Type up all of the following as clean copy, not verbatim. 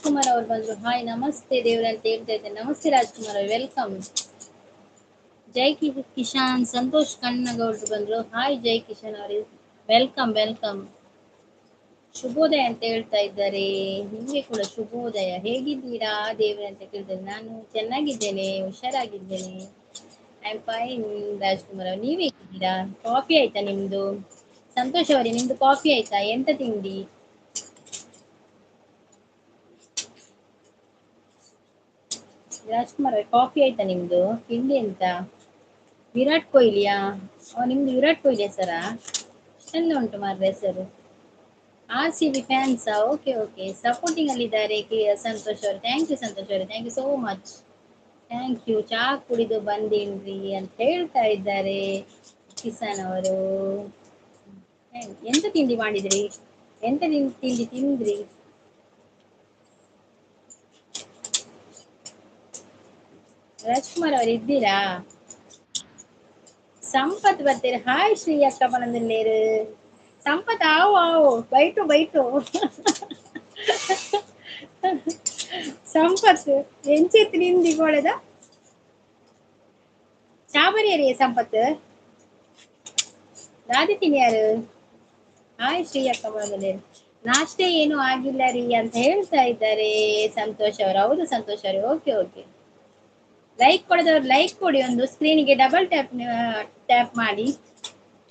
ರಾಜ್ಕುಮಾರ್ ಅವ್ರು ಬಂದ್ರು. ಹಾಯ್ ನಮಸ್ತೆ ದೇವ್ರ ಅಂತ ಹೇಳ್ತಾ ಇದ್ದೇನೆ. ನಮಸ್ತೆ ರಾಜ್ಕುಮಾರ್ ಅವ್ರು, ವೆಲ್ಕಮ್. ಜೈ ಕಿಶಾನ್ ಸಂತೋಷ್ ಕಣ್ಣಗೌಡ್ರು ಬಂದ್ರು. ಹಾಯ್ ಜೈ ಕಿಶಾನ್ ಅವ್ರಿ, ವೆಲ್ಕಮ್ ವೆಲ್ಕಮ್. ಶುಭೋದಯ ಅಂತ ಹೇಳ್ತಾ ಇದ್ದಾರೆ. ನಿಮ್ಗೆ ಕೂಡ ಶುಭೋದಯ. ಹೇಗಿದ್ದೀರಾ ದೇವ್ರ ಅಂತ ಕೇಳಿದ್ರೆ ನಾನು ಚೆನ್ನಾಗಿದ್ದೇನೆ, ಹುಷಾರಾಗಿದ್ದೇನೆ. ಐ ಆಮ್ ಫೈನ್ ರಾಜ್ಕುಮಾರ್ ಅವ್ರು, ನೀವ್ ಹೇಗಿದ್ದೀರಾ? ಕಾಫಿ ಆಯ್ತಾ ನಿಮ್ದು? ಸಂತೋಷ್ ಅವರೇ ನಿಮ್ದು ಕಾಫಿ ಆಯ್ತಾ? ಎಂತ ತಿಂಡಿ? ರಾಜ್ಕುಮಾರ್ ಅವ್ರೆ ಕಾಫಿ ಆಯ್ತಾ ನಿಮ್ದು? ತಿಂಡಿ ಎಂತ? ವಿರಾಟ್ ಕೊಹ್ಲಿಯಾ? ನಿಮ್ದು ವಿರಾಟ್ ಕೊಹ್ಲಿ ಹೆಸರಾ? ಚಂದ ಉಂಟು ಮಾರ್ರೆ ಹೆಸರು. RCB ಫ್ಯಾನ್ಸಾ? ಓಕೆ ಓಕೆ, ಸಪೋರ್ಟಿಂಗ್ ಅಲ್ಲಿ ಇದ್ದಾರೆ ಸಂತೋಷ್ ಅವರು. ಥ್ಯಾಂಕ್ ಯು ಸಂತೋಷ್ ಅವರು, thank you so much. Thank you. ಚಾ ಕುಡಿದು ಬಂದೇನ್ರಿ ಅಂತ ಹೇಳ್ತಾ ಇದ್ದಾರೆ ಕಿಸಾನ್ ಅವರು. ಎಂತ ತಿಂಡಿ ಮಾಡಿದ್ರಿ? ಎಂತ ತಿಂಡಿ ತಿಂದ್ರಿ? ರಾಜ್ಕುಮಾರ್ ಅವರು ಇದ್ದೀರಾ? ಸಂಪತ್ ಬರ್ತೀರಿ? ಹಾಯ್ ಶ್ರೀ ಅಕ್ಕ ಪನಂದಿಲ್ಲೇರು. ಸಂಪತ್ ಆವು ಆವು ಬೈಟು ಬೈಟು. ಸಂಪತ್ ಎಂಚೆತ್ತು ನಿಂದಿ ಗೋಳೆದ ಚಾಬರಿಯರಿ ಸಂಪತ್ ರಾಧಿತೀನಿ ಯಾರು? ಹಾಯ್ ಶ್ರೀ ಅಕ್ಕ ಪನಂದಿಲ್ಲೇರು. ನಾಷ್ಟೇ ಏನು ಆಗಿಲ್ಲ ರೀ ಅಂತ ಹೇಳ್ತಾ ಇದ್ದಾರೆ ಸಂತೋಷ್ ಅವರು. ಹೌದು ಸಂತೋಷ್ ಅವರು, ಓಕೆ ಓಕೆ. ಲೈಕ್ ಕೊಡದವ್ರು ಲೈಕ್ ಕೊಡಿ, ಒಂದು ಸ್ಕ್ರೀನಿಗೆ ಡಬಲ್ ಟ್ಯಾಪ್ ಟ್ಯಾಪ್ ಮಾಡಿ.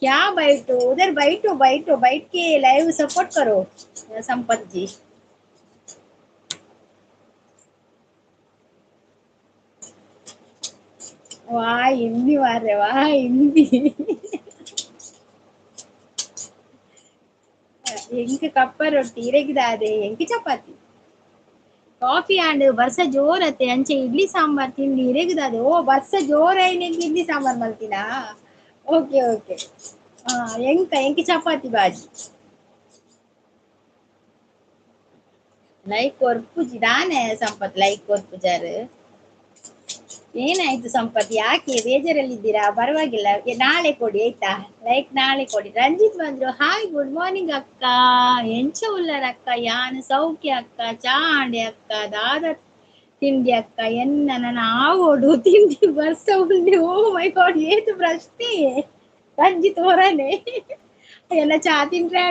क्या बैठो उधर, बैठो बैठो, बैठ के लाइव सपोर्ट करो संपत जी. वाह हिंदी मार रहे, वाह हिंदी. ಎಂಕ್ ಕಪ್ಪ ರೊಟ್ಟಿ ಇರಗಿದಾದೆ ಎಂಕ್ ಚಪಾತಿ ಕಾಫಿ ಆಂಡ್ ಬರ್ಸ ಜೋರತ್ತೆ ಅಂಚೆ ಇಡ್ಲಿ ಸಾಂಬಾರ್ ತಿಂಡಿ ಇರಗಿದಾದೆ. ಓ ಬರ್ಸ ಜೋರ ಎಂಕ್ ಇಡ್ಲಿ ಸಾಂಬಾರ್ ಮಲ್ತಿನಾ? Okay okay. ಎಂಕ್ ಚಪಾತಿ ಬಾಜಿ ಲೈಕ್ ಕೊರ್ಪುಜಿ ದಾನೆ ಸಂಪತ್ ಲೈಕ್ ಕೊರ್ಪುಜಾರ್. ಏನಾಯ್ತು ಸಂಪತ್, ಯಾಕೆ ಬೇಜಾರಲ್ಲಿದ್ದೀರಾ? ಪರವಾಗಿಲ್ಲ, ನಾಳೆ ಕೊಡಿ ಆಯ್ತಾ, ಲೈಕ್ ನಾಳೆ ಕೊಡಿ. ರಂಜಿತ್ ಬಂದ್ರು. ಹಾಯ್ ಗುಡ್ ಮಾರ್ನಿಂಗ್ ಅಕ್ಕ, ಎಂಚ ಉಳ್ಳರ್ ಅಕ್ಕ, ಯಾನ್ ಸೌಖ್ಯ ಅಕ್ಕ, ಚಾ ಆಂಡೆ ಅಕ್ಕ, ದಾದ ತಿಂಡಿ ಅಕ್ಕ, ಎನ್ನ ನನ್ನ ಆವೋಡು ತಿಂಡಿ ಬರ್ಸ ಉಂಡೆ. ಓ ಮೈ ಗಾಡ್, ಏತು ಪ್ರಶ್ನೆ ರಂಜಿತ್ ಹೊರನೆ. ಎಲ್ಲ ಚಾ ತಿಂಡ್ರೆ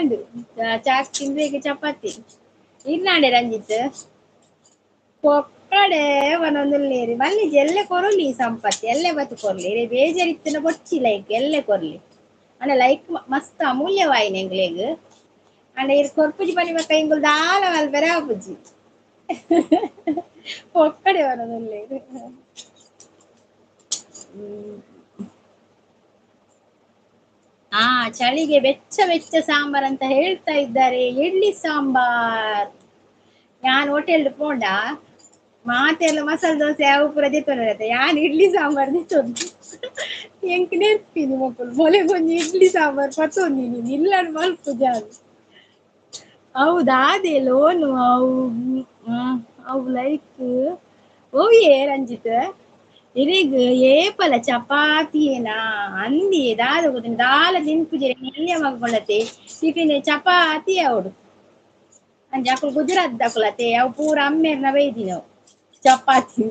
ಚಾ ತಿಂದ್ರೆ ಚಪಾತಿ ಇರ್ನಾಡೆ ರಂಜಿತ್ పొక్కడే మనొందుల్లేరి మళ్ళీ ఎల్లె కొరలి సంపత్తి ఎల్లె బతుకొర్లి రే ಬೇಜಾರಿತ್ತಿನ ಬೊಚ್ಚಿ ಲೈಕ್ ಎಲ್ಲೆ ಕೊರ್ಲಿ ಅಂಡ ಲೈಕ್ ಮಸ್ತ್ ಅಮೂಲ್ಯವಾಯಿನ ಎಂಗ್ಲೇಗ್ ಅಂಡ ಇರ್ ಕೊರ್ಪುಜಿ ಬನ್ನಿ ಮಕ್ಕ ಇಂಗುಲ್ ದಾಲ ಮಲ್ಪೆರೆ ಆಪುಜಿ. పొక్కಡೆ మనొಂದುಲ್ಲೇರಿ. ಚಳಿಗೆ ಬೆಚ್ಚ ಬೆಚ್ಚ ಸಾಂಬಾರ್ ಅಂತ ಹೇಳ್ತಾ ಇದ್ದಾರೆ. ಇಡ್ಲಿ ಸಾಂಬಾರ್ ಯಾನ್ ಹೋಟೆಲ್ ಪೋಂಡ ಮಾತೆಲ್ಲ ಮಸಾಲೆ ದೋಸೆ ಯಾವ ಪೂರ ದೆತ್ತೊಂಡಿರತ್ತೆ, ಯಾನ್ ಇಡ್ಲಿ ಸಾಂಬಾರ್ ದೆತ್ತೊಂದು. ಎಂಕ್ ನೆರ್ಪಿನಿ ಮಕ್ಕಳು ಮೊಲೆ ಕೊಂಚ ಇಡ್ಲಿ ಸಾಂಬಾರ್ ಪತ್ತೊಂದಿನಿ ಇಲ್ಲಡ್ ಮಲ್ಪು ಜಾರು. ಹೌದಾ ಅದೇ ಲೋನು ಅವು ಲೈಕ್ ಓವಿಯೇ ರಂಜಿತ್ ಇರಿಗ್ ಏಪಲ ಚಪಾತಿ ಏನಾ ಅಂದಿ ದಾದ ಗೊತ್ತಿನ ದಾಲ ತಿನ್ಪುಜಿರೆ ನೆಲ್ಯ ಮಲ್ಕೊಂಡತೆ ಟಿಫಿನ್ ಚಪಾತಿ ಅವಡು ಅಂಜ ಅಕ್ಕಳು ಗುಜರಾತ್ ದಕ್ಕಲತೆ ಅವು ಪೂರ ಅಮ್ಮೇರ್ನ ಬೈದಿ ನಾವು ಚಪಾತಿ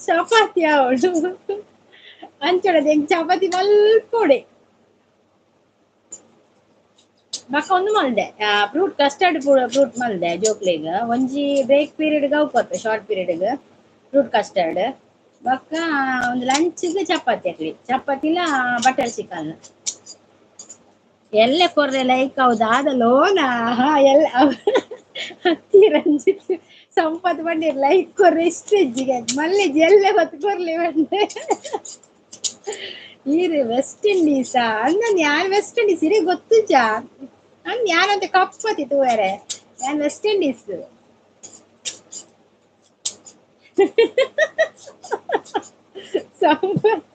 ಚಪಾತಿ ಅವಡು ಅಂಚೊಡದೆ ಹೆಂಗ್ ಚಪಾತಿ ಮಲ್ಪೊಡೆ ಬಕ್ಕ ಒಂದು ಮಲ್ದೆ ಫ್ರೂಟ್ ಕಸ್ಟರ್ಡ್ ಫ್ರೂಟ್ ಮಲ್ದೆ ಜೋಕ್ಲೆಗ್ ಒಂಜಿ ಬ್ರೇಕ್ ಪೀರಿಯಡ್ ಕೊರ್ಪೆ ಶಾರ್ಟ್ ಪೀರಿಯಡ್ ಫ್ರೂಟ್ ಕಸ್ಟರ್ಡ್ ಬಕ್ಕ ಒಂದು ಲಂಚ್ಗೆ ಚಪಾತಿ ಹಾಕ್ಲಿ ಚಪಾತಿಲ ಬಟರ್ ಚಿಕನ್ ಎಲ್ಲೆ ಕೊರ್ರೆ ಲೈಕ್ ಹೌದು ಆದಲ್ಲೋನಾ ಎಲ್ಲ ಹತ್ತಿ ರಂಜಿತ್ ಸಂಪತ್ ಬಂದಿರ್ ಲೈಕ್ ಕೊರ್ರೆ ಇಷ್ಟು ಹೆಜ್ಜಿಗೆ ಮಲ್ಲೆ ಎಲ್ಲೆ ಹೊತ್ತು ಕೊರ್ಲೆ ಬಂದೆ ಈರು ವೆಸ್ಟ್ ಇಂಡೀಸಾ ಅಂದನ್ ಯಾನ್ ವೆಸ್ಟ್ ಇಂಡೀಸ್ ಇರೇ ಗೊತ್ತುಜಾ ಅಂದ್ ಯಾನಂತೆ ಕಪ್ಪತಿ ತೂವರೆ ಯಾನ್ ವೆಸ್ಟ್ ಇಂಡೀಸ್. ಸಂಪತ್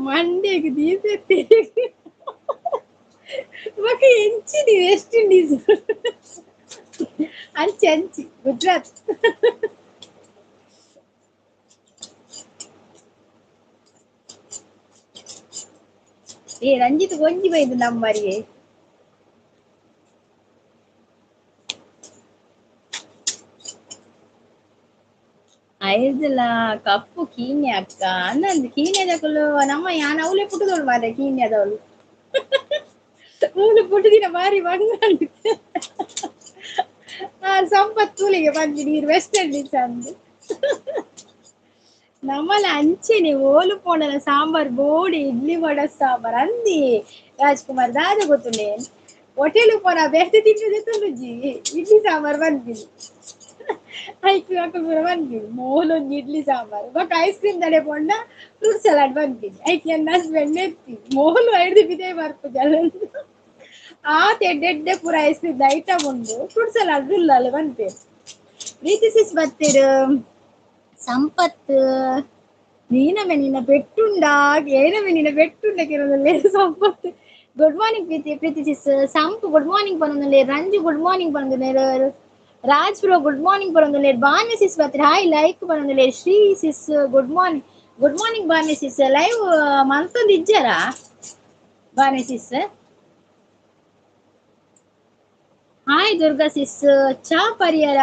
ಮಂಡೆಗೆ ದೀಸೆ ಮಕ್ಕ ಎಂಚಿದಿ ವೆಸ್ಟ್ ಇಂಡೀಸ್ ಅಂಚಿ ಅಂಚಿ ಗುಜರಾತ್. ರಂಜಿತ್ ಗೊಂಜಿ ಬೈದು ನಮ್ಮರಿಗೆ ಐದಲ ಕಪ್ಪು ಕೀನ್ಯ ಅಕ್ಕ ಅಂದಂದು ಕೀನ್ಯದಕ್ಕಲು ನಮ್ಮ ಯಾನ್ ಅವಳೆ ಪುಟ್ಟದವಳು ಮಾರ್ರೆ ಕೀನ್ಯದವಳು ಮೂಲು ಪುಟ್ಟದಿನ ಬಾರಿ ಬಂದ ಸಂಪತ್ ತೂಲಿಗೆ ಬಂದಿ ನೀರು ವೆಸ್ಟ್ ಇಂಡೀಸ್ ಅಂದು ನಮ್ಮಲ್ಲ ಅಂಚೆನೆ ಓಲು ಪೋಂಡಲ ಸಾಂಬಾರ್ ಬೋಡಿ ಇಡ್ಲಿ ವಡ ಸಾಂಬಾರ್ ಅಂದಿ ರಾಜ್ಕುಮಾರ್ ದಾದ ಗೊತ್ತುಂಡೆ ಹೋಟೆಲ್ ಪೋನ ಬೆರ್ತಿ ತಿನ್ನದೆ ತುಳುಜಿ ಇಡ್ಲಿ ಸಾಂಬಾರ್ ಬಂದಿನಿ ಐಕ್ ಪೂರ ಬಂದಿನಿ ಮೋಲೊಂದು ಇಡ್ಲಿ ಸಾಂಬಾರ್ ಬೊಕ ಐಸ್ ಕ್ರೀಮ್ ದಡೆ ಪೋಂಡ ಫ್ರೂಟ್ ಸಲಾಡ್ ಬಂದಿನಿ ಐಕ್ ನನ್ನ ಹಸ್ಬೆಂಡ್ ಎತ್ತಿ ಮೋಲು ಐದು ಬಿದೆ ಬರ್ಪು ಜಲ ಎಡ್ಡೆ ಪೂರ ಐಸ್ ಕ್ರೀಮ್ ಐಟಮ್ ಉಂಡು ಫ್ರೂಟ್ ಸಲಾಡ್ ಇಲ್ಲ ಬಂತೆ ಪ್ರೀತಿ ಸಿಸ್ ಬತ್ತಿರು ಸಂಪತ್ ನೀನಮೆ ನಿನ್ನ ಪೆಟ್ಟುಂಡಾ ಏನಮೆ ನಿನ್ನ ಪೆಟ್ಟುಂಡ ಕಿರೋದಲ್ಲಿ Sampath good morning Preethi Preethi sis Sampu good morning ಬಂದಲೆ ರಂಜು ಗುಡ್ ಮಾರ್ನಿಂಗ್ ಬಂದಲೆ ರಾಜ್ ಬ್ರೋ ಗುಡ್ ಮಾರ್ನಿಂಗ್ ಬಂದಲೆ ಬಾನ್ವಿ ಸಿಸ್ ಬತ್ತಿರ ಹಾಯ್ ಲೈಕ್ ಬಂದಲೆ Shri sis good morning Banvi sis live ಮಂತೊಂದು ಇಜ್ಜಾರ Banvi sis hi Durga sis ಚಾ ಪರಿಯರ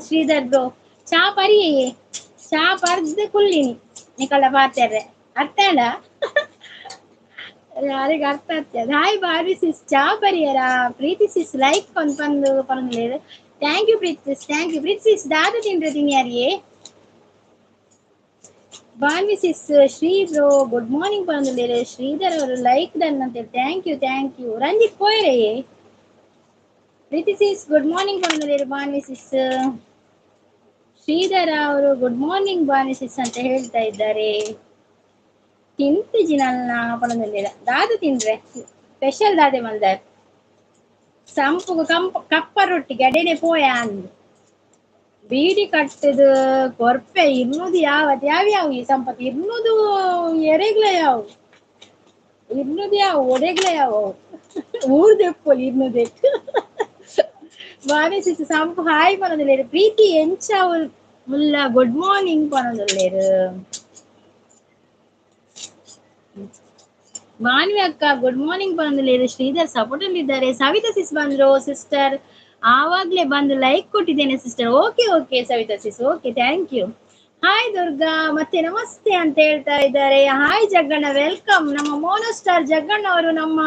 ಶ್ರೀಧರ್ ಬ್ರೋ ಚಾ ಪರಿಯೇ ಚಾ ಪರ್ದು ಕುಲ್ಲಿನಿ ನಿಕಲ ಪಾತ್ರೆ ಅರ್ಥ ಅಲ್ಲ ಯಾರಿಗೆ ಅರ್ಥ ಆಗ್ತದೆ ಹಾಯ್ ಬಾರಿ ಸಿಸ್ ಚಾ ಪರಿಯರ ಪ್ರೀತಿ ಸಿಸ್ ಲೈಕ್ ಬಂದು ಪರಂದಿಲ್ಲ ಥ್ಯಾಂಕ್ ಯು ಪ್ರೀತಿ ಸಿಸ್ ದಾದ ತಿಂದ್ರೆ ತಿನ್ಯಾರಿಯೇ Banvi sis Shri bro good morning ಪರಂದಿಲ್ಲ ಶ್ರೀಧರ್ ಅವರು ಲೈಕ್ ಡನ್ ಅಂತ ಥ್ಯಾಂಕ್ ಯು ರಂಜಿತ್ ಪೋಯರೆಯೇ ಪ್ರೀತಿ ಸಿಸ್ ಗುಡ್ ಮಾರ್ನಿಂಗ್ ಪರಂದಿಲ್ಲ ಬಾನ್ವಿ ಸಿಸ್ ಶ್ರೀಧರ ಅವರು ಗುಡ್ ಮಾರ್ನಿಂಗ್ ಬಾನಿ ಸಿಸ್ ಅಂತ ಹೇಳ್ತಾ ಇದ್ದಾರೆ ತಿಂತಿಜಿ ನನ್ನ ಪಣದಲ್ಲಿಲ್ಲ ದಾದು ತಿಂದ್ರೆ ಸ್ಪೆಷಲ್ ದಾದೆ ಮಲ್ದಾರ್ ಸಂಪು ಕಪ್ಪ ರೊಟ್ಟಿ ಗಡೆನೆ ಪೋಯ ಅಂದು ಬೀಡಿ ಕಟ್ಟದು ಕೊರ್ಪೆ ಇನ್ನುದು ಯಾವ್ಯಾವ ಈ ಸಂಪತ್ತು ಇನ್ನುದು ಎರೆಗ್ಲ ಯಾವ ಒಡೆಗ್ಲ ಯಾವ ಊರ್ದೆಪ್ಪೋಲಿ ಇನ್ನುದೆ ಬಾರಿ ಸಿಸ್ ಸಂಪು ಹಾಯ್ ಪನದಲ್ಲೇರು ಪ್ರೀತಿ ಎಂಚ ಮುಲ್ಲ ಗುಡ್ ಮಾರ್ನಿಂಗ್ ಪನದಲ್ಲೇರು ಮಾನ್ವಿ ಅಕ್ಕ ಗುಡ್ ಮಾರ್ನಿಂಗ್ ಪನದಲ್ಲೇರು ಶ್ರೀಧರ್ ಸಪೋರ್ಟ್ ಅಲ್ಲಿ ಇದ್ದಾರೆ ಸವಿತಾ ಸಿಸ್ ಬಂದ್ರು ಸಿಸ್ಟರ್ ಆವಾಗ್ಲೇ ಬಂದು ಲೈಕ್ ಕೊಟ್ಟಿದ್ದೇನೆ sister okay Savitha sis okay thank you hi Durga ಮತ್ತೆ ನಮಸ್ತೆ ಅಂತ ಹೇಳ್ತಾ ಇದ್ದಾರೆ ಹಾಯ್ ಜಗ್ಗಣ್ಣ ವೆಲ್ಕಮ್ ನಮ್ಮ ಮೋನೋ ಸ್ಟಾರ್ ಜಗ್ಗಣ್ಣ ಅವರು ನಮ್ಮ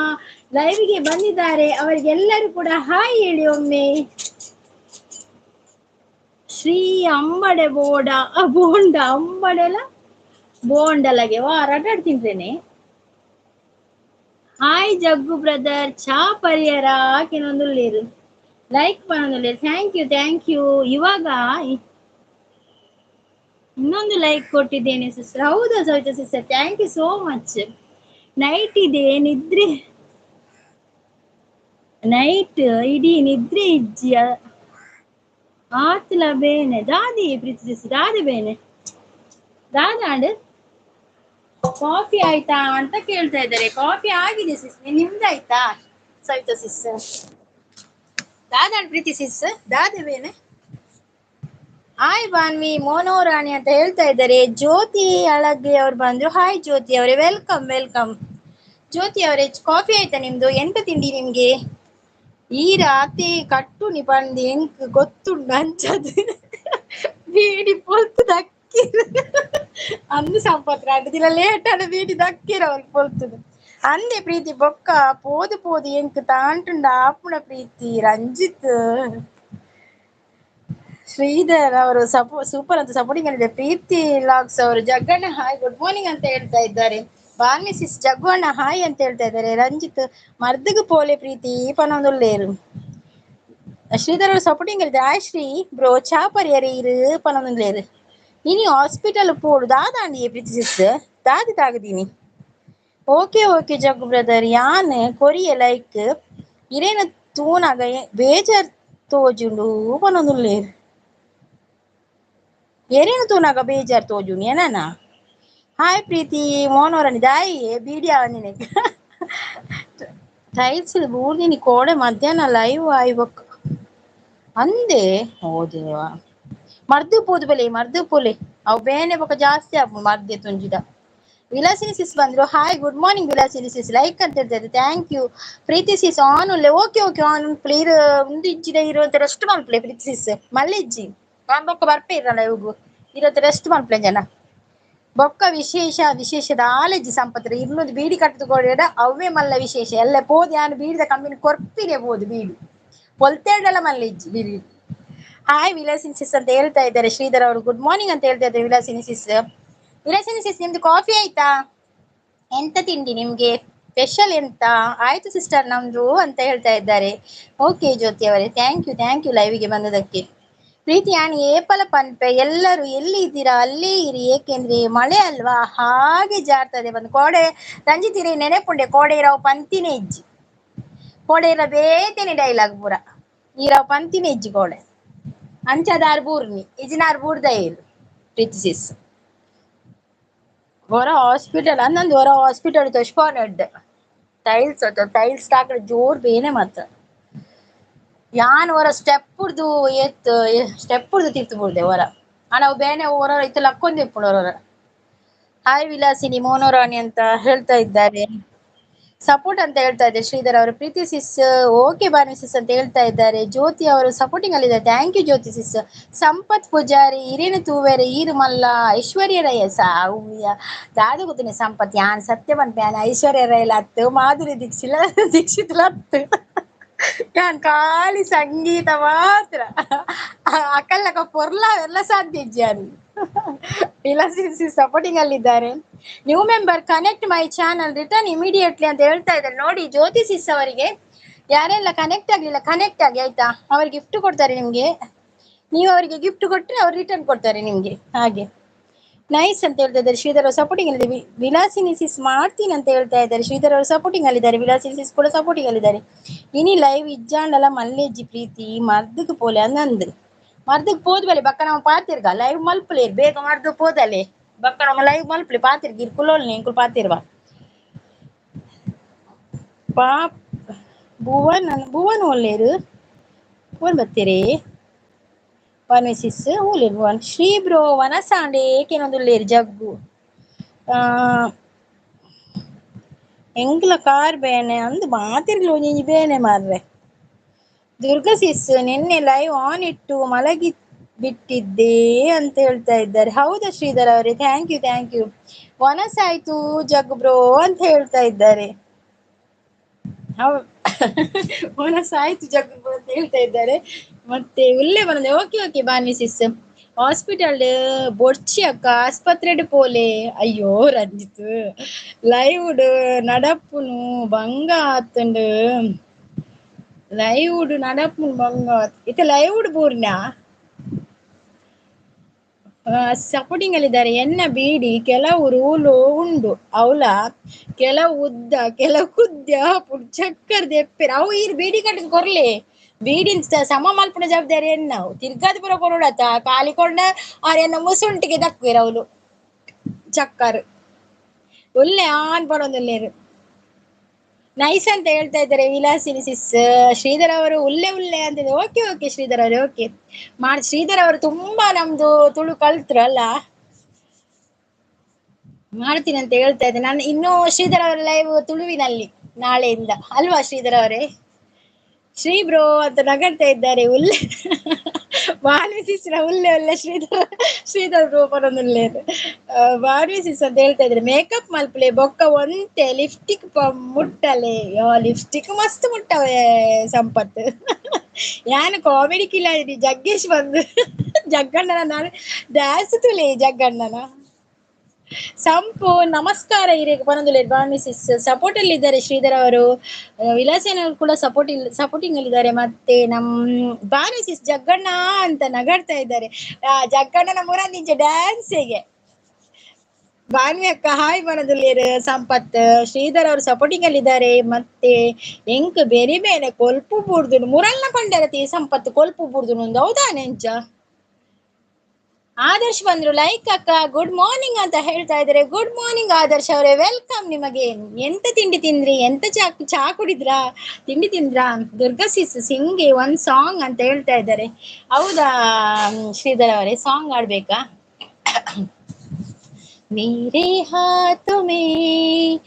ಲೈವ್ಗೆ ಬಂದಿದ್ದಾರೆ ಅವರಿಗೆಲ್ಲರೂ ಕೂಡ ಹಾಯ್ ಹೇಳಿ ಒಮ್ಮೆ ಶ್ರೀ ಅಂಬಡೆ ಬೋಂಡ ಅಂಬಡೆಲ ಬೋಂಡಲಗೆ ರಟಾಡ್ ತಿಂತೇನೆ ಹಾಯ್ ಜಗ್ಗು ಬ್ರದರ್ ಚಾ ಪರಿಯರ ಕೆಲವೊಂದು ಲೈಕ್ ಪನ್ನೊಂದು ಥ್ಯಾಂಕ್ ಯು ಇವಾಗ ಇನ್ನೊಂದು ಲೈಕ್ ಕೊಟ್ಟಿದ್ದೇನೆ ಸಿಸ್ಟರ್ ಹೌದಾ Savita sister thank you so much night ಇದೆ ನೈಟ್ ಇಡೀ ನಿದ್ರೆ ಇಜ್ಜಿ ಆತ್ಲ ಬೇನೆ ದಾದಿ ಪ್ರೀತಿಸಿ ದಾದಿ ಬೇನೆ ದಾದಾಂಡ್ ಕಾಫಿ ಆಯ್ತಾ ಅಂತ ಕೇಳ್ತಾ ಇದ್ದಾರೆ ಕಾಫಿ ಆಗಿದೆ ಸಿಸ್ ನಿಮ್ದಾಯ್ತಾ ಸವಿತಾ ಸಿಸ್ ದಾದಾಂಡ್ ಪ್ರೀತಿ ಸಿಸ್ ದಾದಿ ಬೇನೆ ಹಾಯ್ ಬಾನ್ವಿ ಮೋನೋರಾಣಿ ಅಂತ ಹೇಳ್ತಾ ಇದ್ದಾರೆ ಜ್ಯೋತಿ ಅಳಗ್ಗೆ ಅವ್ರು ಬಂದ್ರು ಹಾಯ್ ಜ್ಯೋತಿ ಅವರೇ ವೆಲ್ಕಮ್ ಜ್ಯೋತಿ ಅವರೇ ಕಾಫಿ ಆಯ್ತಾ ನಿಮ್ದು ಎಂತ ತಿಂಡಿ ನಿಮ್ಗೆ ಈ ರಾತ್ರಿ ಕಟ್ಟು ನಿ ಬಂದು ಎಂಕ್ ಗೊತ್ತುಂಡು ಅಂಚದು ಬೀಡಿ ಪೊಲ್ತು ದಕ್ಕಿರ ಅಂದು ಸಂಪತ್ರ ಅಂದಿಲ್ಲ ಲೇಟ್ ಆದ ಬೀಡಿ ದಕ್ಕಿರ ಅವ್ರು ಪೊಲ್ತುದು ಅಂದೆ ಪ್ರೀತಿ ಬೊಕ್ಕ ಪೋದು ಎಂಕ್ ತಾಂಟುಂಡ ಆಪುಣ ಪ್ರೀತಿ ರಂಜಿತ್ ಶ್ರೀಧರ್ ಅವರು ಸೂಪರ್ ಅಂತ ಸಪೋರ್ಟಿಂಗ್ ಇದೆ ಪ್ರೀತಿ ಲಾಗ್ಸ್ ಅವರು ಜಗ್ಗಣ್ಣ ಹಾಯ್ ಗುಡ್ ಮಾರ್ನಿಂಗ್ ಅಂತ ಹೇಳ್ತಾ ಇದ್ದಾರೆ ಬಾನ್ವಿ ಸಿಸ್ ಜಗ್ಗಣ್ಣ ಹಾಯ್ ಅಂತ ಹೇಳ್ತಾ ಇದ್ದಾರೆ ರಂಜಿತ್ ಮರ್ದಗ ಪೋಲೆ ಪ್ರೀತಿ ಪನೊಂದುಲ್ಲೇರು ಶ್ರೀಧರ್ ಅವರು ಸಪೋರ್ಟಿಂಗ್ ಇದೆ ಹಾಯ್ ಶ್ರೀ ಬ್ರೋ ಚಾ ಪರಿಯರಿ ಇರು ಪನೊಂದುಲ್ಲೇರು ನೀನು ಹಾಸ್ಪಿಟಲ್ ಪೋಡು ದಾದಾಂಡಿಯೇ ಪ್ರೀತಿ ಸಿಸ್ ದಾದಿ ತಾಗದೀನಿ ಓಕೆ ಜಗ್ಗು ಬ್ರದರ್ ಯಾನ್ ಕೊರಿಯ ಲೈಕ್ ಇರೇನ ತೂನಾಗ ಬೇಜಾರ್ ತೋಜುಂಡು ಪನೊಂದುಲ್ಲೇರು ಎರೇನು ತೂನಾಗ ಬೇಜಾರ್ ತೋಜುನಿ ಏನಾನ ಹಾಯ್ ಪ್ರೀತಿ ಮೋನೋರನಿ ದಾಯಿ ಬೀಡಿ ಆವನಿನೆ ಟೈಲ್ಸ್ ಬೂರ್ದಿನಿ ಕೋಡೆ ಮಧ್ಯಾಹ್ನ ಲೈವ್ ಆಯ್ಬಕ್ ಅಂದೆ ಓದೇವಾ ಮರ್ದು ಪೋಲೆ ಅವು ಬೇನೆ ಬೊಕ ಜಾಸ್ತಿ ಆಪು ಮರ್ದೆ ತುಂಜಿದ ವಿಲಾಸಿನಿ ಸಿಸ್ ಬಂದ್ರು hi good morning Vilasini sis like ಅಂತ ಹೇಳ್ತಾರೆ ಥ್ಯಾಂಕ್ ಯು ಪ್ರೀತಿ ಸಿಸ್ ಆನ್ ಉಲ್ಲೆ ಓಕೆ ಆನ್ ಪ್ಲೇರ್ ಉಂದು ಇಜ್ಜಿದ ಇರುವಂತ ರೆಸ್ಟ್ ಮಾಡ್ಪ್ಲೆ ಪ್ರೀತಿ ಸಿಸ್ ಮಲ್ಲೆ ಇಜ್ಜಿ ನಾನು ಬೊಕ್ಕ ಬರ್ಪೆ ಇರಲ್ಲ ಇವು ಇರತ್ತೆ ರೆಸ್ಟ್ ಮಲ್ಪಲೆ ಜನ ಬೊಕ್ಕ ವಿಶೇಷದ ಆಲೆಜ್ಜಿ ಸಂಪತ್ರೆ ಇನ್ನೊಂದು ಬೀಡಿ ಕಟ್ಟುಕೊಡ ಅವೇ ಮಲ್ಲ ವಿಶೇಷ ಎಲ್ಲ ಪೋದು ಯಾನು ಬೀಡಿದ ಕಂಬಿನ ಕೊರ್ಪಿನೇ ಪೋದು ಬೀಡಿ ಪೊಲ್ತೇಡಲ್ಲ ಮಲ್ಲೆಜ್ಜಿ ಬೀಡಿ. ಹಾಯ್ ವಿಲಾಸಿನಿಸಿಸ್ ಅಂತ ಹೇಳ್ತಾ ಇದ್ದಾರೆ ಶ್ರೀಧರ್ ಅವರು. ಗುಡ್ ಮಾರ್ನಿಂಗ್ ಅಂತ ಹೇಳ್ತಾ ಇದ್ದಾರೆ ವಿಲಾಸಿನಿಸಿಸ್. ವಿಲಾಸಿನಿಸಿಸ್ ನಿಮ್ದು ಕಾಫಿ ಆಯ್ತಾ? ಎಂತ ತಿಂಡಿ ನಿಮ್ಗೆ? ಸ್ಪೆಷಲ್ ಎಂತ? ಆಯ್ತು ಸಿಸ್ಟರ್ ನಮ್ದು ಅಂತ ಹೇಳ್ತಾ ಇದ್ದಾರೆ. ಓಕೆ ಜ್ಯೋತಿ ಅವರೇ, ಥ್ಯಾಂಕ್ ಯು ಲೈವ್ಗೆ ಬಂದದಕ್ಕೆ. ಪ್ರೀತಿ ಯಾನ್ ಏಪಲ ಪನ್ಪೆ, ಎಲ್ಲರೂ ಎಲ್ಲಿ ಇದ್ದೀರಾ ಅಲ್ಲೇ ಇರಿ, ಏಕೆಂದ್ರೆ ಮಳೆ ಅಲ್ವಾ ಹಾಗೆ ಜಾರ್ತದೆ ಬಂದು ಕೋಡೆ ರಂಜಿತಿರಿ ನೆನೆಪುಂಡೆ ಕೋಡೆ ಇರಾವ್ ಪಂತಿನೇ ಇಜ್ಜಿ ಕೋಡೆ ಇರ ಬೇತೇನೆ ಡೈಲಾಗ್ ಪೂರ ಇರಾವ್ ಪಂತಿನೇ ಇಜ್ಜಿ ಕೋಡೆ ಅಂಚದಾರ್ ಬೂರ್ನಿ ಇಜಿನಾರ್ ಬೂರ್ದ ಇರು ಪ್ರೀತಿಸಿಸ್ ಹೊರ ಹಾಸ್ಪಿಟಲ್ ಅನ್ನೊಂದು ಹೊರ ಹಾಸ್ಪಿಟಲ್ ತೊಚ್ಕೊಂಡ್ ಟೈಲ್ಸ್ ಹಾಕಿ ಜೋರ್ ಬೇನೆ ಮಾತ್ರ ಯಾನ್ ಹೊರ ಸ್ಟೆಪ್ ಉಡ್ದು ತಿರ್ತು ಬಿಡ್ದೆ ಹೊರ ನಾವು ಬೇನೆ ಹೊರ ಇತ್ತು ಲಕ್ಕೊಂದು ಇಪ್ಪುಡು ಹೊರ. ಹಾಯ್ ವಿಲಾಸಿನಿ ಮೋನೋರಾಣಿ ಅಂತ ಹೇಳ್ತಾ ಇದ್ದಾರೆ. ಸಪೋರ್ಟ್ ಅಂತ ಹೇಳ್ತಾ ಇದ್ದಾರೆ ಶ್ರೀಧರ್ ಅವರು. ಪ್ರೀತಿ ಸಿಸ್ ಓಕೆ ಬಾನಿ ಸಿಸ್ ಅಂತ ಹೇಳ್ತಾ ಇದ್ದಾರೆ. ಜ್ಯೋತಿ ಅವರು ಸಪೋರ್ಟಿಂಗ್ ಅಲ್ಲಿದ್ದಾರೆ. ಥ್ಯಾಂಕ್ ಯು ಜ್ಯೋತಿ ಸಿಸ್. ಸಂಪತ್ ಪೂಜಾರಿ ಇರೇನು ತೂವೇರೆ ಈರು ಮಲ್ಲ ಐಶ್ವರ್ಯ ರೈ ದಾದ ಗೊತ್ತಿನ ಸಂಪತ್ ಯಾನ್ ಸತ್ಯ ಬಂತ ಐಶ್ವರ್ಯ ರೈಲ್ ಹತ್ತು ಮಾಧುರಿ ದೀಕ್ಷಿತ್ ಹತ್ತು ಯಾನ್ ಖಾಲಿ ಸಂಗೀತ ಮಾತ್ರ ಅಕಲ್ನಕ ಪೊರ್ಲ ಎಲ್ಲ ಸಾಧ್ಯ ಇಜ್ಜಾನ್ ಸಪೋರ್ಟಿಂಗ್ ಅಲ್ಲಿದ್ದಾರೆ. New member connect my channel return immediately ಅಂತ ಹೇಳ್ತಾ ಇದ್ದಾರೆ. ನೋಡಿ ಜ್ಯೋತಿ ಸಿಸ್ ಅವರಿಗೆ ಯಾರೆಲ್ಲ ಕನೆಕ್ಟ್ ಆಗ್ಲಿಲ್ಲ ಕನೆಕ್ಟ್ ಆಗಿ ಆಯ್ತಾ, ಅವ್ರಿಗೆ ಗಿಫ್ಟ್ ಕೊಡ್ತಾರೆ ನಿಮ್ಗೆ. ನೀವು ಅವರಿಗೆ ಗಿಫ್ಟ್ ಕೊಟ್ರೆ ಅವ್ರು ರಿಟರ್ನ್ ಕೊಡ್ತಾರೆ ನಿಮ್ಗೆ. ಹಾಗೆ ನೈಸ್ ಅಂತ ಹೇಳ್ತಾ ಇದ್ದಾರೆ. ಶ್ರೀಧರ್ ಅವರು ಸಪೋರ್ಟಿಂಗ್ ಅಲ್ಲಿದೆ. ವಿಲಾಸಿನಿಸಿಸ್ ಮಾಡ್ತೀನಿ ಅಂತ ಹೇಳ್ತಾ ಇದ್ದಾರೆ. ಶ್ರೀಧರ್ ಅವರು ಸಪೋರ್ಟಿಂಗ್ ಅಲ್ಲಿದ್ದಾರೆ. ವಿಲಾಸಿನಿಸಿಸ್ ಕೂಡ ಸಪೋರ್ಟಿಂಗ್ ಅಲ್ಲಿದ್ದಾರೆ. ಇನಿ ಲೈವ್ ಇಜ್ಜಾಂಡಲ ಮಲ್ಲೆಜ್ಜಿ ಪ್ರೀತಿ ಮರ್ದಕ್ ಪೋಲೆ ಅಂದಂದು ಮರ್ದಕ್ ಪೋದ್ಬಲೆ ಬಕ್ಕ ನಾವು ಪಾತಿರ್ಗ ಲೈವ್ ಮಲ್ಪಲೆ ಬೇಗ ಮರ್ದಕ್ ಪೋದಲೆ ಬಕ್ಕ ನಮ್ಮ ಲೈವ್ ಮಲ್ಪಲೆ ಪಾತಿರ್ಗ ಇರ್ಕುಲೋಲ್ನಿ ಇಂಕುಲ್ ಪಾತಿರ್ವ ಪಾ ಭುವನ್ ಒಳ್ಳೆರು ಭುವನ್ ಬತ್ತೀರಿ ವನ್ಸಿಸ್ ಊಲೇರು ಭುವನ್ ಶ್ರೀ ಬ್ರೋ ವನಸಾಂಡೆ ಏಕೇನೊಂದುಲ್ಲೇರು ಜಗ್ಗು ಎಂಗ್ಲ ಕಾರ್ ಬೇನೆ ಅಂದು ಮಾತಿರ್ಲು ನೀ ಬೇನೆ ಮಾರ್ರೆ. ದುರ್ಗಾ ಸಿಸ್ ನಿನ್ನೆ ಲೈವ್ ಆನ್ ಇಟ್ಟು ಮಲಗಿ ಬಿಟ್ಟಿದ್ದೆ ಅಂತ ಹೇಳ್ತಾ ಇದ್ದಾರೆ. ಹೌದಾ ಶ್ರೀಧರ್ ಅವರೇ, ಥ್ಯಾಂಕ್ ಯು. ವನಸಾಯ್ತು ಜಗ್ ಬ್ರೋ ಅಂತ ಹೇಳ್ತಾ ಇದ್ದಾರೆ. ವನಸಾಯ್ತು ಜಗ್ ಬ್ರೋ ಅಂತ ಹೇಳ್ತಾ ಇದ್ದಾರೆ. ಮತ್ತೆ ಉಲ್ಲೆ ಬಂದೆ. ಓಕೆ ಬಾನ್ವಿ ಸಿಸ್. ಹಾಸ್ಪಿಟಲ್ ಬೊಡ್ಚಿ ಅಕ್ಕ ಆಸ್ಪತ್ರೆ ಪೋಲೆ ಅಯ್ಯೋ ರಂಜಿತ್ ಲೈವ್ ನಡಪುನು ಬಂಗ ಆತಂಡು ಲೈವ್ ನಡಪುನು ಬಂಗ ಇತ್ತ ಲೈವ್ ಪೂರ್ಣ ಸಪೋರ್ಟಿಂಗ್ ಅಲ್ಲಿದ್ದಾರೆ. ಎನ್ನ ಬೀಡಿ ಕೆಲವು ರೂಲು ಉಂಡು ಅವಳ ಕೆಲವು ಉದ್ದ ಕೆಲವು ಕುದ್ದ ಚಕ್ಕರ್ ದೆಪ್ಪೆರ್ ಅವು ಈ ಬೀಡಿ ಕಟ್ಟಿದ್ ಕೊರ್ಲೆ ಬೀಡಿನ್ ಸಮ ಮಲ್ಪನ ಜವಾಬ್ದಾರಿ ನಾವು ತಿರ್ಗಾದ ಪುರ ಕೊರಡತ ಕಾಲಿಕೊಂಡ ಅವ್ರೆನ್ನ ಮುಸುಂಟಿಗೆ ದಕ್ವೇರ್ ಅವಳು ಚಕ್ಕರ್ ಒಳ್ಳೆ ಆನ್ ಪಡೋದಲ್ಲೇರು ನೈಸ್ ಅಂತ ಹೇಳ್ತಾ ಇದ್ದಾರೆ. ವಿಲಾಸಿನಿ ಸಿಸ್ ಶ್ರೀಧರ್ ಅವರು ಉಲ್ಲೆ ಅಂತ ಓಕೆ ಶ್ರೀಧರ್ ಅವರು ಓಕೆ ಮಾಡಿ. ಶ್ರೀಧರ್ ಅವರು ತುಂಬಾ ನಮ್ದು ತುಳು ಕಲ್ತ್ರಲ್ಲ ಮಾಡ್ತೀನಿ ಅಂತ ಹೇಳ್ತಾ ಇದ್ದೆ ನಾನು. ಇನ್ನೂ ಶ್ರೀಧರ್ ಅವರ ಲೈವ್ ತುಳುವಿನಲ್ಲಿ ನಾಳೆಯಿಂದ ಅಲ್ವಾ ಶ್ರೀಧರ್ ಅವರೇ? ಶ್ರೀ ಬ್ರೋ ಅಂತ ನಗಡ್ತಾ ಇದ್ದಾರೆ. ಉಲ್ಲೆ ಬಾನ್ವಿಸಿಸ್ನ ಉಲ್ಲೆ ಶ್ರೀಧರ್ ಬ್ರೋ ಪರೊಂದುಲ್ಲೆ ಬಾನ್ವಿಸಿಸ್ ಅಂತ ಹೇಳ್ತಾ ಇದ್ರೆ. ಮೇಕಪ್ ಮಲ್ಪಲೆ ಬೊಕ್ಕ ಒಂತೆ ಲಿಪ್ಸ್ಟಿಕ್ ಮುಟ್ಟಲೆ ಲಿಪ್ಸ್ಟಿಕ್ ಮಸ್ತ್ ಮುಟ್ಟವೆ ಸಂಪತ್ ಯಾನು ಕಾಮಿಡಿ ಕಿಲಾಡಿ ಜಗ್ಗೇಶ್ ಬಂದು ಜಗ್ಗಣ್ಣನ ನಾನು ಡ್ಯಾನ್ಸ್ ತುಲೆ ಜಗ್ಗಣ್ಣನ ಸಂಪು ನಮಸ್ಕಾರ ಹಿರೇಗ ಬರೋದಿಲ್ಲ. ಬಾನ್ವಿಸಿಸ್ ಸಪೋರ್ಟ್ ಅಲ್ಲಿ ಇದ್ದಾರೆ ಶ್ರೀಧರ್ ಅವರು. ವಿಲಾಸೇನ ಕೂಡ ಸಪೋರ್ಟಿಂಗ್ ಅಲ್ಲಿದ್ದಾರೆ. ಮತ್ತೆ ನಮ್ ಬಾನ್ವಿಸಿಸ್ ಜಗ್ಗಣ್ಣ ಅಂತ ನಗಾಡ್ತಾ ಇದ್ದಾರೆ. ಜಗ್ಗಣ್ಣನ ಮುರಂದಿಂಚೆ ಡ್ಯಾನ್ಸಿಗೆ ಬಾನ್ವಿ ಅಕ್ಕ ಹಾಯ್ ಬರೋದಿಲ್ಲ. ಸಂಪತ್ ಶ್ರೀಧರ್ ಅವರು ಸಪೋರ್ಟಿಂಗ್ ಅಲ್ಲಿದ್ದಾರೆ. ಮತ್ತೆ ಎಂಕ್ ಬೇರೆ ಬೇರೆ ಕೊಲ್ಪು ಬೂರ್ದು ಮುರಳ್ನ ಕೊಂಡರತಿ ಸಂಪತ್ ಕೊಲ್ಪು ಬೂರ್ದು ಒಂದು ಹೌದಾ ನೆಂಚ ಆದರ್ಶ್ ಬಂದ್ರು. ಲೈಕ್ ಅಕ್ಕ ಗುಡ್ ಮಾರ್ನಿಂಗ್ ಅಂತ ಹೇಳ್ತಾ ಇದ್ದಾರೆ. ಗುಡ್ ಮಾರ್ನಿಂಗ್ ಆದರ್ಶ್ ಅವರೇ, ವೆಲ್ಕಮ್ ನಿಮಗೆ. ಎಂತ ತಿಂಡಿ ತಿಂದ್ರಿ? ಎಂತ ಚಾ ಕುಡಿದ್ರಾ? ತಿಂಡಿ ತಿಂದ್ರಾ? ದುರ್ಗಾ ಸಿಸ್ ಸಿಂಗಿ ಒಂದ್ ಸಾಂಗ್ ಅಂತ ಹೇಳ್ತಾ ಇದ್ದಾರೆ. ಹೌದಾ ಶ್ರೀಧರ್ ಅವರೇ, ಸಾಂಗ್ ಆಡ್ಬೇಕಾ? मेरे हाथ में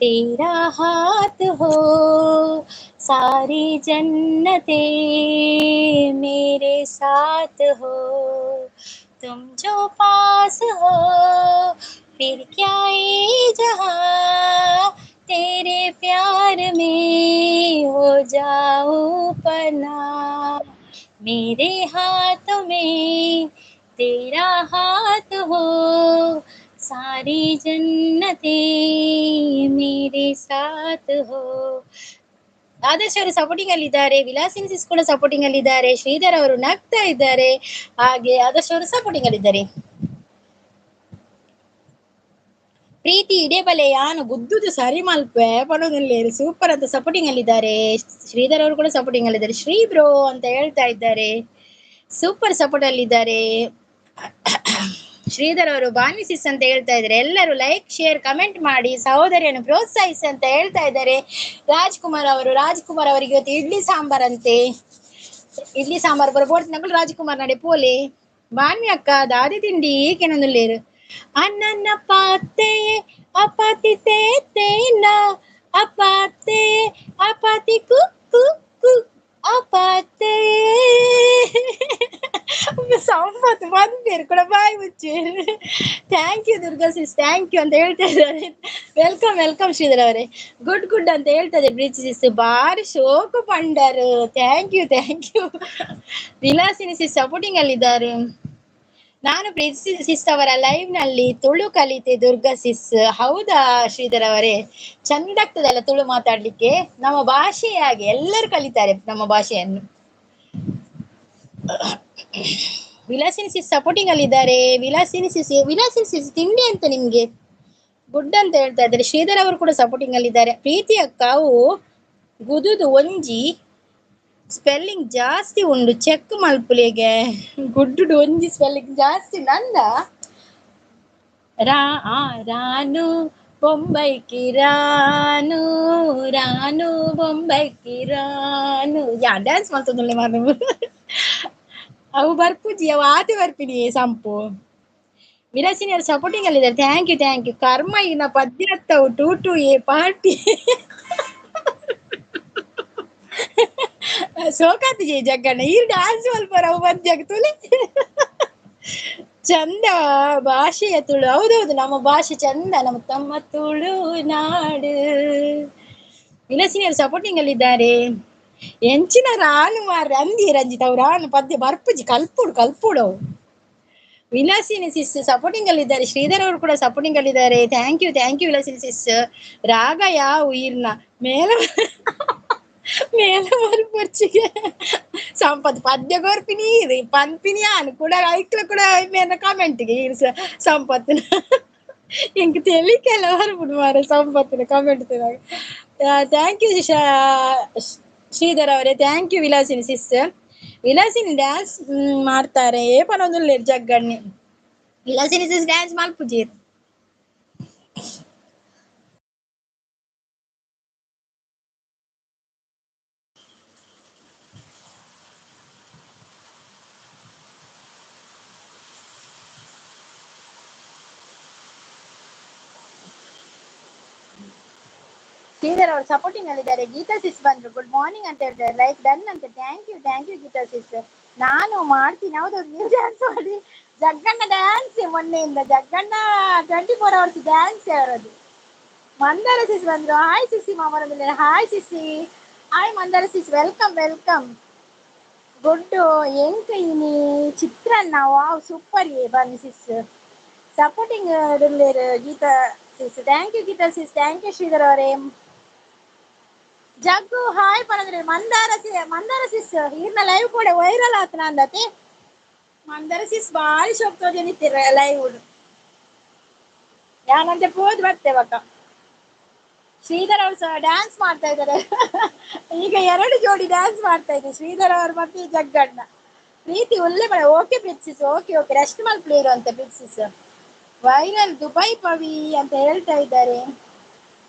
तेरा हाथ हो सारी जन्नतें मेरे साथ हो तुम जो पास हो फिर क्या ये जहां, तेरे प्यार में हो जाऊं पना, मेरे हाथ में तेरा हाथ हो, सारी जन्नतें मेरे साथ हो. ಆದರ್ಶ್ ಅವರು ಸಪೋರ್ಟಿಂಗ್ ಅಲ್ಲಿ ಇದ್ದಾರೆ, ವಿಲಾಸಿನಿ ಸಿಸ್ ಕೂಡ ಸಪೋರ್ಟಿಂಗ್ ಅಲ್ಲಿ ಇದ್ದಾರೆ, ಶ್ರೀಧರ್ ಅವರು ನಗ್ತಾ ಇದ್ದಾರೆ, ಹಾಗೆ ಆದರ್ಶ್ ಅವರು ಸಪೋರ್ಟಿಂಗ್ ಅಲ್ಲಿ ಇದ್ದಾರೆ. ಪ್ರೀತಿ ಇಡೇಬಲೆ ಯಾನು ಗುದ್ದುದು ಸರಿ ಮಲ್ಪೆ ಪಡೋದಿಲ್ಲ ಸೂಪರ್ ಅಂತ ಸಪೋರ್ಟಿಂಗ್ ಅಲ್ಲಿ ಇದ್ದಾರೆ. ಶ್ರೀಧರ್ ಅವರು ಕೂಡ ಸಪೋರ್ಟಿಂಗ್ ಅಲ್ಲಿ ಇದ್ದಾರೆ. ಶ್ರೀ ಬ್ರೋ ಅಂತ ಹೇಳ್ತಾ ಇದ್ದಾರೆ, ಸೂಪರ್ ಸಪೋರ್ಟ್ ಅಲ್ಲಿ ಇದ್ದಾರೆ. ಶ್ರೀಧರ್ ಅವರು ಬಾನ್ವಿ ಸಿಸ್ ಅಂತ ಹೇಳ್ತಾ ಇದ್ದಾರೆ. ಎಲ್ಲರೂ ಲೈಕ್ ಶೇರ್ ಕಮೆಂಟ್ ಮಾಡಿ ಸಹೋದರಿಯನ್ನು ಪ್ರೋತ್ಸಾಹಿಸಿ ಅಂತ ಹೇಳ್ತಾ ಇದ್ದಾರೆ. ರಾಜ್ಕುಮಾರ್ ಅವರಿಗೆ ಇವತ್ತು ಇಡ್ಲಿ ಸಾಂಬಾರ್ ಅಂತೆ. ಇಡ್ಲಿ ಸಾಂಬಾರ್ ಬರ್ಬೋಡ್ತಿನಗಳು ರಾಜ್ಕುಮಾರ್ ನಡೆ ಪೋಲೆ ಬಾನ್ವಿ ಅಕ್ಕ ದಾದಿ ತಿಂಡಿ ಕೆನೊಂದುಲ್ಲೇರು ಅನ್ನ ಪಾತೆ ಅಪಾತಿ ತೇನ ಅಪಾತೆ ಅಪಾತಿ ಕು ಕು ಕು ಅಪಾತೆ ಸಂಪತ್ತು ಬಂದಿರು ಕೂಡ ಬಾಯಿ ಮುಚ್ಚಿ. Thank you Durga sis, thank you ಅಂತ ಹೇಳ್ತಾ ಇದ್ದಾರೆ. ವೆಲ್ಕಮ್ ವೆಲ್ಕಮ್ ಶ್ರೀಧರ್ ಅವರೇ, ಗುಡ್ ಗುಡ್ ಅಂತ ಹೇಳ್ತಾ ಇದ್ದಾರೆ. ಪ್ರೀತಿ ಸಿಸ್ ಬಾರಿ ಶೋಕು ಪಂಡರು, thank you thank you. Vilasini sis supporting ಅಲ್ಲಿದ್ದಾರೆ. ನಾನು ಪ್ರೀತಿ ಸಿಸ್ ಅವರ ಲೈವ್ ನಲ್ಲಿ ತುಳು ಕಲಿತೆ ದುರ್ಗಾ ಸಿಸ್. ಹೌದಾ ಶ್ರೀಧರ್ ಅವರೇ, ಚಂದ ಆಗ್ತದಲ್ಲ ತುಳು ಮಾತಾಡ್ಲಿಕ್ಕೆ, ನಮ್ಮ ಭಾಷೆಯಾಗಿ ಎಲ್ಲರೂ ಕಲಿತಾರೆ ನಮ್ಮ ಭಾಷೆಯನ್ನು. ವಿಲಾಸಿನಿ ಸಿಸ್ ಸಪೋರ್ಟಿಂಗ್ ಅಲ್ಲಿ ಇದ್ದಾರೆ. ವಿಲಾಸಿನಿ ಸಿಸ್ ತಿಂಡಿ ಅಂತ ನಿಮ್ಗೆ ಗುಡ್ ಅಂತ ಹೇಳ್ತಾ ಇದ್ದಾರೆ. ಶ್ರೀಧರ್ ಅವರು ಕೂಡ ಸಪೋರ್ಟಿಂಗ್ ಅಲ್ಲಿ ಇದ್ದಾರೆ. ಪ್ರೀತಿ ಅಕ್ಕವು ಗುದುದು ಒಂಜಿ ಸ್ಪೆಲ್ಲಿಂಗ್ ಜಾಸ್ತಿ ಉಂಡು ಚೆಕ್ ಮಲ್ಪುಲೆಗೆ, ಗುಡ್ಡು ಒಂಜಿ ಸ್ಪೆಲ್ಲಿಂಗ್ ಜಾಸ್ತಿ ನಂದ ರಾನು ಬೊಂಬೈಕಿ ರಾನು ರಾನು ಬೊಂಬೈಕಿ ರಾನು ಯಾ ಡ್ಯಾನ್ಸ್ ಮಾಡ್ತದಲ್ಲ ಮಾರು ಅವು ಬರ್ಪುಜಿ ಅವು ಆತೆ ಬರ್ಪಿನಿ ಸಂಪು. ವಿಲಾಸಿನಿ ಅವರು ಸಪೋರ್ಟಿಂಗ್ ಅಲ್ಲಿದ್ದಾರೆ. Thank you thank you. ಕರ್ಮ ಈಗ ಪದ್ಯ ಹತ್ತವು ಟೂ ಎ ಪಾರ್ಟಿ ಸೋಕಾತಿಜಿ ಜಗ್ಗಣ್ಣ ಈ ಡ್ಯಾನ್ಸ್ ಮಲ್ಪರ ಅವು ಪದ್ಯಕ್ಕೆ ತುಳಿ ಚಂದ ಭಾಷೆಯ ತುಳು. ಹೌದೌದು ನಮ್ಮ ಭಾಷೆ ಚಂದ, ನಮ್ಮ ತಮ್ಮ ತುಳು ನಾಡು. ವಿಲಾಸಿನಿ ಅವರು ಸಪೋರ್ಟಿಂಗ್ ಅಲ್ಲಿ ಇದ್ದಾರೆ. ಎಂಚಿನ ರಾನು ಮಾರ್ರೆ ಅಂದಿ ರಂಜಿತ್ ಅವ್ರು ರಾನು ಪದ್ಯ ಬರ್ಪುಜಿ ಕಲ್ಪುಡು. ವಿಲಾಸಿನಿ ಸಿಸ್ ಸಪೋರ್ಟಿಂಗ್ ಅಲ್ಲಿ ಇದ್ದಾರೆ. ಶ್ರೀಧರ್ ಅವರು ಕೂಡ ಸಪೋರ್ಟಿಂಗ್ ಅಲ್ಲಿ ಇದ್ದಾರೆ. Thank you Vilasini sis. ರಾಗ ಯಾವ ಈರ್ನ ಮೇಲೆ ಬರ್ಪುರ್ಚಿಗೆ ಸಂಪತ್ ಪದ್ಯ ಗೊರ್ಪಿನಿ ಪನ್ಪಿನಿ ಅನು ಕೂಡ ಐಕ್ಲ ಕೂಡ ಮೇನ ಕಾಮೆಂಟ್ಗೆ ಸಂಪತ್ತಿನ ಎಂಕ್ ತೆಲಿಕೆಲ್ಲ ಬರ್ಬಿಡು ಮಾರ ಸಂಪತ್ತಿನ ಕಾಮೆಂಟ್. ಥ್ಯಾಂಕ್ ಯು ಶ್ರೀಧರ್ ಅವರೇ, thank you Vilasini Sis. Vilasini dance ಮಾಡ್ತಾರೆ ಪನೊಂದು ಜಗ್ಗಣ್ಣಿ. ವಿಲಾಸಿನಿ ಸಿಸ್ ಡ್ಯಾನ್ಸ್ ಮಲ್ಪುಜೀರ್. ಶ್ರೀಧರ್ ಅವರು ಸಪೋರ್ಟಿಂಗ್ ಅಲ್ಲಿದ್ದಾರೆ. ಗೀತಾ ಸಿಸ್ ಬಂದ್ರು, ಗುಡ್ ಮಾರ್ನಿಂಗ್ ಅಂತ ಹೇಳ್ತಾರೆ, ಲೈಕ್ ಡನ್ ಅಂತ. Thank you Geetha sis. ನಾನು ಮಾಡ್ತೀನಿ. ಹೌದೌದು, ನೀವು ಡ್ಯಾನ್ಸ್ ಮಾಡಿ. ಜಗ್ಗಣ್ಣ ಡ್ಯಾನ್ಸ್ ಮೊನ್ನೆಯಿಂದ, ಜಗ್ಗಣ್ಣ 24 hours ಡ್ಯಾನ್ಸ್ ಅವರದು. ಮಂದಾರ ಸಿಸ್ ಬಂದ್ರು. ಹಾಯ್ ಸಿಸಿ ಮಾಮರ, ಹಾಯ್ ಸಿಸಿ, hi Mandara sis, welcome welcome. Good ಎಂಕ ಇನಿ ಚಿತ್ರಾನ್ನ ವಾವ್ ಸೂಪರ್ ಬನ್ನಿ sis. Supporting Geetha sis. Thank you Geetha sis, thank you Sridhar ಅವರೇ. ಜಗ್ಗು ಹಾಯ್ ಪನಂದ್ರೆ ಮಂದಾರ ಸಿಸ್ ಈರ್ನ ಲೈವ್ ಕೂಡ ವೈರಲ್ ಆತನ ಅಂದತೆ. ಮಂದಾರ ಸಿಸ್ ಬಾರಿ ಶೋಕ್ತೋದೆ ನಿಂತಿರ ಲೈವ್ ಯಾನಂತೆ ಪೋದ್ ಬರ್ತೇವಕ್ಕ. ಶ್ರೀಧರ್ ಅವರು ಸಹ ಡ್ಯಾನ್ಸ್ ಮಾಡ್ತಾ ಇದ್ದಾರೆ. ಈಗ 2 ಜೋಡಿ ಡ್ಯಾನ್ಸ್ ಮಾಡ್ತಾ ಇದ್ದಾರೆ, ಶ್ರೀಧರ್ ಅವರು ಮತ್ತೆ ಜಗ್ಗಣ್ಣ. ಪ್ರೀತಿ ಒಳ್ಳೆ ಮಾಡ. ಓಕೆ ಪ್ರಿನ್ಸಿಸ್, ಓಕೆ ರೆಸ್ಟ್ ಮಲ್ಪ್ಲೇರು ಅಂತ ಪ್ರಿನ್ಸಿಸ್. ವೈರಲ್ ದುಬೈ ಪವಿ ಅಂತ ಹೇಳ್ತಾ ಇದ್ದಾರೆ.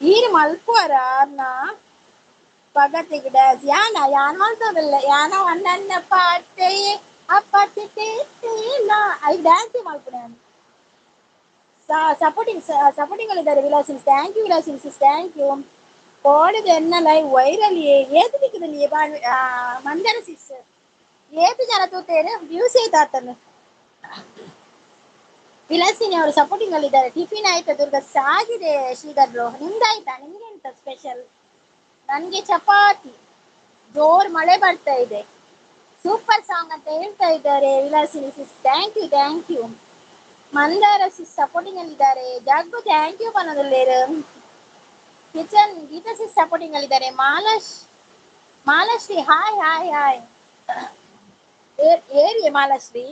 ಈರು ಮಲ್ಪುವರ ಅನ್ನ ಪಗತಿಗೆ ಡ್ಯಾನ್ಸ್ ಯಾನ್ ಮಾಡ್ತದಲ್ಲ ಯಾನೋ ಅನ್ನ ಪಾಟೆ ಅಪ್ಪಾತಿ ಐ ಡ್ಯಾನ್ಸ್ ಮಲ್ಪುನೆ ನಾನು. ಸಪೋರ್ಟಿಂಗ್ ಅಲ್ಲಿದ್ದಾರೆ Vilasini. Thank you Vilasini sis, thank you. ಕೋಡದ ಎನ್ನ ಲೈವ್ ವೈರಲ್ ಏತು ದಿಕ್ಕದಲ್ಲಿ ಮಂದರ ಸಿಸ್ ಏತು ಜನ ತೂತೇನೆ ವ್ಯೂಸ್ ಏತಾತನು ವಿಲಾಸಿನಿ ಅವರು ಸಪೋರ್ಟಿಂಗ್ ಅಲ್ಲಿ ಇದ್ದಾರೆ. ಟಿಫಿನ್ ಆಯ್ತಾ ದುರ್ಗಾ? ಆಗಿದೆ ಶ್ರೀಧರ್ ಬ್ರೋ, ನಿಮ್ದಾಯ್ತಾ? ನಿಮ್ಗೆ ಎಂತ ಸ್ಪೆಷಲ್? ನನ್ಗೆ ಚಪಾತಿ. ಜೋರ್ ಮಳೆ ಬರ್ತಾ ಇದೆ. ಸೂಪರ್ ಸಾಂಗ್ ಅಂತ ಹೇಳ್ತಾ ಇದ್ದಾರೆ Vilasini sis. Thank you thank you. Mandara sis supporting ಅಲ್ಲಿದ್ದಾರೆ. ಜಗ್ಗು ಥ್ಯಾಂಕ್ ಯು ಪನದಲ್ಲೇರು. ಕಿಚನ್ ಗೀತಾ ಸಿಸ್ ಸಪೋರ್ಟಿಂಗ್ ಅಲ್ಲಿದ್ದಾರೆ. Malashree hi hi hi. ಏರಿಯೇ Malashree.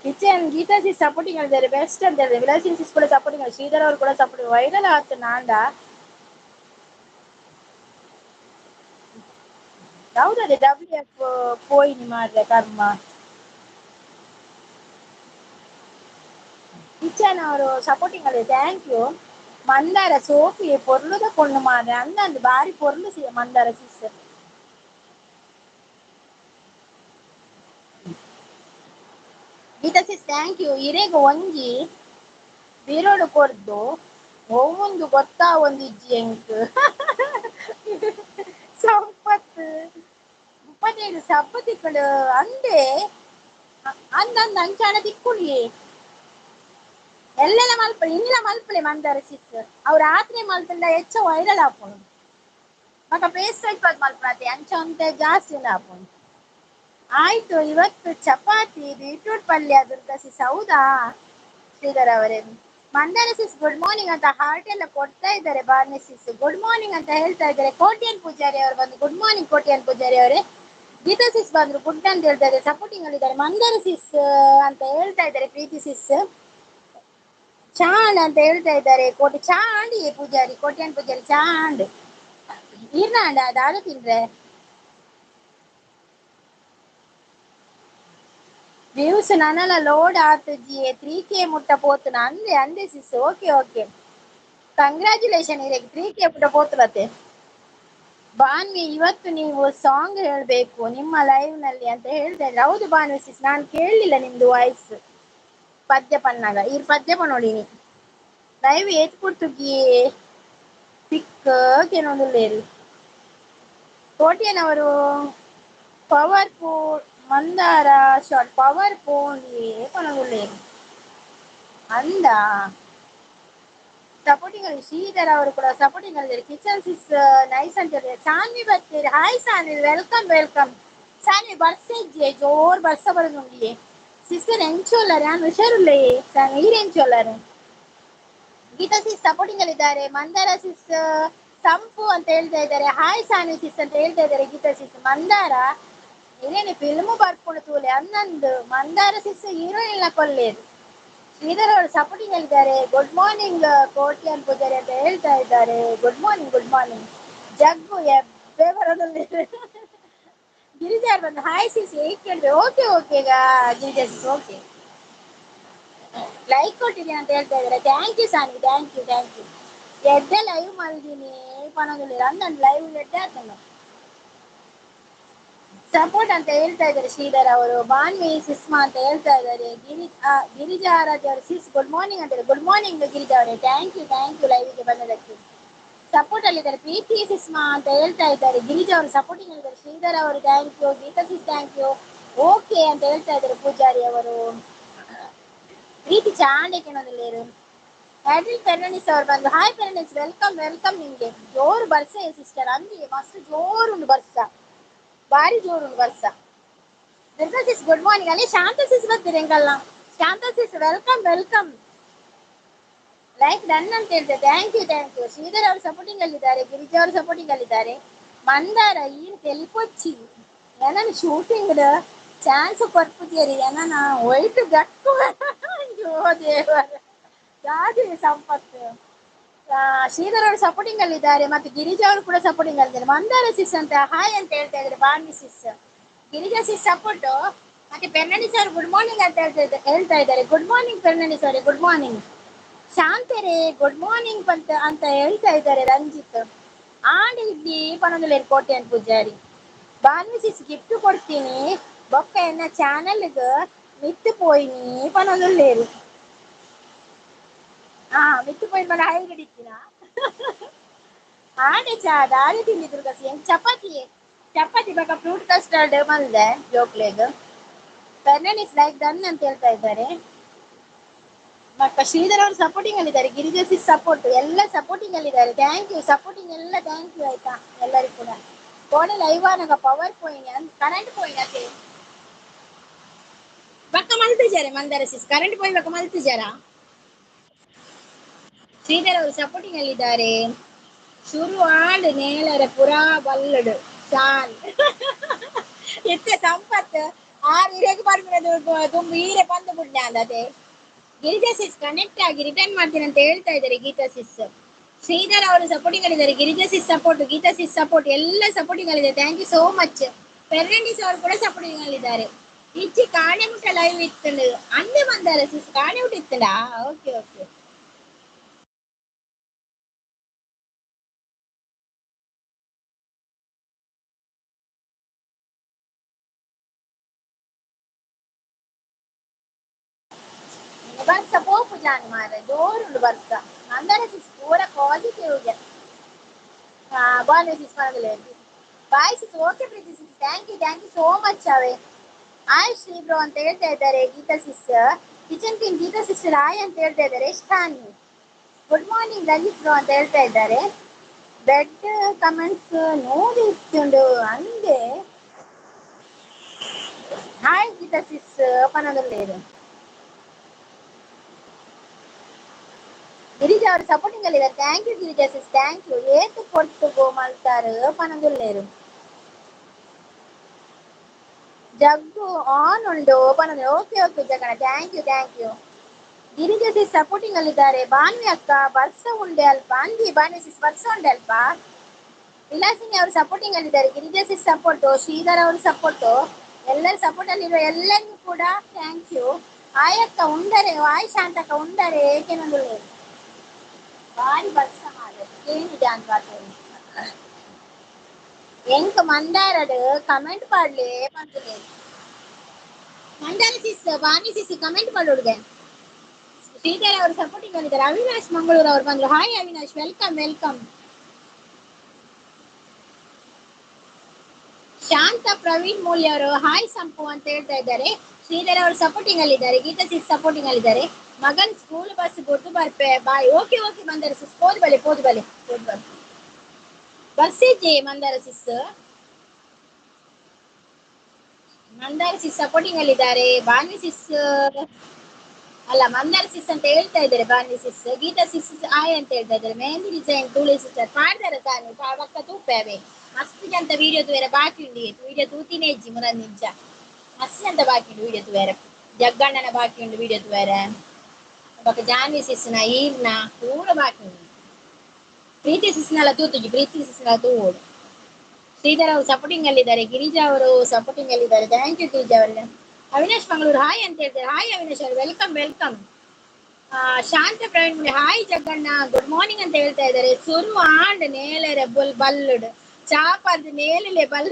Kitchen Geetha sis supporting ಅಲ್ಲಿದ್ದಾರೆ. ಬೆಸ್ಟ್ ಅಂತ ಹೇಳಿದ್ರೆ ವಿಲಾಸಿನಿ ಸಿಸ್ ಕೂಡ ಸಪೋರ್ಟಿಂಗ್. ಶ್ರೀಧರ್ ಅವರು ಕೂಡ ಸಪೋರ್ಟಿಂಗ್. ವೈರಲ್ ಆಯ್ತು ನಾಂಡ. ಹೌದದೇ WF ಪೋಯಿನಿ ಮಾಡ್ರೆ ಕರ್ಮ. ಕಿಚನ್ ಅವರು ಸಪೋರ್ಟಿಂಗ್ ಅಲ್ಲಿ ಥ್ಯಾಂಕ್ ಯು. ಮಂದಾರ ಸೋಫಿ ಪೊರ್ಲುದ ಕೊಂಡು ಮಾರ್ರೆ ಅಂದಂದು ಬಾರಿ ಪೊರ್ಲು Mandara sis. Geetha sis thank you. ಇರೇಗ ಒಂಜಿ ಬಿರೋಡು ಕೊರ್ದು ಒವ್ವೊಂದು ಗೊತ್ತಾ ಒಂದು ಇಜ್ಜಿ ಎಂಕ್ ಸಂಪತ್ತು 37 ಸಬ್ಬತ್ತಿಕ್ಕಡು ಅಂದೆ ಅಂದಂದ ಅಂಚಾಣ ತಿಕ್ಕುಳಿ ಎಲ್ಲೆಲ್ಲ ಮಲ್ಪಳೆ ಇನ್ನಿಲ ಮಲ್ಪಳೆ ಮಂದಾರ ಸಿಸ್. ಅವ್ರ ರಾತ್ರಿ ಮಲ್ಪಂಡ ಹೆಚ್ಚ ವೈರಲ್ ಆಪುಂಡು. ಮಗ ಪೇಸ್ಟ್ ಆಯ್ತು ಮಲ್ಪಡತೆ ಅಂಚ ಒಂತೆ ಜಾಸ್ತಿ ಆಪುಂಡು. ಆಯ್ತು ಇವತ್ತು ಚಪಾತಿ ಬೀಟ್ರೂಟ್ ಪಲ್ಯ ದುರ್ಗಾ ಸಿಸ್. ಹೌದಾ ಶ್ರೀಧರ್ ಅವರೇ? ಮಂದಾರ ಸಿಸ್ ಗುಡ್ ಮಾರ್ನಿಂಗ್ ಅಂತ ಹಾರ್ಟ್ ಎಲ್ಲ ಕೊಡ್ತಾ ಇದ್ದಾರೆ. ಬಾರ್ನಿ ಸಿಸ್ ಗುಡ್ ಮಾರ್ನಿಂಗ್ ಅಂತ ಹೇಳ್ತಾ ಇದ್ದಾರೆ. ಕೋಟ್ಯನ್ ಪೂಜಾರಿ ಅವರು ಬಂದು ಗುಡ್ ಮಾರ್ನಿಂಗ್ ಕೋಟ್ಯನ್ ಪೂಜಾರಿ ಅವರೇ. ಗೀತಾ ಸಿಸ್ ಬಂದ್ರು ಗುಡ್ ಅಂತ ಹೇಳ್ತಾ ಇದ್ದಾರೆ. ಸಪೋರ್ಟಿಂಗ್ ಅಲ್ಲಿ ಇದ್ದಾರೆ. ಮಂದಾರ ಸಿಸ್ ಅಂತ ಹೇಳ್ತಾ ಇದ್ದಾರೆ. ಪ್ರೀತಿ ಸಿಸ್ ಚಾಂಡ್ ಅಂತ ಹೇಳ್ತಾ ಇದ್ದಾರೆ. ಕೋಟಿ ಚಾಂಡ್ ಪೂಜಾರಿ ಕೋಟ್ಯನ್ ಪೂಜಾರಿ ಚಾಂಡ್ ಇರ್ನಾಂಡ ದಾರು ತಿಂದ್ರೆ ವ್ಯೂಸ್ ನನ್ನಲ್ಲ ಲೋಡ್ ಆತಜಿ 3K ಮುಟ್ಟ ಪೋತುನ ಅಂದೆ ಅಂದೆ ಸಿಸ್. Okay okay congratulation. ಇದೆ 3K ಮುಟ್ಟ ಪೋತುಲತೆ. ಬಾನ್ವಿ ಇವತ್ತು ನೀವು ಸಾಂಗ್ ಹೇಳ್ಬೇಕು ನಿಮ್ಮ ಲೈವ್ ನಲ್ಲಿ ಅಂತ ಹೇಳ್ತಾ ಇದ್ರೆ. ಹೌದು ಬಾನ್ವಿ ಸಿಸ್ ನಾನು ಕೇಳಲಿಲ್ಲ ನಿಮ್ದು ವಾಯ್ಸ್. ಪದ್ಯ ಪನ್ನಾಗ ಈ ಪದ್ಯ ಪನೋಡಿನಿ ಲೈವ್ ಏತ್ ಕೊಡ್ತುಗಿ ಪಿಕ್ ಕೆಲವೊಂದು ಕೋಟಿಯನವರು power phone Mandara short power phone ಕೊನಗುಳ್ಳೇರು ಅಂದ ಸಪೋರ್ಟಿಂಗ್ ಅಲ್ಲಿ. ಶ್ರೀಧರ್ ಅವರು ಕೂಡ ಸಪೋರ್ಟಿಂಗ್ ಅಲ್ಲಿ. ಕಿಚನ್ ಸಿಸ್ ನೈಸ್ ಅಂತ ಹೇಳಿದ್ರೆ. ಸಾನ್ವಿ ಬರ್ತೀರಿ. Hi Sanvi welcome welcome. Sanvi ಬರ್ಸಜ್ಜೆ ಜೋರ್ ಬರ್ಸ ಬರೋದುಂಡಿಯೇ ಸಿಸ್ಟರ್ ಎಂಚೋಲ್ಲರೆ ನಾನು ಹುಷಾರುಲ್ಲೇ ಈರೆಂಚೋಲ್ಲರೆ. ಗೀತಾ ಸಿಸ್ ಸಪೋರ್ಟಿಂಗ್ ಅಲ್ಲಿ ಇದ್ದಾರೆ. ಮಂದಾರ ಸಿಸ್ ಸಂಪು ಅಂತ ಹೇಳ್ತಾ ಇದ್ದಾರೆ. ಹಾಯ್ ಸಾನ್ವಿ ಸಿಸ್ ಅಂತ ಹೇಳ್ತಾ ಇದ್ದಾರೆ. ಗೀತಾ ಸಿಸ್ ಮಂದಾರ ಇದೇನೆ ಫಿಲ್ಮ್ ಬರ್ಕೊಂಡು ತೂಲೆ ಅನ್ನಂದು ಮಂದಾರ ಸಿಸ್ ಹೀರೋಯಿನ್ ಕೊಲ್ಲೇರು. ಶ್ರೀಧರ್ ಅವರು ಸಪೋರ್ಟಿಂಗ್ ಹೇಳಿದ್ದಾರೆ. ಗುಡ್ ಮಾರ್ನಿಂಗ್ ಕೋಟ್ಯನ್ ಪೂಜಾರಿ ಅಂತ ಹೇಳ್ತಾ ಇದ್ದಾರೆ. Good morning good morning. Jaggu ಎಬ್ಬೆ ಬರೋದಲ್ಲಿ ಗಿರಿಜಾರ್ ಬಂದು ಹಾಯ್ ಸಿಸ್ ಹೇಗೆ ಕೇಳಿದೆ. ಓಕೆ ಓಕೆ ಈಗ ಗಿರಿಜಾ ಸಿಸ್ ಓಕೆ ಲೈಕ್ ಕೊಟ್ಟಿದ್ದೀನಿ ಅಂತ ಹೇಳ್ತಾ ಇದ್ದಾರೆ. Thank you Sani thank you thank you. ಎಡ್ಡೆ ಲೈವ್ ಮಲ್ದಿನಿ ಪನೋದಿಲ್ಲ ಅಂದಂದು ಲೈವ್ ಎಡ್ಡೆ ಆತನು ಸಪೋರ್ಟ್ ಅಂತ ಹೇಳ್ತಾ ಇದ್ದಾರೆ. ಶ್ರೀಧರ್ ಅವರು ಬಾನ್ವಿ ಸಿಸ್ಮಾ ಅಂತ ಹೇಳ್ತಾ ಇದ್ದಾರೆ. ಗಿರಿಜಾ ಆರಾಧ್ಯ ಅವರು ಸಿಸ್ ಗುಡ್ ಮಾರ್ನಿಂಗ್ ಅಂತ ಗುಡ್ ಮಾರ್ನಿಂಗ್ ಗಿರಿಜಾ ಅವರೇ. ಥ್ಯಾಂಕ್ ಯು ಲೈವ್ಗೆ ಬಂದದಕ್ಕೆ. ಸಪೋರ್ಟ್ ಅಲ್ಲಿ ಇದ್ದಾರೆ. ಪ್ರೀತಿ ಸಿಸ್ಮಾ ಅಂತ ಹೇಳ್ತಾ ಇದ್ದಾರೆ. ಗಿರಿಜಾ ಅವರು ಸಪೋರ್ಟಿಂಗ್ ಇದ್ದಾರೆ. ಶ್ರೀಧರ್ ಅವರು thank you. Geetha sis thank you. Okay ಅಂತ ಹೇಳ್ತಾ ಇದ್ದಾರೆ ಪೂಜಾರಿ ಅವರು. ಪ್ರೀತಿ ಚಾಂಡೆ ಕೆಣೋದಿಲ್ಲೇರು. ಹ್ಯಾಡ್ರಿಲ್ ಫೆರ್ನಾಂಡಿಸ್ ಅವರು ಬಂದು ಹಾಯ್ ಫೆರ್ನಾಂಡಿಸ್ ವೆಲ್ಕಮ್ ವೆಲ್ಕಮ್. ನಿಮ್ಗೆ ಜೋರು ಬರ್ಸ ಸಿಸ್ಟರ್ ಅಂದ್ರೆ ಮಸ್ತ್ ಜೋರುಂಡು ಬರ್ಸ ಬಾರಿ ಜೋರುಂಡು ಬರ್ಸ. Durga sis good morning. ಅಲ್ಲಿ ಶಾಂತ ಸಿಸ್ ಬರ್ತೀರಿ ಎಂಗಲ್ಲ. Shantha sis welcome welcome. Like done ಅಂತ ಹೇಳ್ತಾರೆ. Thank you. ಶ್ರೀಧರ್ ಅವರು ಸಪೋರ್ಟಿಂಗ್ ಅಲ್ಲಿದ್ದಾರೆ. ಗಿರಿಜಾ ಅವರು ಸಪೋರ್ಟಿಂಗ್ ಅಲ್ಲಿದ್ದಾರೆ. ಮಂದಾರ ಈ ತೆಲ್ಪೊಚ್ಚಿ ಏನನ್ನು ಶೂಟಿಂಗ್ ಚಾನ್ಸ್ ಕೊರ್ಪುದಿಯರಿ ಏನನ ಒಯ್ತು ಗಟ್ಟು ಅಯ್ಯೋ ದೇವರ ಯಾವ್ದು ಸಂಪತ್ತು. ಶ್ರೀಧರ್ ಅವರು ಸಪೋರ್ಟಿಂಗ್ ಅಲ್ಲಿದ್ದಾರೆ. ಮತ್ತೆ ಗಿರಿಜಾ ಅವರು ಕೂಡ ಸಪೋರ್ಟಿಂಗ್ ಅಲ್ಲಿದ್ದಾರೆ. ಮಂದಾರ ಸಿಸ್ ಅಂತ ಹಾಯ್ ಅಂತ ಹೇಳ್ತಾ ಇದ್ದಾರೆ. ಬಾನ್ವಿ ಸಿಸ್ ಗಿರಿಜಾ ಸಿಸ್ ಸಪೋರ್ಟ್. ಮತ್ತೆ ಫೆರ್ನಾಂಡಿಸ್ ಅವರು ಗುಡ್ ಮಾರ್ನಿಂಗ್ ಅಂತ ಹೇಳ್ತಾ ಇದ್ದಾರೆ. ಗುಡ್ ಮಾರ್ನಿಂಗ್ ಫೆರ್ನಾಂಡಿಸ್ ಅವರೇ ಗುಡ್ ಮಾರ್ನಿಂಗ್. ಶಾಂತರೇ ಗುಡ್ ಮಾರ್ನಿಂಗ್ ಅಂತ ಹೇಳ್ತಾ ಇದ್ದಾರೆ. ರಂಜಿತ್ ಆಡಿದ್ದಿ ಪನೊಂದುಲೇರು ಕೋಟ್ಯನ್ ಪೂಜಾರಿ. ಬಾನ್ವಿ ಸಿಸ್ ಗಿಫ್ಟ್ ಕೊಡ್ತೀನಿ ಬೊಕ್ಕ ಎನ್ನ ಚಾನಲ್ಗೆ ಮಿತ್ತು ಪೋಯಿನಿ ಪನೊಂದುಲ್ಲೇರು. ಮಿತ್ತು ಪೋಯಿನ ಮನೆ ಹಾಯಿಗಡಿತ್ತಿನ ಆಡೆ ಚಾದ ಆಡೆ ತಿಂದಿದ್ರು ಕಸಿ ಚಪಾತಿ ಚಪಾತಿ ಬೇಕಾ ಫ್ರೂಟ್ ಕಸ್ಟರ್ಡ್ ಬಂದೆ ಜೋಕ್ಲೆಗ್ ಫೆರ್ನಾಂಡ್ ಇಸ್ ಲೈಕ್ ಡನ್ ಅಂತ ಹೇಳ್ತಾ ಇದ್ದಾರೆ. ಮತ್ತೆ ಶ್ರೀಧರ್ ಅವರು ಸಪೋರ್ಟಿಂಗ್ ಅಲ್ಲಿದ್ದಾರೆ, ಗಿರಿಜಾ ಸಪೋರ್ಟ್ ಎಲ್ಲ ಸಪೋರ್ಟಿಂಗ್ ಅಲ್ಲಿದ್ದಾರೆ. ಥ್ಯಾಂಕ್ ಯು ಸಪೋರ್ಟಿಂಗ್ ಎಲ್ಲ, ಥ್ಯಾಂಕ್ ಯು ಆಯ್ತಾ ಎಲ್ಲರಿಗೂ ಕೂಡ. ಕೋಣೆ ಲೈವಾನಗ ಪವರ್ ಪೋಯಿನ್ ಕರೆಂಟ್ ಪೋಯಿನ್ ಅತ್ತೆ ಬಕ್ಕ ಮಲ್ತಿದ್ದಾರೆ ಮಂದಾರ ಸಿಸ್ ಕರೆಂಟ್ ಪೋಯಿ ಬಕ್ಕ ಮಲ್ತಿದ್ದಾರ. ಶ್ರೀಧರ್ ಅವರು ಸಪೋರ್ಟಿಂಗ್ ಅಲ್ಲಿದ್ದಾರೆ. ಶುರು ಆಡ್ ನೇಲರ ಪುರಾ ಬಲ್ಲಡು ಸಾಲ್ ಇತ್ತೆ ಸಂಪತ್ ಆರು ಇರೆಗೆ ಬರ್ಬಿಡೋದು ತುಂಬ ಹೀರೆ ಬಂದು ಬಿಡ್ನೆ ಅಂದತೆ. ಗಿರಿಜಾ ಸಿಸ್ ಕನೆಕ್ಟ್ ಆಗಿ ರಿಟರ್ನ್ ಮಾಡ್ತೀನಿ ಅಂತ ಹೇಳ್ತಾ ಇದ್ದಾರೆ ಗೀತಾ ಸಿಸ್. ಶ್ರೀಧರ್ ಅವರು ಸಪೋರ್ಟಿಂಗ್ ಅಲ್ಲಿದ್ದಾರೆ, Girija sis support, Geetha sis support ಎಲ್ಲ ಸಪೋರ್ಟಿಂಗ್ ಅಲ್ಲಿದೆ. Thank you so much. Fernandes ಅವರು ಕೂಡ ಸಪೋರ್ಟಿಂಗ್ ಅಲ್ಲಿದ್ದಾರೆ. ಇಚ್ಚಿ ಕಾಣೆ ಮುಟ್ಟ ಲೈವ್ ಇತ್ತು ಅಂದೆ ಬಂದಾರ ಸಿಸ್ ಕಾಣೆ ಮುಟ್ಟ ಇತ್ತಲ್ಲ. ಓಕೆ ಓಕೆ ಬರ್ಸ ಪೋಪು ಜಾನ್ ಮಾರ ಜೋರುಂಡು ಬರ್ಸ ಮಂದಾರ ಸಿಸ್ ಪೂರ ಪಾಸಿಟಿವ್ ಗೆ ಬಾಲ್ ಸಿಸ್ ಮಾಡಲೇ bye sis okay Preethi sis thank you so much. ಅವೇ ಆಯ್ ಶ್ರೀ ಬ್ರೋ ಅಂತ ಹೇಳ್ತಾ ಇದ್ದಾರೆ Geetha sis. Kitchen king Geetha sis ಆಯ್ ಅಂತ ಹೇಳ್ತಾ ಇದ್ದಾರೆ. ಇಷ್ಟಾನಿ ಗುಡ್ ಮಾರ್ನಿಂಗ್ ರಂಜಿತ್ ಬ್ರೋ ಅಂತ ಹೇಳ್ತಾ ಇದ್ದಾರೆ. ಬೆಡ್ ಕಮೆಂಟ್ಸ್ ನೋಡಿ ಇಷ್ಟುಂಡು ಅಂದೆ ಹಾಯ್ ಗೀತಾ ಸಿಸ್ ಪನದಲ್ಲೇರು ಗಿರಿಜಾ ಅವರು ಸಪೋರ್ಟಿಂಗ್ ಅಲ್ಲಿದ್ದಾರೆ. Thank you Girija sis thank you. ಏತು ಕೊಟ್ಟು ಗೋ ಮಲ್ತಾರು ಪನದಲ್ಲೇರು ಜಗ್ಗು ಆನ್ ಉಂಡು ಪನದ okay okay Jagganna thank you. Girija sis supporting ಅಲ್ಲಿದ್ದಾರೆ. ಬಾನ್ವಿ ಅಕ್ಕ ಬರ್ಸ ಉಂಡೆ ಅಲ್ಪ ಅಂದಿ ಬಾನ್ವಿ ಸಿಸ್ ಬರ್ಸ ಉಂಡೆ ಅಲ್ಪ. ವಿಲಾಸಿನಿ ಅವರು ಸಪೋರ್ಟಿಂಗ್ ಅಲ್ಲಿದ್ದಾರೆ. ಗಿರಿಜಾ ಸಿಸ್ ಸಪೋರ್ಟ್, ಶ್ರೀಧರ್ ಅವರು ಸಪೋರ್ಟ್, ಎಲ್ಲರ ಸಪೋರ್ಟ್ ಅಲ್ಲಿರುವ ಎಲ್ಲರಿಗೂ ಕೂಡ ಥ್ಯಾಂಕ್ ಯು. ಆಯಕ್ಕ ಉಂಡರೆ ಆಯ್ ಶಾಂತಕ್ಕ ಉಂಡರೆ ಏಕೆನೊಂದು ಬಾರಿ ಬರ್ಸ ಮಾಡ ಏನಿದೆ ಅಂತ ಎಂಕ್ ಮಂದಾರಡ್ ಕಮೆಂಟ್ ಪಾಡ್ಲೆ ಬಂದಿದೆ. Mandara sis Bani sis comment ಮಾಡೋಡ್ಗೆ. ಶ್ರೀಧರ್ ಅವರು ಸಪೋರ್ಟಿಂಗ್ ಮಾಡಿದ್ದಾರೆ. ಅವಿನಾಶ್ ಮಂಗಳೂರು ಅವರು ಬಂದ್ರು. Hi Avinash welcome. ಶಾಂತ ಪ್ರವೀಣ್ ಮೂಲ್ಯ ಅವರು ಹಾಯ್ ಸಂಪು ಅಂತ ಹೇಳ್ತಾ ಇದ್ದಾರೆ. ಶ್ರೀಧರ್ ಅವರು ಸಪೋರ್ಟಿಂಗ್ ಅಲ್ಲಿದ್ದಾರೆ. ಗೀತಾ ಸಿಸ್ ಸಪೋರ್ಟಿಂಗ್ ಅಲ್ಲಿದ್ದಾರೆ. ಮಗನ್ ಸ್ಕೂಲ್ ಬಸ್ ಗೊತ್ತು ಬರ್ಪೆ ಬಾಯ್ ಓಕೆ ಮಂದಾರ ಸಿಸ್ ಪೋದ್ ಬಲೆ ಬಸ್ ಇಜ್ಜೆ ಮಂದಾರ ಸಿಸ್ ಸಪೋರ್ಟಿಂಗ್ ಅಲ್ಲಿದ್ದಾರೆ. ಬಾನ್ವಿ ಸಿಸ್ ಅಲ್ಲ ಮಂದಾರ ಸಿಸ್ ಅಂತ ಹೇಳ್ತಾ ಇದ್ದಾರೆ. ಬಾನ್ವಿ ಸಿಸ್ ಗೀತಾ ಸಿಸ್ ಆಯ್ ಅಂತ ಹೇಳ್ತಾ ಇದ್ದಾರೆ. ಮೆಹಂದಿ ಡಿಸೈನ್ ತೂಳೆ ಸಿಸ್ಟರ್ ಪಾಡ್ದಾರೆ ತಾನು ಪಕ್ಕ ತೂಪೇವೆ ಮಸ್ತ್ ಜಂತ ವೀಡಿಯೋ ತೂವೇರೆ ಬಾಕಿ ಉಂಡಿ ವೀಡಿಯೋ ತೂತಿನೇ ಇಜ್ಜಿ ಮುರಂದ್ ನಿಂಚ ಮಸ್ತ್ ಜಂತ ಬಾಕಿ ಉಂಡು ವೀಡಿಯೋ ತೂವೇರೆ ಜಗ್ಗಣ್ಣನ ಬಾಕಿ ಉಂಡು ವೀಡಿಯೋ ತೂವೇರೆ ಬೊಕ್ಕ ಜಾನ್ವಿ ಸಿಸ್ನ ಈರ್ನ ಪೂರ ಬಾಕಿ ಉಂಡು. ಪ್ರೀತಿ ಸಿಸ್ನೆಲ್ಲ ತೂತುಜಿ ಪ್ರೀತಿ ಸಿಸ್ನೆಲ್ಲ ತೂವೋಡು. ಶ್ರೀಧರ್ ಅವರು ಸಪೋರ್ಟಿಂಗ್ ಅಲ್ಲಿದ್ದಾರೆ. ಗಿರಿಜಾ ಅವರು ಸಪೋರ್ಟಿಂಗ್ ಅಲ್ಲಿದ್ದಾರೆ. ಥ್ಯಾಂಕ್ ಯು ಗಿರಿಜಾ ಅವರಿಗೆ. ಅವಿನಾಶ್ ಮಂಗಳೂರು ಹಾಯ್ ಅಂತ ಹೇಳ್ತಾರೆ. ಹಾಯ್ ಅವಿನಾಶ್ ಅವರು welcome. Shantha Praveen hi Jagganna good morning ಅಂತ ಹೇಳ್ತಾ ಇದ್ದಾರೆ. ಸುರು ಆಂಡ್ ನೇಲೆರೆ ಬಲ್ಲುಡ್ ಚಾಪರ್ದು ನೇಲಲೆ ಬಲ್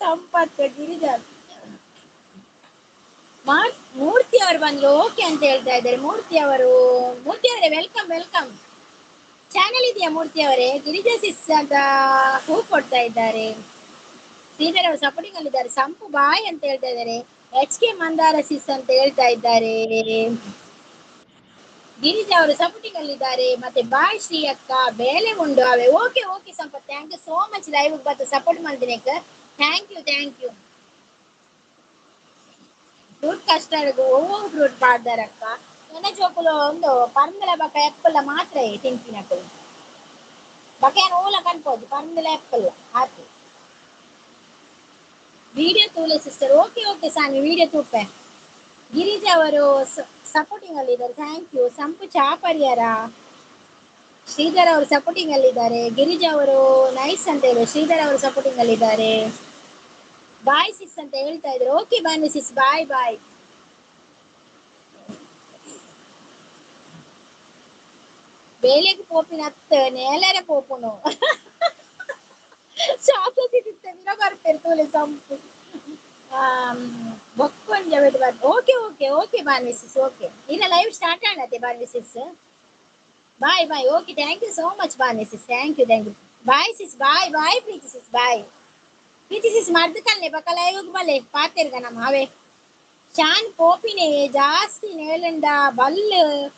ಸಂಪತ್ತು ಗಿರಿಜಾ ಮೂರ್ತಿ ಅವರು ಬಂದ್ರು ಓಕೆ ಅಂತ ಹೇಳ್ತಾ ಇದ್ದಾರೆ. ಮೂರ್ತಿ ಅವರೇ ವೆಲ್ಕಮ್. ಚಾನೆಲ್ ಇದೆಯಾ ಮೂರ್ತಿ ಅವರೇ? ಗಿರಿಜಾ ಸಿಸ್ ಅಂತ ಹೂ ಕೊಡ್ತಾ ಇದ್ದಾರೆ. ಶ್ರೀಧರ್ ಅವರು ಸಪೋರ್ಟಿಂಗ್ ಅಲ್ಲಿದ್ದಾರೆ. ಸಂಪು ಬಾಯ್ ಅಂತ ಹೇಳ್ತಾ ಇದ್ದಾರೆ. HK ಮಂದಾರ ಸಿಸ್ ಅಂತ ಹೇಳ್ತಾ ಇದ್ದಾರೆ. ಗಿರಿಜಾ ಅವರು ಸಪೋರ್ಟಿಂಗ್ ಅಲ್ಲಿದ್ದಾರೆ. ಮತ್ತೆ ಬಾಯ್ ಶ್ರೀ ಅಕ್ಕ ಬೇಲೆ ಉಂಡು ಅವೇ okay Sampath thank you so much live ಬತ್ತು ಸಪೋರ್ಟ್ ಮಾಡಿದಿನೇಕ thank you. Fruit custard fruit ಪಾಡ್ದಾರಕ್ಕ ನನ್ನ ಜೋಕುಲು ಒಂದು ಪರ್ಂದಲ ಬಕ ಎಪ್ಪಲ್ಲ ಮಾತ್ರ ತಿಂತಿನಕ್ಕಳು ಬಕ ಏನು ಓಲ ಕನ್ಪೋದು ಪರ್ಂದಲ ಎಪ್ಪಲ್ಲ ಹಾಕಿ ವಿಡಿಯೋ ತೂಲೆ ಸಿಸ್ಟರ್ ಓಕೆ ಸಾನಿ ವಿಡಿಯೋ ತೂಪೆ. ಗಿರಿಜಾ ಅವರು ಸಪೋರ್ಟಿಂಗ್ ಅಲ್ಲಿದ್ದಾರೆ. Thank you. ಸಂಪು ಚಾಪರಿಯರ ಶ್ರೀಧರ್ ಅವರು ಸಪೋರ್ಟಿಂಗ್ ಅಲ್ಲಿದ್ದಾರೆ. ಗಿರಿಜಾ ಅವರು ನೈಸ್ ಅಂತ ಹೇಳಿ ಶ್ರೀಧರ್ ಅವರು ಸಪೋರ್ಟಿಂಗ್ ಅಲ್ಲಿದ್ದಾರೆ. ಬಾಯ್ ಸಿಸ್ ಅಂತ ಹೇಳ್ತಾ ಇದ್ರು. ಓಕೆ ಬಾಯ್ ಸಿಸ್ ಬಾಯ್. ಬೇಲೆಗೆ ಪೋಪಿನ ಅತ್ತ ನೇಲರೆ ಪೋಪುನು ಶಾಪಿರ ಬರ್ತಾರೆ ತೋಲೆ ಸಂಪು ಬೊಕ್ಕೊಂಜ ಓಕೆ ಬಾನ್ವಿ ಸಿಸ್ ಓಕೆ ಇನ್ನ ಲೈವ್ ಸ್ಟಾರ್ಟ್ ಆಣತೆ Banvi sis bye okay thank you so much Banvi sis thank you bye sis bye Preethi sis bye. This is Mardukale, Bakalayug Bale, Pater Ganam Have. Shan Popine, Jasti, Nelenda, Ball,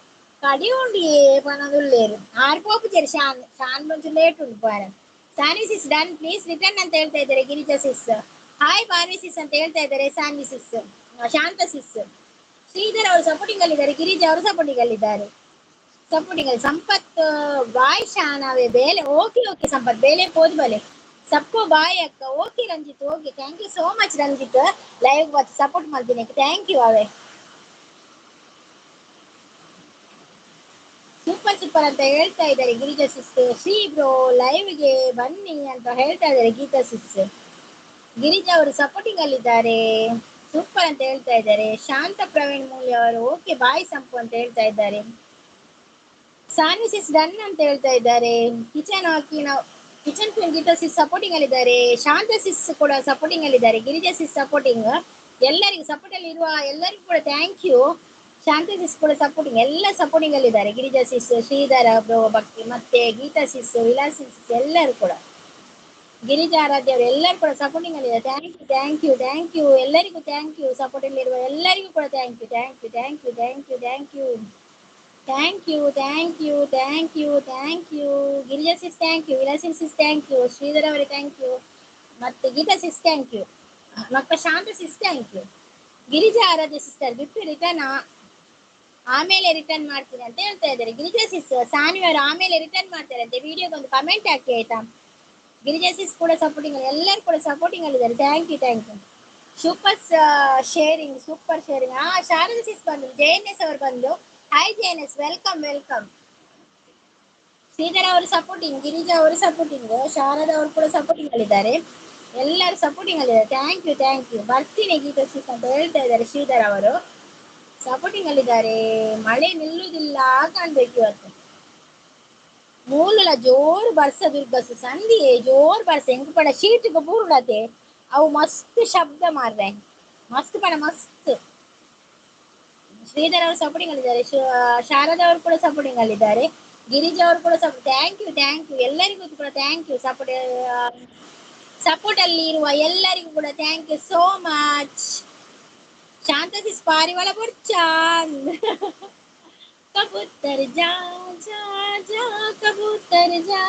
Kadiundi, Panadule. Our Popper Shan Bunjulate to Paran. Sanis is done, please return and tell the Girija sister. Hi, Barvis and tell the Sani sister. Shanta sister. Sridhar ಅವರು supporting ಅಲ್ಲಿದ್ದಾರೆ, ಗಿರಿಜಾ ಅವರು supporting ಅಲ್ಲಿದ್ದಾರೆ. Supporting ಅಲ್ಲಿ ಸಂಪತ್ ಬಾಯ್ ಶಾನವೆ ಬೇಲೆ okay okay Sampath ಬೇಲೆ ಪೋದ್ ಬಲೆ ಸಪ್ಪು bye ಅಕ್ಕ okay Ranjit okay thank you so much Ranjit live ಬಂದು ಸಪೋರ್ಟ್ ಮಾಡ್ತೀನಿ ಥ್ಯಾಂಕ್ ಯು ಅವೇ ಸೂಪರ್ ಸೂಪರ್ ಅಂತ ಹೇಳ್ತಾ ಇದ್ದಾರೆ ಗಿರಿಜಾ ಸಿಸ್ಟರ್. ಶ್ರೀ ಬ್ರೋ ಲೈವ್ಗೆ ಬನ್ನಿ ಅಂತ ಹೇಳ್ತಾ ಇದ್ದಾರೆ ಗೀತಾ ಸಿಸ್ಟರ್. ಗಿರಿಜಾ ಅವರು ಸಪೋರ್ಟಿಂಗ್ ಅಲ್ಲಿದ್ದಾರೆ, ಸೂಪರ್ ಅಂತ ಹೇಳ್ತಾ ಇದ್ದಾರೆ. ಶಾಂತ ಪ್ರವೀಣ್ ಮೂಲ್ಯ ಅವರು ಓಕೆ ಬಾಯ್ ಸಂಪು ಅಂತ ಹೇಳ್ತಾ ಇದ್ದಾರೆ. ಸಾನ್ವಿಸ್ ಡನ್ ಅಂತ ಹೇಳ್ತಾ ಇದ್ದಾರೆ. Kitchen queen Geetha sis supporting ಅಲ್ಲಿದ್ದಾರೆ. ಶಾಂತ ಸಿಸ್ ಕೂಡ ಸಪೋರ್ಟಿಂಗ್ ಅಲ್ಲಿದ್ದಾರೆ. Girija sis supporting. ಎಲ್ಲರಿಗೂ ಸಪೋರ್ಟ್ ಅಲ್ಲಿ ಇರುವ ಎಲ್ಲರಿಗೂ ಕೂಡ ಥ್ಯಾಂಕ್ ಯು. ಶಾಂತ ಸಿಸ್ ಕೂಡ ಸಪೋರ್ಟಿಂಗ್, ಎಲ್ಲ ಸಪೋರ್ಟಿಂಗ್ ಅಲ್ಲಿದ್ದಾರೆ. ಗಿರಿಜಾ ಸಿಸ್, ಶ್ರೀಧರ ಬ್ರೋ, ಭಕ್ತಿ ಮತ್ತೆ ಗೀತಾ ಸಿಸ್, ವಿಲಾಸ್ ಸಿಸ್ ಎಲ್ಲರೂ ಕೂಡ, ಗಿರಿಜಾ ಆರಾಧ್ಯ ಅವರು ಎಲ್ಲರೂ ಕೂಡ ಸಪೋರ್ಟಿಂಗ್ ಅಲ್ಲಿದ್ದಾರೆ. Thank you thank you thank you ಎಲ್ಲರಿಗೂ ಥ್ಯಾಂಕ್ ಯು. ಸಪೋರ್ಟ್ ಅಲ್ಲಿರುವ ಎಲ್ಲರಿಗೂ ಕೂಡ thank you thank you thank you thank you thank you thank you thank you thank you thank you. Girija sis thank you, Vilasin sis thank you, Sridhar ಅವರಿಗೆ thank you, ಮತ್ತೆ Geetha sis thank you, ಮತ್ತೆ Shantha sis thank you. Girija Aradhya sister gift return ಆಮೇಲೆ return ಮಾಡ್ತೀನಿ ಅಂತ ಹೇಳ್ತಾ ಇದ್ದಾರೆ. ಗಿರಿಜಾ ಸಿಸ್ ಸಾನ್ವಿ ಅವರು ಆಮೇಲೆ ರಿಟರ್ನ್ ಮಾಡ್ತಾರೆ ಅಂತ ವಿಡಿಯೋಗೆ ಒಂದು ಕಮೆಂಟ್ ಹಾಕಿ ಆಯ್ತಾ. ಗಿರಿಜಾ ಸಿಸ್ ಕೂಡ ಸಪೋರ್ಟಿಂಗ್ ಅಲ್ಲಿ, ಎಲ್ಲರೂ ಕೂಡ ಸಪೋರ್ಟಿಂಗ್ ಅಲ್ಲಿದ್ದಾರೆ. Thank you thank you. Super sharing, super sharing. Sharada sis ಬಂದು, JNS ಅವರು ಬಂದು, hi JNS, welcome welcome. Sridhara ಅವರು ಸಪೋರ್ಟಿಂಗ್, ಗಿರಿಜಾ ಅವರು ಸಪೋರ್ಟಿಂಗ್, ಶಾರದಾ ಅವರು ಕೂಡ ಸಪೋರ್ಟಿಂಗ್ ಅಲ್ಲಿದ್ದಾರೆ. ಎಲ್ಲರೂ ಸಪೋರ್ಟಿಂಗ್ ಅಲ್ಲಿದ್ದಾರೆ. Thank you thank you. ಬರ್ತೀನಿ ಗೀತಾ ಸಿಸ್ ಅಂತ ಹೇಳ್ತಾ ಇದ್ದಾರೆ. ಶ್ರೀಧರ್ ಅವರು ಸಪೋರ್ಟಿಂಗ್ ಅಲ್ಲಿದ್ದಾರೆ. ಮಳೆ ನಿಲ್ಲುವುದಿಲ್ಲ ಕಾಣ್ಬೇಕು ಇವತ್ತು. ಮೂಲಲ ಜೋರ್ ಬರ್ಸ ದುರ್ಗಸ್ ಸಂಧಿ ಜೋರ್ ಬರ್ಸ ಹೆಂಗ್ ಪಡ ಶೀಟ್ ಬೂರ್ಡತೆ ಅವು ಮಸ್ತ್ ಶಬ್ದ ಮಾರ್ರೆ, ಮಸ್ತ್ ಪಡ ಮಸ್ತ್. ಶ್ರೀಧರ್ ಅವರು ಸಪೋರ್ಟಿಂಗ್ ಅಲ್ಲಿದ್ದಾರೆ. ಶಾರದಾ ಅವರು ಕೂಡ ಸಪೋರ್ಟಿಂಗ್ ಅಲ್ಲಿದ್ದಾರೆ. ಗಿರಿಜಾ ಅವರು ಕೂಡ ಥ್ಯಾಂಕ್ ಯು ಥ್ಯಾಂಕ್ ಯು ಎಲ್ಲರಿಗೂ ಕೂಡ ಥ್ಯಾಂಕ್ ಯು. ಸಪೋರ್ಟ್ ಅಲ್ಲಿ ಇರುವ ಎಲ್ಲರಿಗೂ ಕೂಡ ಥ್ಯಾಂಕ್ ಯು ಸೋ ಮಚ್. ಶಾಂತಸಿಸ್ ಪಾರಿವಾಳ ಬುರ್ಚಾಂದ್ ಕಬೂತರ್ ಜಾ ಜಾ ಜಾ ಕಬೂತರ್ ಜಾ.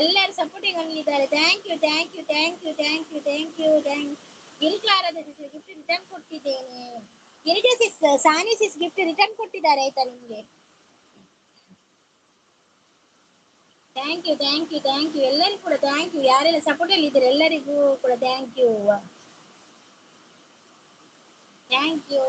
ಎಲ್ಲರೂ ಸಪೋರ್ಟಿಂಗ್ ಆಗಿದ್ದಾರೆ. Thank you thank you thank you thank you thank you thank. ಗಿರಿಜಾರದ ಗಿಫ್ಟ್ ರಿಟರ್ನ್ ಕೊಟ್ಟಿದ್ದೇನೆ. Girija sis, Sani sis gift return ಕೊಟ್ಟಿದ್ದಾರೆ ಆಯ್ತಾ ನಿಮ್ಗೆ. Thank you thank you thank you ಎಲ್ಲರಿಗೂ ಕೂಡ ಥ್ಯಾಂಕ್ ಯು. ಯಾರೆಲ್ಲ ಸಪೋರ್ಟ್ ಅಲ್ಲಿ ಇದ್ದಾರೆ ಎಲ್ಲರಿಗೂ ಕೂಡ thank you thank you.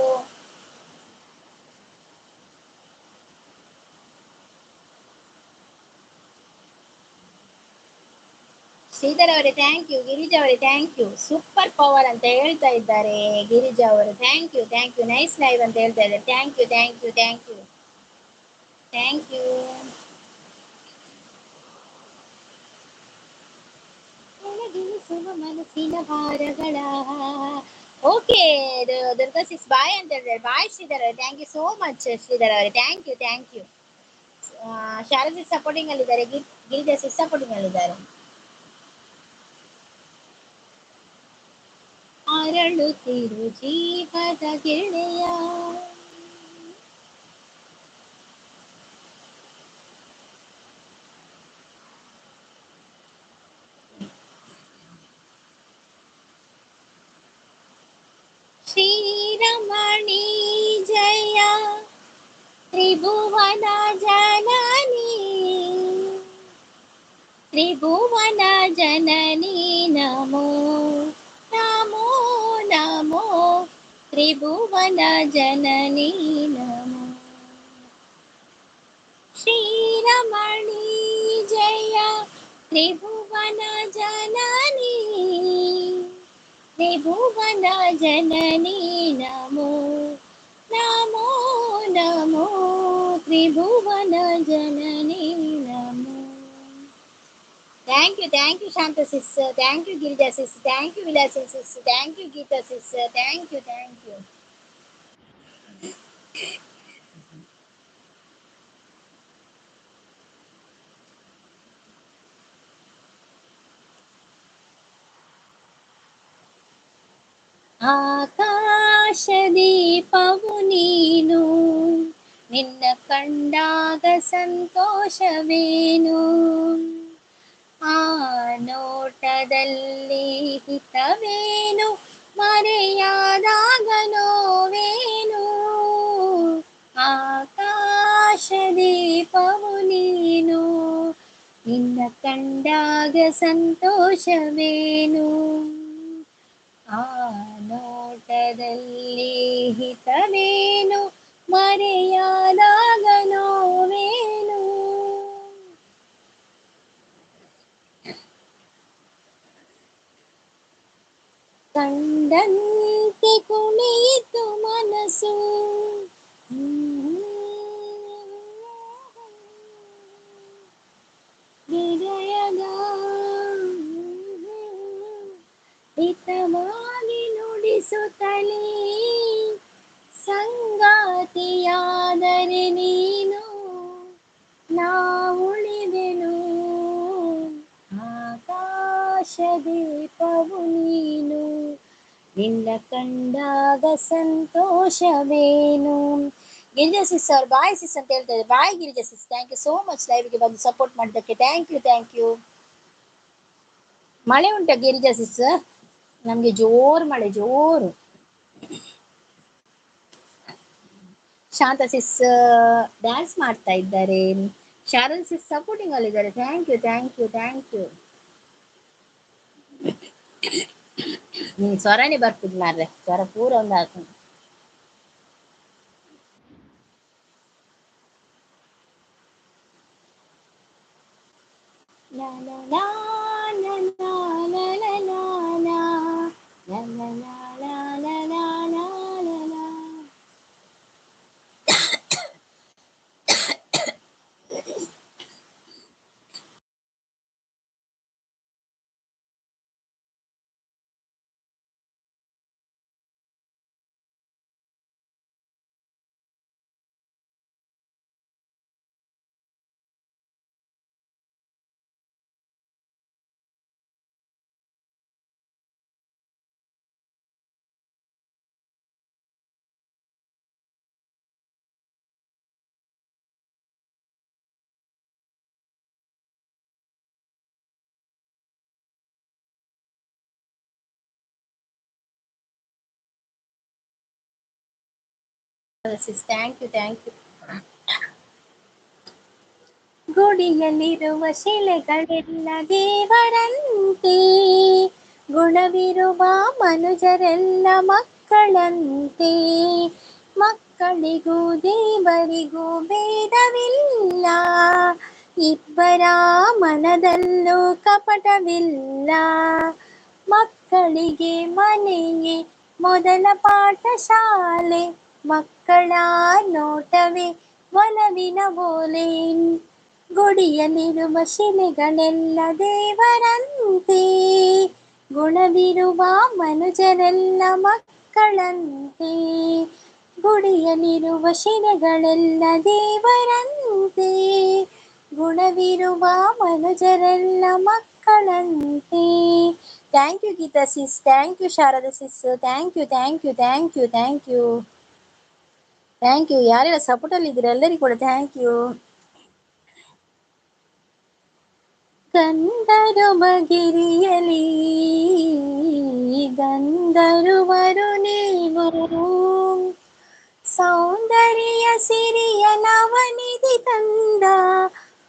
Sridhar ಅವರೇ ಥ್ಯಾಂಕ್ ಯು, ಗಿರಿಜಾ ಅವರೇ ಥ್ಯಾಂಕ್ ಯು. ಸೂಪರ್ ಪವರ್ ಅಂತ ಹೇಳ್ತಾ ಇದ್ದಾರೆ ಗಿರಿಜಾ ಅವರು. Thank you thank you. Nice live ಅಂತ ಹೇಳ್ತಾ ಇದ್ದಾರೆ. Thank you thank you thank you thank you. ಮನಸ್ಸಿನ ಭಾರಗಳ ಓಕೆ. ದುರ್ಗಾ ಸಿಕ್ಸ್ ಬಾಯ್ ಅಂತ ಹೇಳಿದ್ದಾರೆ. ಬಾಯ್ ಶ್ರೀಧರ್ ಅವರೇ, thank you so much Sridhar ಅವರೇ, thank you thank you. Sharadi supporting ಅಲ್ಲಿದ್ದಾರೆ. ಗಿರಿಜಾ ಸಿಕ್ಸ್ ಸಪೋರ್ಟಿಂಗ್ ಅಲ್ಲಿದ್ದಾರೆ. ಅರಳುತ್ತಿರು ಜೀವದ ಗೆಳೆಯ. ಶ್ರೀರಮಣಿ ಜಯ ತ್ರಿಭುವನ ಜನನಿ, ತ್ರಿಭುವನ ಜನನಿ ನಮೋ ನಮೋ ನಮೋ, ತ್ರಿಭುವನ ಜನನಿ ನಮೋ. ಶ್ರೀರಮಣಿ ಜಯ ತ್ರಿಭುವನ ಜನನಿ, ತ್ರಿಭುವನ ಜನನಿ ನಮೋ ನಮೋ ನಮೋ, ತ್ರಿಭುವನ ಜನನಿ ನಮೋ. Thank you Shantha sis, thank you Girija sis, thank you Vilasin sis, thank you Geetha sis, thank you thank you. ಆಕಾಶ ದೀಪವು ನೀನು, ನಿನ್ನ ಕಂಡಾಗ ಸಂತೋಷವೇನು, ಆ ನೋಟದಲ್ಲಿ ಹಿತವೇನು, ಮರೆಯಾದಾಗ ನೋವೇನು, ಆಕಾಶ ದೀಪವು ನೀನು, ನಿನ್ನ ಕಂಡಾಗ ಸಂತೋಷವೇನು, ಆ ನೋಟದಲ್ಲಿ ಹಿತವೇನು, ಮರೆಯಾದಾಗ ನೋವೇನು. ಕಂಡಂತೆ ಕುಣಿಯಿತು ಮನಸ್ಸು, ಹೃದಯದ ಹಿತವಾಗಿ ನುಡಿಸುತ್ತಲೇ ಸಂಗಾತಿಯಾದರೆ ನೀನು, ನಾ ಉಳಿದೆನು, ಆಕಾಶ ದೀಪವು ನೀನು, ನಿನ್ನ ಕಂಡಾಗ ಸಂತೋಷವೇನು. ಗಿರಿಜಾ ಸಿಸ್ ಅವ್ರು ಬಾಯ್ ಸಿಸ್ ಅಂತ ಹೇಳ್ತಾ ಇದ್ದಾರೆ. Bye Girija sis, thank you so much ಲೈವ್ಗೆ ಬಂದು ಸಪೋರ್ಟ್ ಮಾಡಿದ್ದಕ್ಕೆ. Thank you thank you. ಮಳೆ ಉಂಟಾ ಗಿರಿಜಾ ಸಿಸ್? ನಮ್ಗೆ ಜೋರು ಮಳೆ, ಜೋರು. ಶಾಂತ ಸಿಸ್ ಡ್ಯಾನ್ಸ್ ಮಾಡ್ತಾ ಇದ್ದಾರೆ. ಶಾರಲ್ ಸಿಸ್ ಸಪೋರ್ಟಿಂಗ್ ಅಲ್ಲಿ ಇದ್ದಾರೆ. Thank you thank you thank you. ಸ್ವರನೇ ಬರ್ತಿದ್ ಮಾರ್ರೆ, ಸ್ವರ ಪೂರ ಒಂದು ಹಾಕೊಂಡು. La la la la la la la la la la la la la la la la. Thank you thank you. ಗುಡಿಯಲ್ಲಿರುವ ಶಿಲೆಗಳೆಲ್ಲ ದೇವರಂತೆ, ಗುಣವಿರುವ ಮನುಜರೆಲ್ಲ ಮಕ್ಕಳಂತೆ, ಮಕ್ಕಳಿಗೂ ದೇವರಿಗೂ ಭೇದವಿಲ್ಲ, ಇಬ್ಬರ ಮನದಲ್ಲೂ ಕಪಟವಿಲ್ಲ, ಮಕ್ಕಳಿಗೆ ಮನೆಯೇ ಮೊದಲ ಪಾಠಶಾಲೆ, ಮಕ್ಕಳ ನೋಟವೇ ಒಲವಿನ ಓಲೆ, ಗುಡಿಯಲ್ಲಿರುವ ಶಿಲೆಗಳೆಲ್ಲ ದೇವರಂತೆ, ಗುಣವಿರುವ ಮನುಜರೆಲ್ಲ ಮಕ್ಕಳಂತೆ, ಗುಡಿಯಲ್ಲಿರುವ ಶಿಲೆಗಳೆಲ್ಲ ದೇವರಂತೆ, ಗುಣವಿರುವ ಮನುಜರೆಲ್ಲ ಮಕ್ಕಳಂತೆ. Thank you Geetha sis, thank you Sharada sis, thank you thank you thank you thank you thank you. ಯಾರೆಲ್ಲ ಸಪೋರ್ಟ್ ಅಲ್ಲಿ ಇದ್ದೀರಾ ಎಲ್ಲರಿಗೂ ಕೂಡ ಥ್ಯಾಂಕ್ ಯು. ಗಂಧರ್ವಗಿರಿಯಲಿ ಗಂಧರ್ವರು ನೀವು, ಸೌಂದರ್ಯ ಸಿರಿಯ ನವನಿಧಿ ತಂದ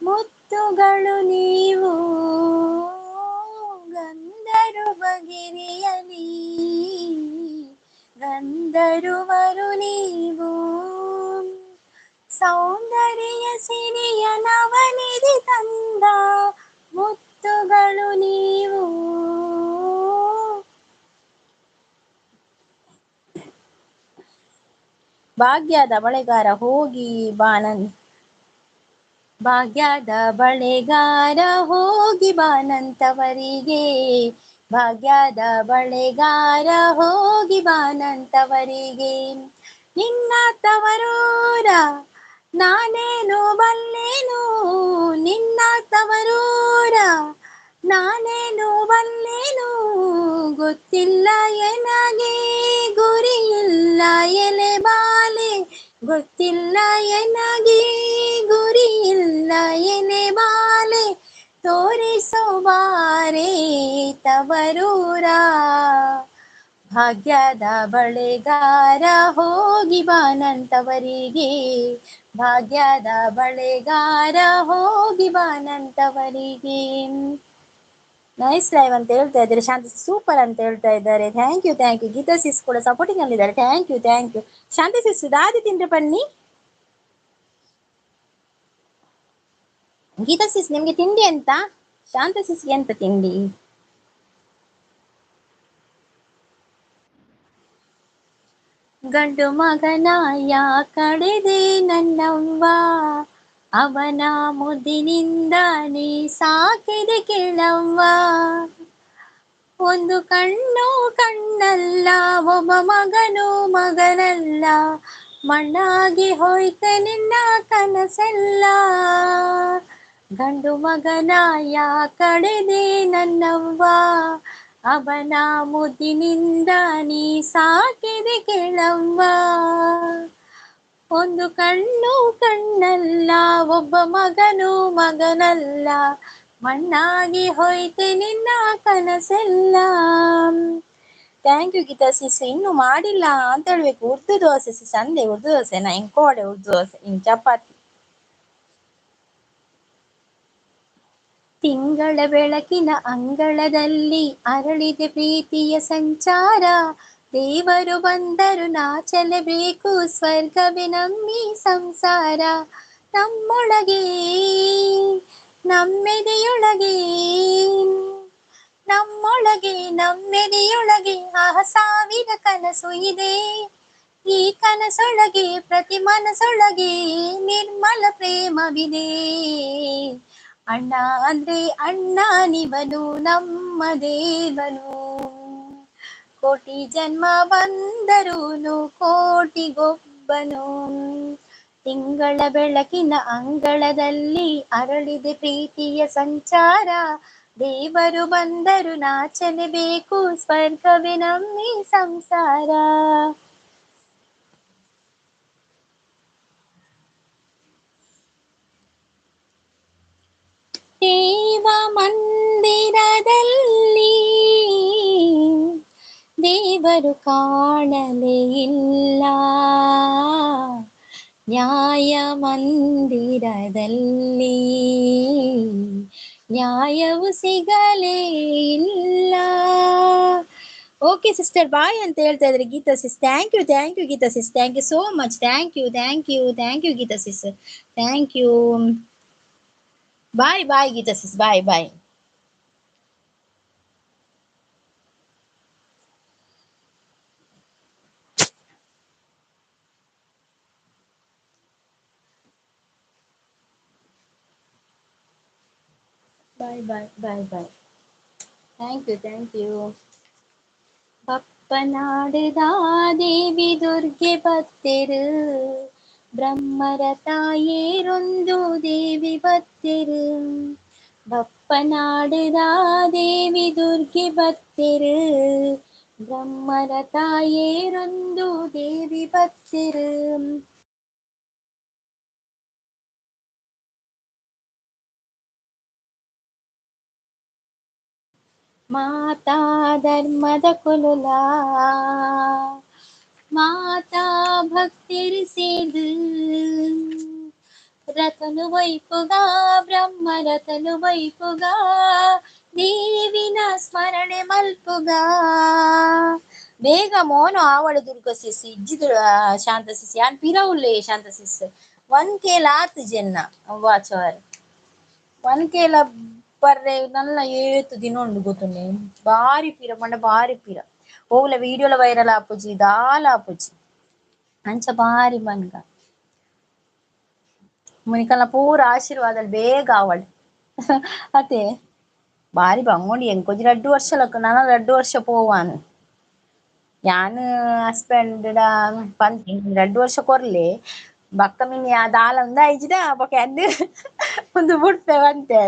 ಮುತ್ತುಗಳು ನೀವು, ಗಂಧರ್ವಗಿರಿಯಲಿ ಗಂಧರ್ವರು ನೀವು, ಸೌಂದರ್ಯ ಸಿರಿಯ ನವನಿಧಿ ತಂದ ಮುತ್ತುಗಳು ನೀವು. ಭಾಗ್ಯದ ಬಳೆಗಾರ ಹೋಗಿ ಭಾಗ್ಯದ ಬಳೆಗಾರ ಹೋಗಿ ಬಾನಂತವರಿಗೆ, ಭಾಗ್ಯದ ಬಳೆಗಾರ ಹೋಗಿ ಬಾನಂತವರಿಗೆ, ನಿನ್ನ ತವರೂರ ನಾನೇನು ಬಲ್ಲೇನು, ನಿನ್ನ ತವರೂರ ನಾನೇನು ಬಲ್ಲೇನು, ಗೊತ್ತಿಲ್ಲ ಎನಗೆ ಬಾಲೆ ಗೊತ್ತಿಲ್ಲ ಎನಗೆ ಗುರಿ ಇಲ್ಲ ಎನೆ ಬಾಲೆ ತೋರಿಸೋ ಬಾರೆ ತವರೂರ ಭಾಗ್ಯದ ಬಳೆಗಾರ ಹೋಗಿ ಬಾನಂತವರಿಗೆ ಭಾಗ್ಯದ ಬಳೆಗಾರ ಹೋಗಿ ಬಾನಂತವರಿಗೆ. ನೈಸ್ ಲೈವ್ ಅಂತ ಹೇಳ್ತಾ ಇದ್ದಾರೆ. ಶಾಂತಿ ಸೂಪರ್ ಅಂತ ಹೇಳ್ತಾ ಇದ್ದಾರೆ. ಥ್ಯಾಂಕ್ ಯು ಗೀತಾ ಸಿಸ್ ಕೂಡ ಸಪೋರ್ಟಿಂಗ್ ಅಲ್ಲಿದ್ದಾರೆ. ಥ್ಯಾಂಕ್ ಯು ಶಾಂತಿ ಸಿಸ್ ದಾದಿ ತಿಂದ್ರೆ ಬನ್ನಿ. ಗೀತಾ ಸಿಸ್ ನಿಮ್ಗೆ ತಿಂಡಿ ಅಂತ? ಶಾಂತಿ ಸಿಸ್ಗೆ ಎಂತ ತಿಂಡಿ? ಗಂಡು ಮಗನ ಯಾ ಕಡೆದೆ ನನ್ನವ್ವ, ಅವನ ಮುದ್ದಿನಿಂದ ನೀ ಸಾಕಿದೆ ಕೇಳವ್ವ. ಒಂದು ಕಣ್ಣು ಕಣ್ಣಲ್ಲ, ಒಬ್ಬ ಮಗನು ಮಗನಲ್ಲ, ಮಣ್ಣಾಗಿ ಹೋಯ್ತೆ ನಿನ್ನ ಕನಸೆಲ್ಲ. ಗಂಡು ಮಗನ ಯಾ ಕಡೆದೆ ನನ್ನವ್ವ, ಅವನ ಮುದ್ದಿನಿಂದ ನೀ ಸಾಕಿದೆ ಕೇಳವ್ವ. ಒಂದು ಕಣ್ಣು ಕಣ್ಣಲ್ಲ, ಒಬ್ಬ ಮಗನು ಮಗನಲ್ಲ, ಮಣ್ಣಾಗಿ ಹೋಯ್ತೆ ನಿನ್ನ ಕನಸೆಲ್ಲ. Thank you Geetha sis. ಇನ್ನು ಮಾಡಿಲ್ಲ ಅಂತ ಹೇಳ್ಬೇಕು. ಉರ್ದು ದೋಸೆ ಸಂದೆ ಉರ್ದು ದೋಸೆನಾ? ಇಂಕೋಡೆ ಉರ್ದು ದೋಸೆ, ಇನ್ ಚಪಾತಿ. ತಿಂಗಳ ಬೆಳಕಿನ ಅಂಗಳದಲ್ಲಿ ಅರಳಿದೆ ಪ್ರೀತಿಯ ಸಂಚಾರ, ದೇವರು ಬಂದರು ನಾಚಲೇಬೇಕು, ಸ್ವರ್ಗವೇ ನಮ್ಮಿ ಸಂಸಾರ. ನಮ್ಮೊಳಗೆ ನಮ್ಮೆದೆಯೊಳಗೆ ನಮ್ಮೆದೆಯೊಳಗೆ ಸಾವಿರ ಕನಸು ಇದೆ, ಈ ಕನಸೊಳಗೆ ಪ್ರತಿ ಮನಸೊಳಗೆ ನಿರ್ಮಲ ಪ್ರೇಮವಿದೆ. ಅಣ್ಣ ಅಂದ್ರೆ ಅಣ್ಣ ನಿವನು ನಮ್ಮ ದೇವನು, ಕೋಟಿ ಜನ್ಮ ಬಂದರೂನು ಕೋಟಿಗೊಬ್ಬನು. ತಿಂಗಳ ಬೆಳಕಿನ ಅಂಗಳದಲ್ಲಿ ಅರಳಿದೆ ಪ್ರೀತಿಯ ಸಂಚಾರ, ದೇವರು ಬಂದರು ನಾಚಲೇಬೇಕು, ಸ್ವರ್ಗವೇ ನಮ್ಮಿ ಸಂಸಾರ. ದೇವ ಮಂದಿರದಲ್ಲಿ ದೇವರು ಕಾಣಲೇ ಇಲ್ಲ, ನ್ಯಾಯ ಮಂದಿರದಲ್ಲಿ ನ್ಯಾಯವು ಸಿಗಲೇ ಇಲ್ಲ. ಓಕೆ ಸಿಸ್ಟರ್ ಬಾಯ್ ಅಂತ ಹೇಳ್ತಾ ಇದ್ರೆ Geetha sis. Thank you Geetha sis. Thank you so much. Thank you Geetha sis. Thank you. Bye Geetha sis. Bye. Bye thank you. ಬಪ್ಪನಾಡಿದ ದೇವಿ ದುರ್ಗೆ ಬತ್ತೆರು, ಬ್ರಹ್ಮರ ತಾಯೇರೊಂದು ದೇವಿ ಬತ್ತೆರು. ಬಪ್ಪನಾಡಿದ ದೇವಿ ದುರ್ಗೆ ಬತ್ತೆರು, ಬ್ರಹ್ಮರ ತಾಯೇರೊಂದು ದೇವಿ ಬತ್ತೆರು. ಮಾತಾ ಧರ್ಮದ ಕುಲುಲ, ಮಾತಾ ಭಕ್ತಿರು ಸೇದು, ರತನು ವೈಪುಗ ಬ್ರಹ್ಮ ರತನು ವೈಪುಗ, ದೇವಿನ ಸ್ಮರಣೆ ಮಲ್ಪುಗ. ಬೇಗ ಮೋನು ಆವಡ ದುರ್ಗ ಸಿಸ್ ಇಜ್ಜಿದು ಶಾಂತ ಸಿಸ್ ಯಾನ್ ಪಿರವುಲೆ ಶಾಂತ ಸಿಸ್ 1K ಲಾತ್ ಜನ್ನ ವಾಚವರ್ 1K ಬರ್ರೆ ನಲ್ಲ ಏತು ದಿನ ಉಂಡು ಗೊತ್ತುಂಡೆ ಬಾರಿ ಪೀರ ಮಂಡ ಬಾರಿ ಪೀರ ಓವ್ಲ ವಿಡಿಯೋಲ ವೈರಲ್ ಆಪುಜಿ ದಾಲ ಆಪುಜಿ ಅಂಚ ಬಾರಿ ಮನ್ಗ ಮುನಿಕಲ್ನ ಪೂರ ಆಶೀರ್ವಾದಲ್ ಬೇಗ ಆವಡ್ ಅತೆ ಬಾರಿ ಬಂಗೋಂಡಿ ಎಂಕೊಂಜಿ 2 ವರ್ಷಲಕ್ಕ ನಾನು 2 ವರ್ಷ ಪೋವಾನು ಯಾನ್ ಹಸ್ಬೆಂಡ್ ಪಂದ್ 2 ವರ್ಷ ಕೊರ್ಲೆ ಬಕ್ಕ ಮಿನಿ ಆ ದಾಲ ಉಂದ ಐಜಿದ ಬೊಕ ಎದ್ದು ಒಂದು ಬುಡ್ಪೆ ಬಂತೆ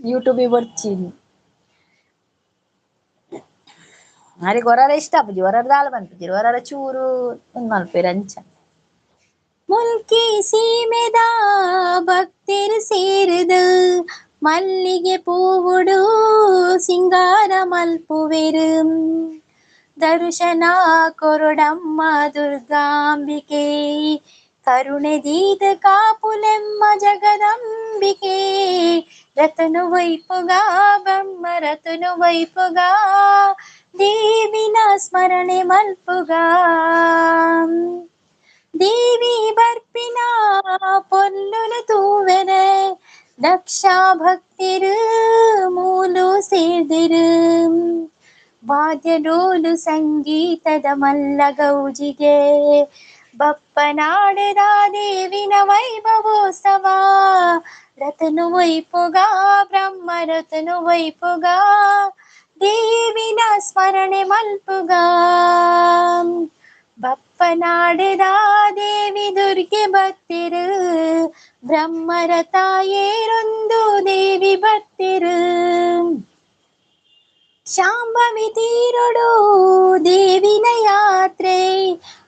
ಯೂಟ್ಯೂಬ್ ಬರ್ಚಿನಿ ಆರಿಗೆ ಹೊರರ ಇಷ್ಟ ಅಪ್ಪುಜಿ ಹೊರರ ದಾಲ ಬಂದ್ಪುಜಿ ಹೊರರ ಚೂರು ಒಂದ್ ಮಲ್ಪೇರು ಅಂಚ ಮುಲ್ಕಿ ಸೀಮೆದ ಭಕ್ತಿರು ಸೇರಿದು ಮಲ್ಲಿಗೆ ಪೂವುಡು ಸಿಂಗಾರ ಮಲ್ಪುವೆರು ದರ್ಶನ ಕೊರಡಮ್ಮ ದುರ್ಗಾಂಬಿಕೆ ಕರುಣೆ ದೀದ ಕಾಪುಲೆಮ್ಮ ಜಗದಂಬಿಕೆ ರತನು ವೈಪುಗ ಬ್ರಹ್ಮ ರತನು ವೈಪುಗ ದೇವಿನ ಸ್ಮರಣೆ ಮಲ್ಪುಗ ದೇವಿ ಬರ್ಪಿನ ಪೊಲ್ಲುಲು ತೂವೆನೆ ದಕ್ಷ ಭಕ್ತಿರು ಮೂಲು ಸೇರ್ದಿರು ವಾದ್ಯ ಡೋಲು ಸಂಗೀತದ ಮಲ್ಲ ಗೌಜಿಗೆ ಬಪ್ಪನಾಡದ ದೇವಿನ ವೈಭವೋತ್ಸವ ರತನು ವೈಪುಗ ಬ್ರಹ್ಮ ರತನು ವೈಪುಗ ದೇವಿನ ಸ್ಮರಣೆ ಮಲ್ಪುಗ ಬಪ್ಪನಾಡದ ದೇವಿ ದುರ್ಗೆ ಭಕ್ತಿರು ಬ್ರಹ್ಮರ ತಾಯೇರೊಂದು ದೇವಿ ಭಕ್ತಿರು ಶಾಂಭವಿ ತೀರೊಡು ದೇವಿನ ಯಾತ್ರೆ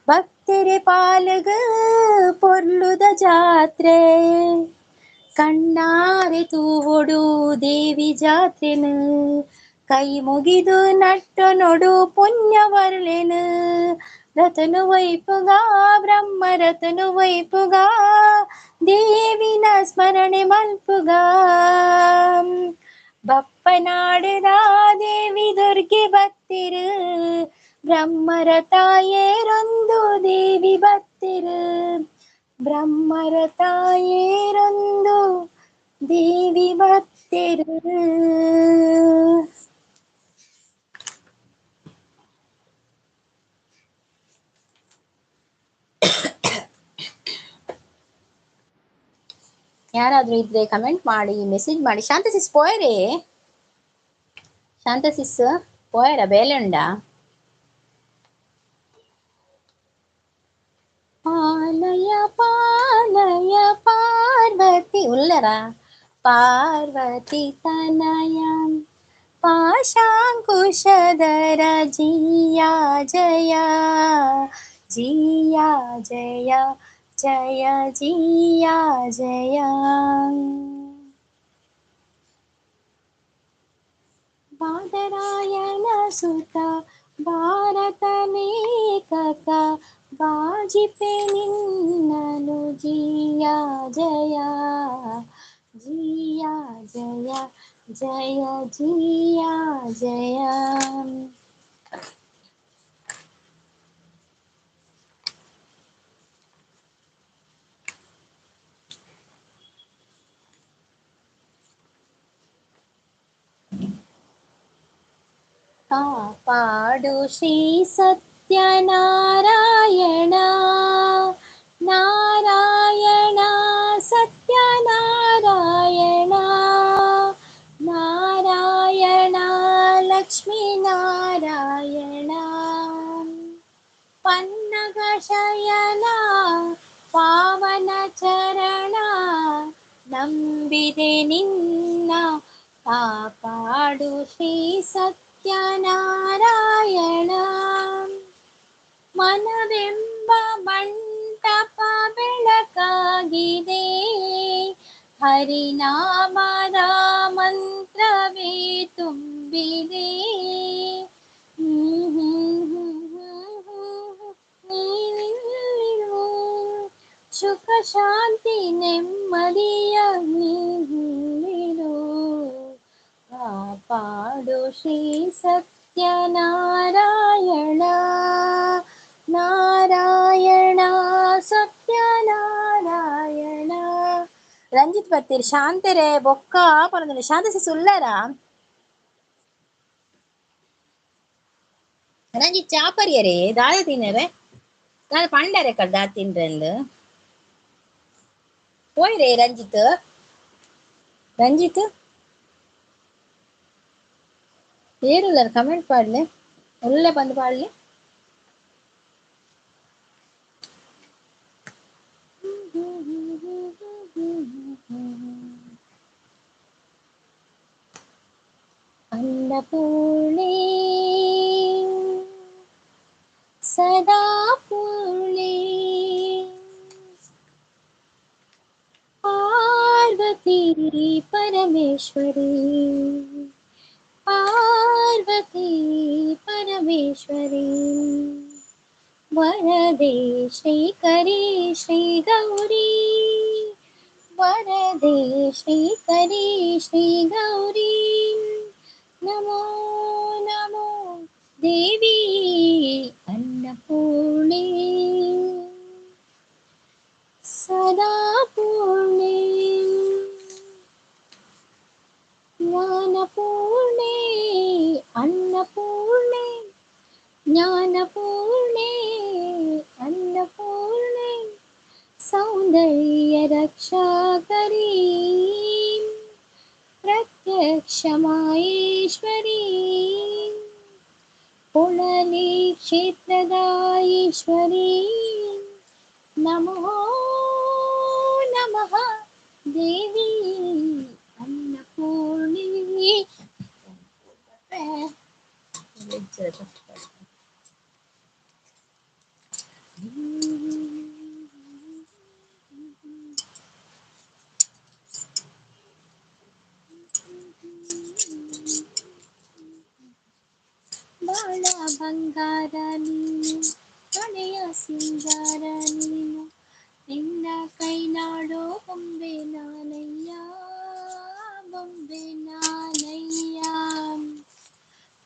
ಭಕ್ತರೆ ಪಾಲುಗ ಪೊರ್ಲುದ ಜಾತ್ರೆ ಕಣ್ಣಾರೆ ತೂವೊಡು ದೇವಿ ಜಾತ್ರೆನು ಕೈ ಮುಗಿದು ನಟ್ಟು ನೊಡು ಪುಣ್ಯ ಬರ್ಲೆನು ರತನು ವೈಪುಗ ಬ್ರಹ್ಮ ರತನು ವೈಪುಗ ದೇವಿನ ಸ್ಮರಣೆ ಮಲ್ಪುಗ ಬಪ್ಪನಾಡದ ದೇವಿ ದುರ್ಗೆ ಭಕ್ತಿರು ಬ್ರಹ್ಮರ ತಾಯೇರೊಂದು ದೇವಿ ಭಕ್ತಿರು ಬ್ರಹ್ಮರ ತಾಯೇರೊಂದು ದೇವಿ ಭಕ್ತಿರು ಯಾರಾದ್ರೂ ಇದ್ರೆ ಕಮೆಂಟ್ ಮಾಡಿ ಮೆಸೇಜ್ ಮಾಡಿ ಶಾಂತಸಿಸ್ ಪೋಯರೇ ಶಾಂತಸಿಸ್ ಪೋಯರ ಬೇಲೆಂಡ ಪಾಲಯ ಪಾಲಯ ಪಾರ್ವತಿ ಉಲ್ಲರ ಪಾರ್ವತಿ ತನಯ ಪಾಶಾಂಕುಶಧರ ಜಿಯಾ ಜಯ ಜಿಯಾ ಜಯ ಜಯ ಜಿಯಾ ಜಯ ಬಾದರಾಯಣ ಸುತ ಭಾರತನೇಕಕ ಬಾಜಿಪೆ ನಿನ್ನನು ಜಿಯಾ ಜಯ ಜಿಯಾ ಜಯ ಜಯ ಜಿಯಾ ಜಯ ಕಾಪಾಡು ಶ್ರೀ ಸತ್ಯನಾರಾಯಣ ನಾರಾಯಣ ಸತ್ಯನಾರಾಯಣ ನಾರಾಯಣ ಲಕ್ಷ್ಮೀ ನಾರಾಯಣ ಪನ್ನಗ ಶಯನ ಪಾವನ ಚರಣ ನಂಬಿದೆ ನಿನ್ನ ಕಾಪಾಡು ಶ್ರೀ ಸತ್ಯನಾರಾಯಣ ಮನವೆಂಬ ಮಂಟಪ ಬೆಳಕಾಗಿದೆ ಹರಿನಾಮದ ಮಂತ್ರವೇ ತುಂಬಿದೆ ನೀನಿಲ್ಲಿರು ಸುಖ ಶಾಂತಿ ನೆಮ್ಮದಿಯ ನೀರು ಕಾಪಾಡು ಶ್ರೀ ಸತ್ಯನಾರಾಯಣ ನಾರಾಯಣ ಸತ್ಯನಾರಾಯಣ ರಂಜಿತ್ ಬರ್ತೀರಿ ಶಾಂತರೇ ಬೊಕ್ಕ ಪರದಲ್ಲಿ ಶಾಂತ ಸುಲ್ಲರ ರಂಜಿತ್ ಚಾಪರಿಯರೇ ದಾದ ತಿನ್ನರೆ ದಾದ ಪಂಡರೆ ಕಡ್ ದಾದ ತಿನ್ರೆಂದು ಹೋಯ್ರೆ ರಂಜಿತ್ ರಂಜಿತ್ ಏರುಲ್ಲ ಕಮೆಂಟ್ ಪಾಡ್ಲೆ ಒಳ್ಳೆ ಬಂದು ಪಾಡ್ಲಿ ಅನ್ನಪೂರ್ಣೆ पार्वती परमेश्वरी वरदे श्रीकरी श्रीगौरी वरदे श्रीकरी श्रीगौरी नमो नमो देवी अन्नपूर्णे सदा पूर्णे ज्ञानपूर्णे अन्नपूर्णे ज्ञानपूर्णे अन्नपूर्णे सौन्दर्यरक्षाकरी प्रत्यक्षमायेश्वरी पुणली क्षेत्रदायेश्वरी नमो नमः देवी अन्नपूर्णे ಬಾಳ ಬಂಗಾರ ನೀನು ಹಳೆಯ ಸಿಂಗಾರ ನೀನು ನಿನ್ನ ಕೈನಾಡೋ ಬೊಂಬೆ ನಾನಯ್ಯ ಬೊಂಬೆ ನಾನಯ್ಯ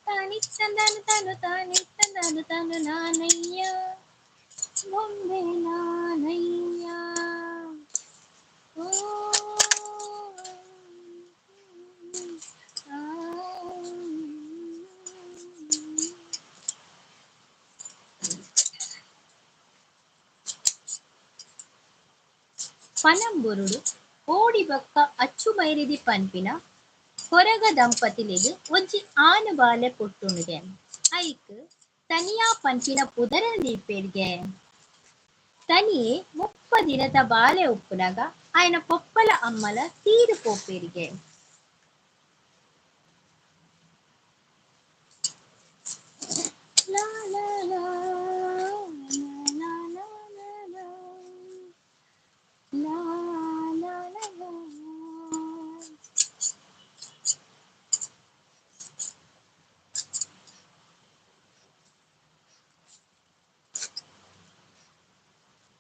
ತಾನಿತ್ತಂದನು ತಾನು ತಾನಿತ್ತಂದನು ತಾನು ನಾನಯ್ಯ ಬೊಂಬೆ ನಾನಯ್ಯ ಓ ಆ పనంబురుడు ఓడిబొక్క అచ్చుమైరిది పన్పిన కొరగ దంపతిలిగు ಒಂಜಿ ಆನು ಬಾಲೆ ಪೊಟ್ಟುಂಡ್ಗೆ ಐಕ್ ತನಿಯಾ ಪನ್ಪಿನ ಪುದರನ್ ದೀಪೆರ್ಗೆ ತನಿಯೇ 30 ದಿನದ ಬಾಲೆ ಉಪ್ಪುನಗ ಆಯ್ನ ಪೊಪ್ಪಲ ಅಮ್ಮಲ ತೀರು ಪೋಪೆರ್ಗೆ ಲಾ ಲಾ ಲಾ ಲಾ ಲಾ ಲಾ ಲಾ ಲಾ ಲಾ ಲಾ ಲಾ.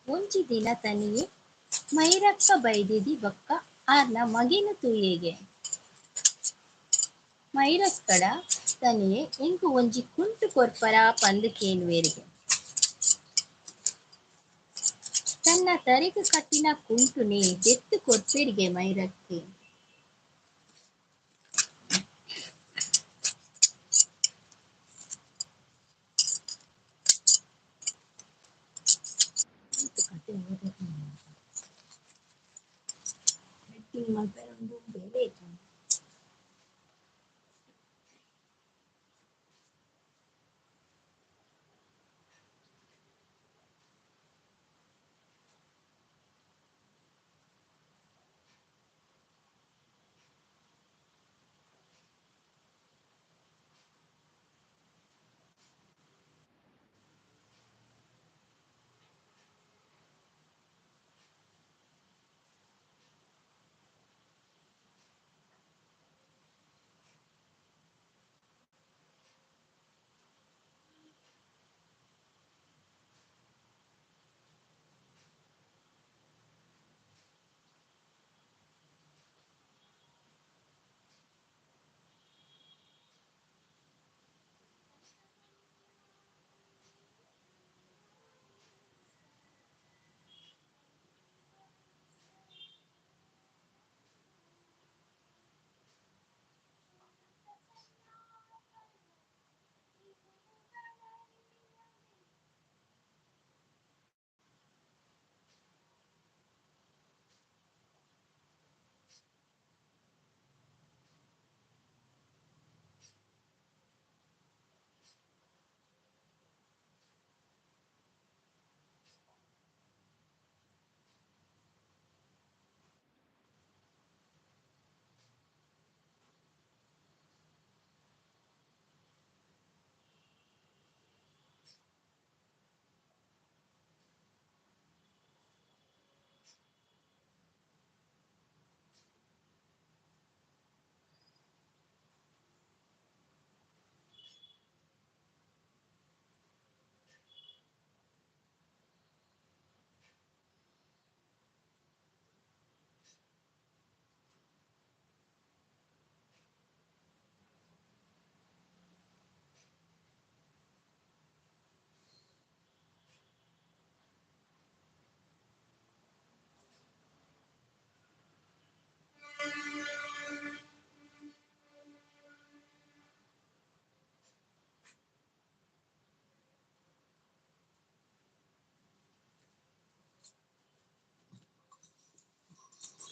ಒಂಜಿ ದಿನ ತನಿಯೆ ಮೈರಕ್ಕ ಬೈದಿದಿ ಬೊಕ್ಕ ಆರ್ನ ಮಗಿನ ತೂಯೆಗೆ ಮೈರಕ್ಕಡ ತನಿಯೆ ಎಂಕು ಒಂಜಿ ಕುಂಟು ಕೊರ್ಪರ ಪಂದ್ ಕೇನುವೆರ್ಗೆ ತನ್ನ ತರೆಗ್ ಕಟ್ಟಿನ ಕುಂಟುನೆ ದೆತ್ತು ಕೊರ್ಪೆರ್ಗೆ ಮೈರಕ್ಕೆ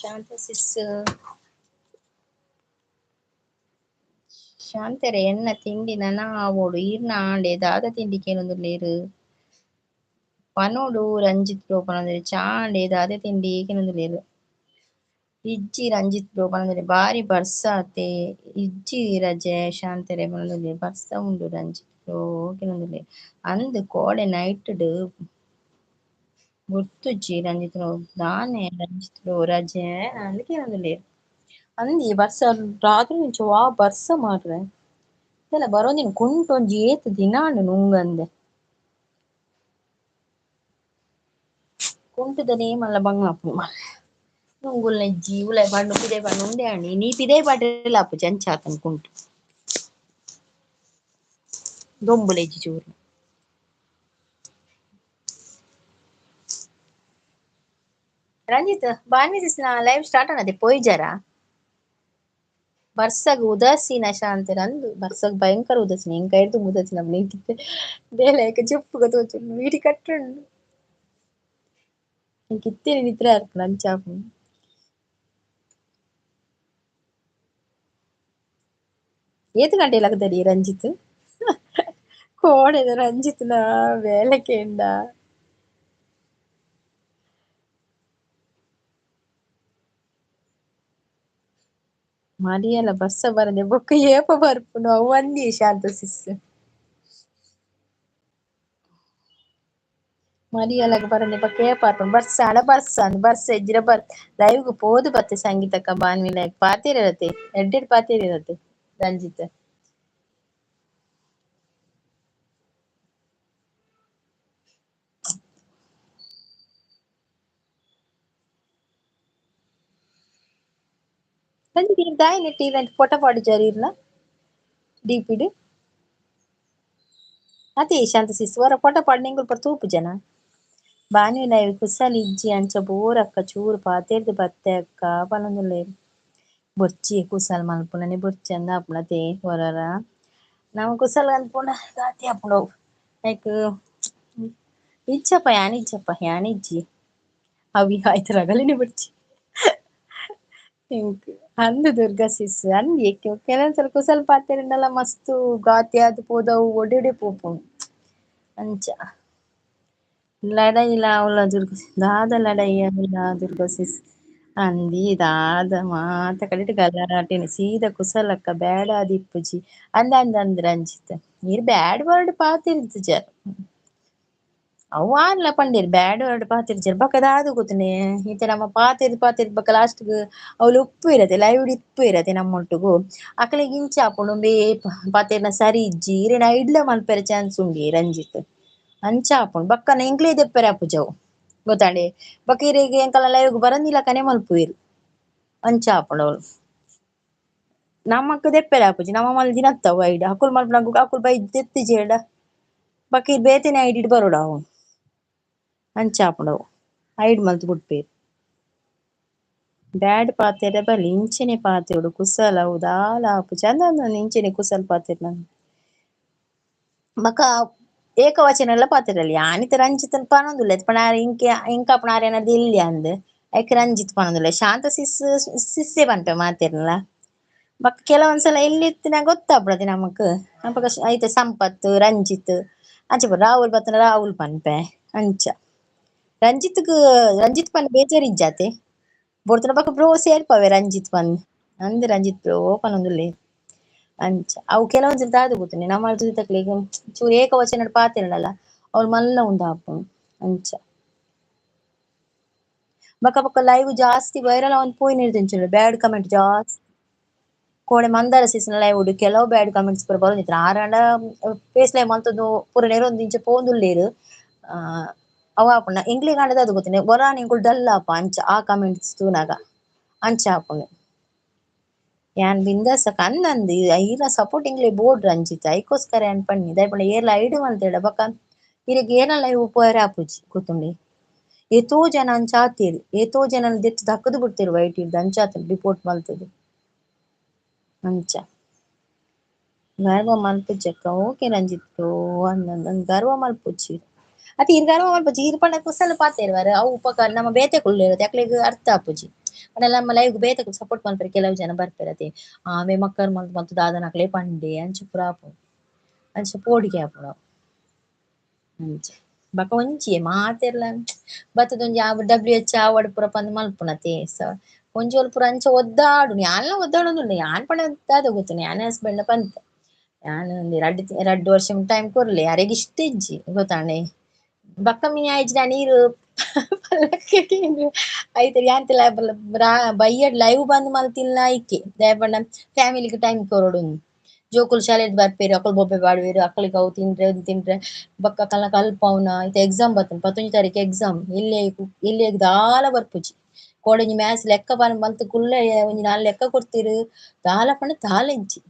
ಶಾಂತ ಸಿಸ್ ಶಾಂತರೆ ಎನ್ನ ತಿಂಡಿ ನನಾವೋಡು ಈರ್ನ ಆಂಡೆ ದಾದ ತಿಂಡಿ ಕೇನೊಂದು ಲೇರು ಪನೋಡು ರಂಜಿತ್ ಪ್ರೋಪನಂದ್ರೆ ಚಾಂಡೆ ದಾದ ತಿಂಡಿ ಕೇನೊಂದು ಲೇರು ಇಜ್ಜಿ ರಂಜಿತ್ ಪ್ರೋಪನಂದ್ರೆ ಬಾರಿ ಬರ್ಸಾತೆ ಇಜ್ಜಿ ರಜೆ ಶಾಂತರೆ ಪನೊಂದುಲ್ಲೆ ಬರ್ಸ ಉಂಡು ರಂಜಿತ್ ಪ್ರೋ ಕೇನೊಂದುಲ್ಲೆ ಅಂದ್ ಕೋಡೆ ನೈಟ್ ಗೊತ್ತುಜ್ಜಿ ರಂಜಿತ್ ದಾನೆ ರಂಜಿತ್ ಪ್ರೋ ರಜೆ ಅಂದ್ ಕೇನೊಂದುಲ್ಲೆ ಅಂದಿ ಬರ್ಸ ರಾತ್ರಿ నుంచి ವಾ ಬರ್ಸ ಮಾರ್ರೆ ಎಲ್ಲ ಬರೋಂದಿನ ಕುಂಟು ಒಂಜಿ ಏತ್ ದಿನಾಂಡ್ ನುಂಗಂದೆ ಕುಂಟುದನೇ ಮಲ್ಲ ಬಂಗಾಪು ನುಂಗುಲ್ನ ಇಜ್ಜಿ ಉಲಾಯಿ ಪಂಡು ಪಿದೆ ಪಂಡು ಉಂಡೆ ಆಂಡಿ ನೀ ಪಿದೆ ಪಾಟೆಲ್ಲ ಅಪ್ಪು ಜಂಚಾತನ್ ಕುಂಟು ದೊಂಬುಲ ಇಜ್ಜಿ ಚೂರು ರಂಜಿತ್ ಬಾನಿ ದಿಸ್ನ ಲೈವ್ ಸ್ಟಾರ್ಟ್ ಅನ್ನದೆ ಪೋಯ್ಜಾರ ಬರ್ಸಗ್ ಉದಾಸೀನ ಶಾಂತಿ ಅಂದು ಬರ್ಸಗ್ ಭಯಂಕರ ಉದಾಸೀನ ಇಂಕ ಎಡ್ದು ಉದಾಸೀನ ನೀಕಿತ್ತೆ ಬೇಲೆಕ ಜಪ್ಪುಗ ತೋಜುಂಡು ವೀಡಿ ಕಟ್ಟುಂಡು ಇಂಕಿತ್ತೇನೆ ನಿದ್ರೆ ಆರ್ಪುಂಡು ಅಂಚಾಪುಂಡು ಏತ್ ಗಂಟೆಲಕದಡಿ ರಂಜಿತ್ ಕೋಡೆದ ರಂಜಿತ್ನ ಬೇಲೆಕೆಂಡ ಮರಿಯಲ್ಲ ಬರ್ಸ ಬರದೆ ಬೊಕ್ಕ ಏಪ ಬರ್ಪುನು ಅವು ಒಂದಿ ಶಾಂತ ಸಿಸ್ ಮರಿಯಲಗ ಬರದೆ ಬೊಕ ಏಪ ಬರ್ಪುನು ಬರ್ಸ ಆಂಡ ಬರ್ಸ ಅಂದ್ ಬರ್ಸ ಇಜ್ಜಿರ ಲೈವ್ಗ್ ಪೋದು ಬತ್ತೆ ಸಂಗೀತಕ್ಕ ಬಾನ್ವಿಲಕ ಪಾತೆರ್ಯರತೆ ಎಡ್ಡೆಡ್ ಪಾತೆರ್ಯರತೆ ರಂಜಿತ್ ರಂಜಿತ್ ಈರ್ ದಾಯೆ ನೆಟ್ಟ್ ಈರ್ನ ಫೋಟೋ ಪಾಡ್ಜಾರ್ ಈರ್ನ ಡಿಪಿಡ್ ಅತೆ ಶಾಂತ ಸಿಸ್ ವರ ಫೋಟೋ ಪಾಡ್ನ ಎಂಕುಲು ಪೂರ ತೂಪುಜನ ಬಾನಿ ಲೈವ್ ಕುಸಲ್ ಇಜ್ಜಿ ಅಂಚ ಬೋರ್ ಅಕ್ಕ ಚೂರು ಪಾತೆರ್ದ್ ಬತ್ತೆ ಅಕ್ಕ ಪನೊಂದುಲ್ಲೆರ್ ಬೊರ್ಚಿ ಕುಸಲ್ ಮಲ್ಪುನನೆ ಬೊರ್ಚಿ ಅಂದ್ ಆಪುಂಡು ಅತೆ ವರರ ನಮ ಕುಸಲ್ ಅನ್ಪುಂಡ ದಾತಿ ಆಪುಂಡು ಅವು ಲೈಕ್ ಯಾನ್ ಇಜ್ಜಿ ಅವಿ ಆಯ್ತ ರಗಳೆನೆ ಬೊರ್ಚಿ ಎಂಕ್ ಅಂದ್ ದುರ್ಗಾ ಸಿಸ್ ಅಂದ್ ಕೆಲವುನ್ಸಲ ಕುಸಲ್ ಪಾತೆರ್ಂಡಲ ಮಸ್ತ್ ಗಾತಿ ಆದ್ ಪೋದವು ಒಡೆಡೆ ಪೋಪುಂಡು ಅಂಚ ಲಡಾಯಿ ಲಾವುಲ ದಾದ ಲಡಾಯಿ ಆವುಲ ದುರ್ಗಾ ಸಿಸ್ ಅಂದಿ ದಾದ ಮಾತ ಕಡೆಟ್ ಗಲಾಟೆನೆ ಸೀದಾ ಕುಸಲಕ್ಕ ಬ್ಯಾಡ್ ಆದ್ ಇಪ್ಪುಜಿ ಅಂದ್ ರಂಜಿತ್ ನೀರ್ ಬ್ಯಾಡ್ ವರ್ಡ್ ಪಾತೆರ್ದಿಜರ್ ಅವು ಆನ್ಲ ಪಂಡೆರ್ ಬ್ಯಾಡ್ ವರ್ಡ್ ಪಾತೆರ್ಜರ್ ಬೊಕ ದಾದ ಗೊತ್ತುನೆ ಇತ್ತೆ ನಮ ಪಾತೆರ್ದ್ ಬೊಕ ಲಾಸ್ಟ್ಗ್ ಅವ್ಲು ಉಪ್ಪು ಇರತೆ ಲೈವ್ಡ್ ಇಪ್ಪು ಇರತೆ ನಮ್ಮ ಒಟ್ಟುಗು ಅಕ್ಲೆಗ್ ಇಂಚ ಆಪುಂಡು ಒಂಬೇ ಪಾತೆರ್ನ ಸರಿ ಇಜ್ಜಿ ಇರೆನ ಐಡ್ಲ ಮಲ್ಪರೆ ಚಾನ್ಸ್ ಉಂಡು ರಂಜಿತ್ ಅಂಚ ಆಪುಂಡು ಬಕ್ಕನ ಎಂಕ್ಲೆ ದೆಪ್ಪರೆ ಆಪುಜವು ಗೊತ್ತಾಂಡೆ ಬೊಕ ಇರೆಗ್ ಎಂಕಲ್ನ ಲೈವ್ಗ್ ಬರಂದಿಲಕನೆ ಮಲ್ಪುವೆರ್ ಅಂಚ ಆಪುಂಡು ಅವ್ಲು ನಮಕ್ ದೆಪ್ಪರೆ ಆಪುಜಿ ನಮ ಮಲ್ಲ ದಿನ ಅತ್ತವು ಐಡ್ ಅಕುಲು ಮಲ್ಪುನಗ ಅಕುಲು ಬೈದ್ ದೆತ್ತಿಜೆಂಡ ಬಕ ಇರ್ ಬೇತೆನೆ ಐಡಿಡ್ ಬರೊಡು ಅವು ಅಂಚ ಆಪುಂಡು ಅವು ಐಡ್ ಮಲ್ತ್ ಬುಡ್ಪೇರ್ ಬ್ಯಾಡ್ ಪಾತೆರೆ ಬಲಿ ಇಂಚೆನೆ ಪಾತೆರ್ಡು ಕುಸಲ ಅವು ದಾಲ ಆಪುಜಿ ಅಂದಂದ ಇಂಚೆನೆ ಕುಸಲ್ ಪಾತೆರ್ನ ಬಕ ಏಕವಚನಲ ಪಾತೆರ್ದಲ್ಲಿ ಯಾನಿತ್ತೆ ರಂಜಿತ್ ಪನೊಂದುಲ್ಲೆ ಪಂಡ ಇಂಕಾಪುನ ಆರ್ಯನರ್ದ್ ಎಲ್ಲಿ ಅಂದ್ ಐಕ್ ರಂಜಿತ್ ಪನೊಂದುಲ್ಲೆ ಶಾಂತ ಸಿಸ್ಸೆ ಪನ್ಪೆ ಮಾತೆರ್ನಲ ಬೊಕ ಕೆಲವೊಂದ್ಸಲ ಎಲ್ಲಿ ಇತ್ತಿನ ಗೊತ್ತಾಪುಂಡತೆ ನಮಕ್ ಐತೆ ಸಂಪತ್ ರಂಜಿತ್ ಅಂಚ ಪೂರ ರಾಹುಲ್ ಬತ್ತುನ ರಾಹುಲ್ ಪನ್ಪೆ ಅಂಚ ರಂಜಿತ್ ಪಂದ್ ಬೇಜಾರ್ ಇಜ್ಜಾತೆ ಬೊಡ್ತುನ ಬೊಕ ಬ್ರೋ ಸೇರ್ಪವೆ ರಂಜಿತ್ ಪಂದ್ ಅಂದ್ ರಂಜಿತ್ ಬ್ರೋ ಪನೊಂದುಲ್ಲೆ ಅಂಚ ಅವು ಕೆಲವೊಂದ್ಸಲ ದಾದ ಗೊತ್ತುಂಡೆ ನಮರ್ ತೂದಿತ್ತಕ್ಲೆಗ್ ಚೂರು ಏಕವಚನಡ್ ಪಾತೆರ್ಂಡಲ ಅವ್ಲು ಮಲ್ಲ ಉಂದು ಆಪುಂಡು ಅಂಚ ಬೊಕ ಲೈವ್ ಜಾಸ್ತಿ ವೈರಲ್ ಆವೊಂದು ಪೋಯಿನೆರ್ದ್ ಎಂಚಿನ ಬ್ಯಾಡ್ ಕಮೆಂಟ್ ಜಾಸ್ತಿ ಕೋಣೆ ಮಂದಾರ ಸಿಸ್ನ ಲೈವ್ ಡ್ ಕೆಲವು ಬ್ಯಾಡ್ ಕಮೆಂಟ್ಸ್ ಪೂರ ಬರೊಂದಿತ್ತನ ಆರಾಂಡ ಫೇಸ್ ಲೈವ್ ಮಲ್ತೊಂದು ಪೂರ ನೆರೊಂದು ಇಂಚ ಪೋವೊಂದುಲ್ಲೆರ್ ಅವು ಆಪುಂಡು ಎಂಕ್ಲೆಗ್ ಆಂಡ ದಾದ ಗೊತ್ತುಂಡೆ ಒರಾನ್ ಎಂಕುಲು ಡಲ್ ಆಪ ಅಂಚ ಆ ಕಮೆಂಟ್ಸ್ ತೂನಗ ಅಂಚ ಆಪುಂಡು ಯಾನ್ ಬಿಂದಾಸ್ ಅಂದಂದ್ ಈರ್ನ ಸಪೋರ್ಟ್ ಎಂಕ್ಲೆ ಬೋಡ್ ರಂಜಿತ್ ಐಕೋಸ್ಕರ ಯಾನ್ ಪನ್ನಿ ದಾಯೆ ಪಂಡ ಏರ್ಲ ಐಡ್ ಮಲ್ತೆಡ ಬೊಕ ಇರೆಗ್ ಏರ್ನ ಲೈವ್ ಉಪ್ಪುವರೆ ಆಪುಜಿ ಗೊತ್ತುಂಡೆ ಏತೋ ಜನ ಅಂಚ ಆತೆರ್ ಏತೋ ಜನನ್ ದೆತ್ತು ದಕದ್ ಬುಡ್ತೆರ್ ವೈಟ್ ಇರ್ದ್ ಅಂಚ ಆತೆರ್ ರಿಪೋರ್ಟ್ ಮಲ್ತುದು ಅಂಚ ಗರ್ವ ಮಲ್ಪುಜಕ್ಕ ಓಕೆ ರಂಜಿತ್ ಬ್ರೋ ಅಂದ್ ಗರ್ವ ಮಲ್ಪೊಚ್ಚಿ ಅತೆ ಈರ್ ಗರ್ವ ಮಲ್ಪೊಚ್ಚಿ ಈರ್ ಪಂಡ ಕುಸಲ್ ಪಾತೆರ್ವಾರು ಅವು ಉಪಕಾರ ನಮ ಬೇತೆ ಕುಲ್ಲೆರ್ ಅಕ್ಲೆಗ್ ಅರ್ಥ ಆಪುಜಿ ಮನೆಲ್ಲ ನಮ್ಮ ಲೈವ್ ಬೇತಕ್ಕೆ ಸಪೋರ್ಟ್ ಮಾಡ್ತಾರೆ ಕೆಲವು ಜನ ಬರ್ತಾರೆ ಆಮೆ ಮಕ್ಕಳು ಮತ್ತು ದಾದನಕ್ಲೆ ಪಂಡೆ ಅಂಚು ಪುರಾಪು ಅಂಚೆ ಪೋಡಿಗೆ ಆಪುಣ ಅಂಚೆ ಬಕ ಒಂಚಿಯೆ ಮಾತೆರ್ಲ ಬತ್ತದೊಂಜಿ WH ಅವಾರ್ಡ್ ಪೂರ ಪಂದ್ ಮಲ್ಪುನತೆ ಒಂಜೋಲ್ ಪೂರ ಅಂಚ ಒದ್ದಾಡು ಯಾನ್ಲ ಒದ್ದಾಡೋದಿಲ್ಲ ಯಾನ್ ಪಂಡ ದಾದ ಗೊತ್ತು ಯಾನ್ ಹಸ್ಬೆಂಡ್ ಪಂತ ಯಾನ್ ಒಂದ್ ರಡ್ಡ್ ವರ್ಷ ಟೈಮ್ ಕೊರ್ಲೆ ಯಾರಿಗೆ ಇಷ್ಟ ಇಜ್ಜಿ ಗೊತ್ತಾಣೆ ಬಕ್ಕ ಮೀ ಆಯ್ಜಿ ನೀರು ಪಲ್ಲಕ್ಕೆ ಐತೆ ಯಾಂತೆಲ್ಲ ಬಯ್ಯಡ್ ಲೈವ್ ಬಂದ್ ಮಲ್ತಿಲ್ಲ ಐಕೆ ದಯಪಂಡ ಫ್ಯಾಮಿಲಿಗೆ ಟೈಮ್ ಕೊರಡು ಜೋಕುಲ್ ಶಾಲೆಡ್ ಬರ್ಪೇರು ಅಕಲ್ ಬೊಬ್ಬೆ ಬಾಡುವೆರು ಅಕ್ಕಲಿಗೆ ಅವು ತಿಂದ್ರೆ ಇದು ತಿಂದ್ರೆ ಬಕ್ಕ ಕಲ್ಲ ಕಲ್ಪವ್ನ ಇತ್ತೆ ಎಕ್ಸಾಮ್ ಬರ್ತನೆ 11 ತಾರೀಕು ಎಕ್ಸಾಮ್ ಇಲ್ಲಿ ದಾಲ ಬರ್ಪುಜಿ ಕೋಡಂಜಿ ಮ್ಯಾಥ್ಸ್ ಲೆಕ್ಕ ಮಲ್ತು ಕುಲ್ಲೆ ಒಂಜಿ 4 ಲೆಕ್ಕ ಕೊಡ್ತೀರು ದಾಲ ಪಂಡ ದಾಲ ಇಂಚಿ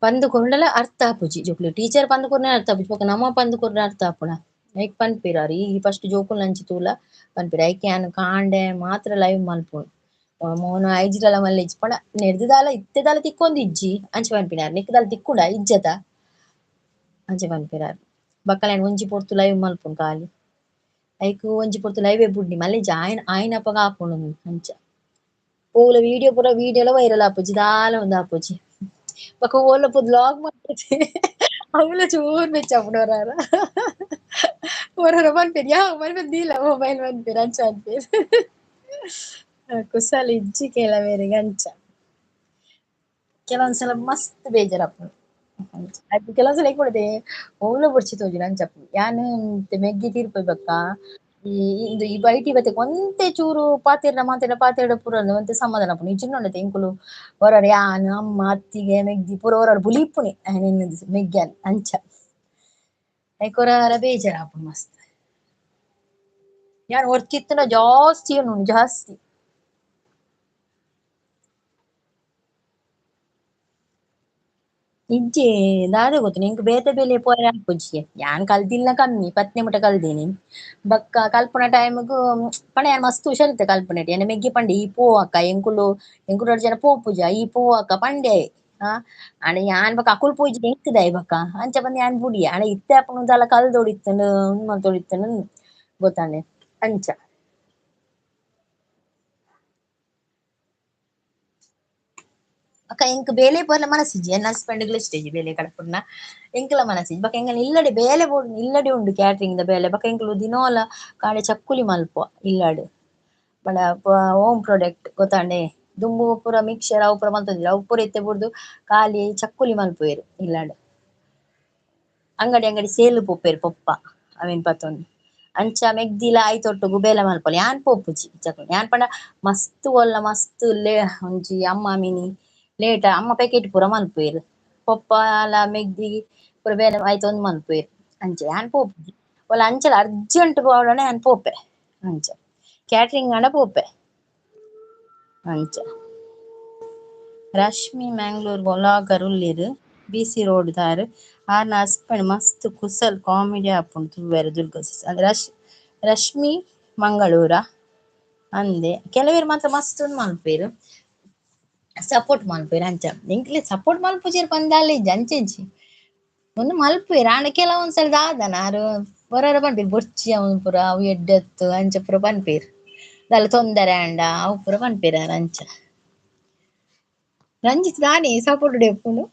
ಪಂದ್ ಕೊಂಡಲ ಅರ್ಥ ಆಪುಜಿ ಜೋಕುಲು ಟೀಚರ್ ಪಂದ್ ಕೊರ್ನೆ ಅರ್ಥ ಆಪುಜಿ ಬೊಕ ನಮ ಪಂದ್ ಕೊರ್ರೆ ಅರ್ಥ ಆಪುಣ ಐಕ್ ಪನ್ಪಿರಾರು ಈ ಫಸ್ಟ್ ಜೋಕುಲ್ ನಂಚಿ ತೂಲ ಪನ್ಪಿರ ಐಕೆ ಯಾನ್ ಕಾಂಡೆ ಮಾತ್ರ ಲೈವ್ ಮಲ್ಪುಂಡು ಮೋನ ಐಜಿರಲ ಮಲ್ಲ ಇಜ್ಜಿ ಪಂಡ ನೆರ್ದಿದಾಲ ಇತ್ತೆದಾಲ ತಿಕ್ಕೊಂದಿಜ್ಜಿ ಅಂಚೆ ಪನ್ಪಿನಾರು ನಿಕ್ದಾಲ ತಿಕ್ಕುಡ ಇಜ್ಜತ ಅಂಚೆ ಪನ್ಪಿರಾರು ಬಕ್ಕಲ ಒಂಜಿ ಪೊರ್ತು ಲೈವ್ ಮಲ್ಪುಂಡು ಕಾಲಿ ಐಕ್ ಒಂಜಿ ಪೊರ್ತು ಲೈವ್ ಬುಡ್ಡಿ ಮಲ್ಲ ಇಜ್ಜಿ ಆಯ್ನಪ್ಪಗ ಆಪುಂಡು ಅಂಚ ಪೂಲ ವಿಡಿಯೋ ವೈರಲ್ ಆಪುಜಿ ದಾಲ ಒಂದ್ ಆಪುಜಿ ಬೊಕ ಓಲ ಪುದ್ ಲಾಗ್ ಮಾಡ್ತೇನೆ ಅವಳ ಚೂರ್ ಬೆಚ್ಚಾಪುಂಡು ಒರರ ಪನ್ಪೇರು ಯಾವ ಮನ್ಪೇರು ಮೊಬೈಲ್ ಪನ್ಪೇರು ಅಂಚ ಅನ್ಪೇರು ಕುಸಲ ಇಜ್ಜಿ ಕೆಲವೇರಿಗೆ ಅಂಚ ಕೆಲವೊಂದ್ಸಲ ಮಸ್ತ್ ಬೇಜಾರಾಪುಂಡು ಅದು ಕೆಲವೊಂದ್ಸಲ ಕೊಡದೆ ಓಲ ಬುಡ್ಚಿ ತೋಜುಂಡು ಅಂಚಪ್ಪು ಯಾನ್ ಮೆಗ್ಗಿ ತೀರ್ಪೆ ಬಕ್ಕ ಈ ಬೈಟಿ ಬತ್ತೆ ಒಂತೆ ಚೂರು ಪಾತೆರ್ನ ಪೂರ ಒಂತೆ ಸಮಾಧಾನ ಆಪುಂಡು ನಿಜಂಗ ಎಂಕುಲು ಒರರೆ ಯಾನ್ ಅಮ್ಮ ಅತ್ತಿಗೆ ಮೆಗ್ಗಿ ಪೂರ ಒರಡು ಬುಲಿಪುನಿ ಮೆಗ್ಗ್ಯಾನ್ ಅಂಚ ಐಕ್ ಒರರೆ ಬೇಜಾರ್ ಆಪುಂಡು ಮಸ್ತ್ ಯಾನ್ ಒರ್ಚಿತ್ತಿನ ಜಾಸ್ತಿ ಉಂಡು ಜಾಸ್ತಿ ಇಜ್ಜಿ ದಾದ ಗೊತ್ತು ನಿಂಕ್ ಬೇತೆ ಬೇಲೆ ಪೋಯ ಆಪುಜಿ ಯಾನ್ ಕಲ್ತಿಲ್ಲ ಕಮ್ಮಿ ಪತ್ನೆ ಮುಟ ಕಲ್ದೀನಿ ಬಕ್ಕ ಕಲ್ಪುನ ಟೈಮ್ಗ್ ಪಂಡ ಯಾನ್ ಮಸ್ತ್ ಹುಷಾರಿತ್ತೆ ಕಲ್ಪುನೆಟ್ ಎನ್ನ ಮೆಗ್ಗಿ ಪಂಡೆ ಈ ಪೋ ಅಕ್ಕ ಎಂಕುಲು ಜನ ಪೋಪುಜ ಈ ಪೋ ಅಕ್ಕ ಪಂಡೆ ಆಂಡ ಯಾನ್ ಬಕ್ಕ ಅಕುಲು ಪೋಯಿಜಿ ಎಂಕ್ದಾಯೆ ಬಕ್ಕ ಅಂಚ ಪಂದ್ ಯಾನ್ ಬುಡಿ ಆಂಡ ಇತ್ತೆ ಆಪುಂಡು ದಾಲ ಕಲ್ದೊಡಿತ್ತುಂಡು ಮಲ್ತೊಡಿತ್ತುಂಡು ಗೊತ್ತಾಂಡೆ ಅಂಚ ಅಕ್ಕ ಎಂಕ್ ಬೇಲೆ ಪೋರ್ಲ ಮನಸ್ಸಿಜ್ಜಿ ಎನ್ನ ಹಸ್ಬೆಂಡ್ಗ್ಲ ಇಷ್ಟ ಇಜ್ಜಿ ಬೇಲೆ ಕಲ್ಪುನ ಎಂಕ್ಲ ಮನಸ್ಸಿಜ್ಜಿ ಬಕ್ಕ ಎಂಕಲ್ನ ಇಲ್ಲಡೆ ಬೇಲೆ ಇಲ್ಲಡೆ ಉಂಡು ಕ್ಯಾಟ್ರಿಂಗ್ ದ ಬೇಲೆ ಬಕ್ಕ ಎಂಕುಲು ದಿನೋಲ ಕಾಂಡೆ ಚಕ್ಕುಲಿ ಮಲ್ಪುವ ಇಲ್ಲಾಡ್ ಪಂಡ ಹೋಮ್ ಪ್ರಾಡಕ್ಟ್ ಗೊತ್ತಾಂಡೆ ದುಂಬು ಪೂರ ಮಿಕ್ಸ್ಚರ್ ಅವು ಪೂರ ಮಲ್ತೊಂದಿಲ್ಲ ಅವು ಪೂರ ಇತ್ತೆ ಬುಡ್ದು ಖಾಲಿ ಚಕ್ಕುಲಿ ಮಲ್ಪುವೆರ್ ಇಲ್ಲಾಡ್ ಅಂಗಡಿ ಸೇಲ್ ಪೋಪೆರ್ ಪೊಪ್ಪ ಅವೆನ್ ಪತೊಂದು ಅಂಚ ಮೆಗ್ದಿಲ ಐತೊಟ್ಟುಗು ಬೇಲೆ ಮಲ್ಪೊಲಿ ಯಾನ್ ಪೋಪುಜಿ ಯಾನ್ ಪಂಡ ಮಸ್ತ್ ಒಲ್ಲ ಮಸ್ತ್ ಒಂಜಿ ಅಮ್ಮ ಮಿನಿ ಲೇಟ ಅಮ್ಮ ಪ್ಯಾಕೆಟ್ ಪೂರ ಮಲ್ಪುವೆರ್ ಪೊಪ್ಪ ಅಲ ಮೆಗ್ದಿ ಪೂರ ಬೇಲೆ ಐತೊಂದು ಮಲ್ಪುವೆರ್ ಅಂಚ ಯಾನ್ ಪೋಪುಜಿ ಒಲ್ಲ ಅಂಚಲ ಅರ್ಜೆಂಟ್ ಪೋವಡನೆ ಯಾನ್ ಪೋಪೆ ಅಂಚ ಕ್ಯಾಟ್ರಿಂಗ್ ಆಂಡ ಪೋಪೆ ಅಂಚ ರಶ್ಮಿ ಮ್ಯಾಂಗ್ಳೂರ್ ವ್ಲಾಗರ್ ಉಲ್ಲೆರ್ BC ರೋಡ್ ದಾರ್ ಆರ್ನ ಹಸ್ಬೆಂಡ್ ಮಸ್ತ್ ಕುಸಲ್ ಕಾಮಿಡಿ ಆಪುಂಡು ತೂವೆರೆ ದುರ್ಗಾ ಅಂದ್ರೆ ರಶ್ಮಿ ಮಂಗಳೂರ ಅಂದೆ ಕೆಲವೇರು ಮಾತ್ರ ಮಸ್ತ್ ಮಲ್ಪೇರು ಸಪೋರ್ಟ್ ಮಲ್ಪೇರು ಅಂಚ ಎಂಕ್ಲೆ ಸಪೋರ್ಟ್ ಮಲ್ಪುಜೇರ್ ಪಂದಾಲೆ ಅಂಚೆಂಚಿ ಒಂದು ಮಲ್ಪೇರು ಆಂಡ ಕೆಲವೊಂದ್ಸಲ ದಾದನ ಆರು ಹೊರರ ಪನ್ಪೇರು ಬೊರ್ಚಿ ಅವನು ಪೂರ ಅವು ಎಡ್ಡೆತ್ತು ಅಂಚ ಪೂರ ಪನ್ಪೇರು ದಾಲ ತೊಂದರೆ ಆಂಡ ಅವು ಪೂರ ಪನ್ಪೇರು ಅಂಚ ರಂಜಿತ್ ನಾನೇ ಸಪೋರ್ಟ್ ಡೆಪ್ಪುಂಡು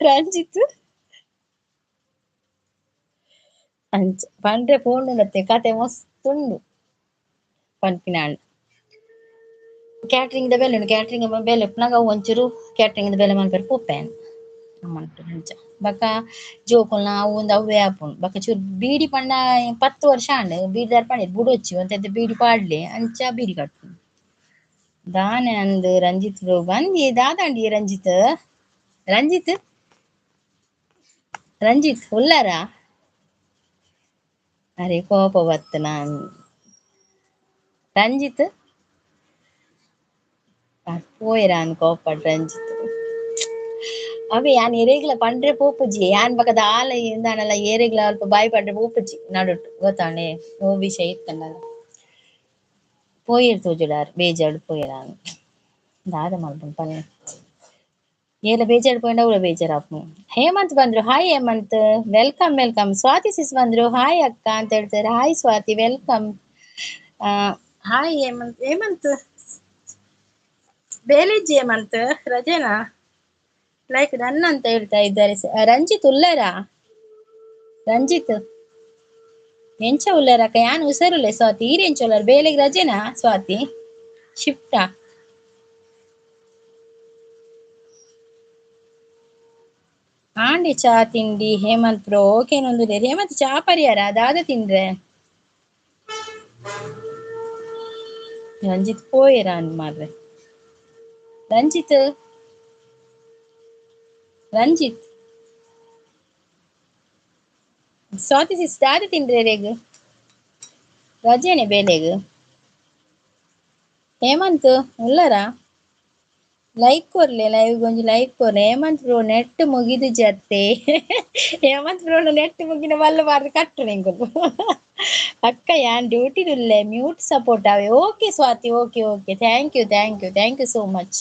ರಂಜಿತ್ ಅಂಚ ಪಂಡ್ರೆ ಪೋಂಡುಂಡತೆ ಕತೆ ಮಸ್ತ್ ಉಂಡು ಪನ್ಪಿನಾಂಡ್ ಕ್ಯಾಟ್ರಿಂಗ್ ದ ಬೇಲೆ ಉಂಡು ಕ್ಯಾಟ್ರಿಂಗ್ ಬೇಲೆ ಪುನಗ ಒಂಚೂರು ಕ್ಯಾಟ್ರಿಂಗ್ ದ ಬೇಲೆ ಮಲ್ಪೇರು ಪೋಪೆನ್ ಅಂಚ ಬಕ್ಕ ಜೋಕುಲ್ನ ಅವು ಒಂದು ಅವೇ ಆಪುಂಡು ಬಕ್ಕ ಚೂರು ಬೀಡಿ ಪಂಡ 10 ವರ್ಷ ಆಂಡ್ ಬೀಡಿ ದರ್ಪಣೆ ಬುಡೊಚ್ಚಿ ಒಂತೆ ಬೀಡಿ ಪಾಡ್ಲೆ ಅಂಚ ಬೀಡಿ ಕಟ್ಪುಂಡು ದಾನೆ ಅಂದ್ ರಂಜಿತ್ ಬಂದಿ ದಾದಾಂಡಿ ರಂಜಿತ್ ಉಲ್ಲಾರ ಅರೆ ಕೋಪ ಬತ್ತು ನಾನು ರಂಜಿತ್ ಪೋಯರಾನ್ ಕೋಪಡ್ ರಂಜಿತ್ ಅವೇ ಯಾನ್ ಎರೆಗ್ಲ ಪಂಡ್ರೆ ಪೋಪುಜಿ ಯಾನ್ ಬಕದ ಆಲ ಇಂದಾನಲ ಏರೆಗ್ಲ ಅಲ್ಪ ಬಾಯಿ ಪಡ್ರೆ ಪೋಪುಜಿ ನಡುಟ್ ಗೊತ್ತಾಂಡೆ ಓ ವಿಷಯ ಇತ್ತಂಡಲ ಪೋಯೆರ್ ತೋಜುಡಾರ್ ಬೇಜಾರ್ಡ್ ಪೋಯೆರಾನ್ ದಾದ ಮಲ್ಪುಂಡು ಪನ್ನೆ ಏಲ ಬೇಜಾರ್ಡ್ ಪೋಯಿನ್ಡ ಅವ್ಲ ಬೇಜಾರಾಪುಂಡು ಹೇಮಂತ್ ಬಂದ್ರು hi Hemanth welcome Swathi sis ಬಂದ್ರು ಹಾಯ್ ಅಕ್ಕ ಅಂತ ಹೇಳ್ತಾರೆ hi Swathi welcome hi Hemanth, Hemanth ಬೇಲಿಜ್ಜಿ ಹೇಮಂತ್ ರಜೆನಾ ಲೈಕ್ ರನ್ ಅಂತ ಹೇಳ್ತಾ ಇದ್ದಾರೆ. ರಂಜಿತ್ ಉಲ್ಲರಾ ರಂಜಿತ್ ಎಂಚ ಉಲ್ಲರಕ್ಕ ಯಾನ್ ಉಸರುಲೆ ಸ್ವಾತಿ ಈರೆಂಚ ಉಲ್ಲರ್ ಬೇಲೆಗ್ ರಜೆನಾ ಸ್ವಾತಿ ಶಿಫ್ಟಾ ಆಂಡಿ ಚಾ ತಿಂಡಿ ಹೇಮಂತ್ ಬ್ರೋ ಓಕೆ ನೊಂದುದೆ ಹೇಮಂತ್ ಚಾ ಪರಿಯಾರ ದಾದ ತಿಂಡ್ರೆ ರಂಜಿತ್ ಪೋಯೆರ ಅಂದ್ ಮಾರ್ರೆ ರಂಜಿತ್ ರಂಜಿತ್ ಸ್ವಾತಿ ಸಿಸ್ ದಾದ ತಿಂಡ್ರೆ ರೇಗ್ ರಜೆನೆ ಬೇಲೆಗ್ ಹೇಮಂತ್ ಉಲ್ಲರಾ ಲೈಕ್ ಕೊರ್ಲೆ ಲೈವ್ ಗೊಂಜಿ ಲೈಕ್ ಕೊರ್ಲೆ ಹೇಮಂತ್ ಬ್ರೋ ನೆಟ್ ಮುಗಿದು ಜತ್ತೆ ಹೇಮಂತ್ ಬ್ರೋ ನೆಟ್ ಮುಗಿನ ಮಲ್ಲ ಮಾರ್ರೆ ಕಟ್ಟು ನಿಂಗು ಅಕ್ಕ ಯಾನ್ ಡ್ಯೂಟಿಡುಲ್ಲೆ ಮ್ಯೂಟ್ ಸಪೋರ್ಟ್ ಆವೆ okay Swathi okay okay thank you so much.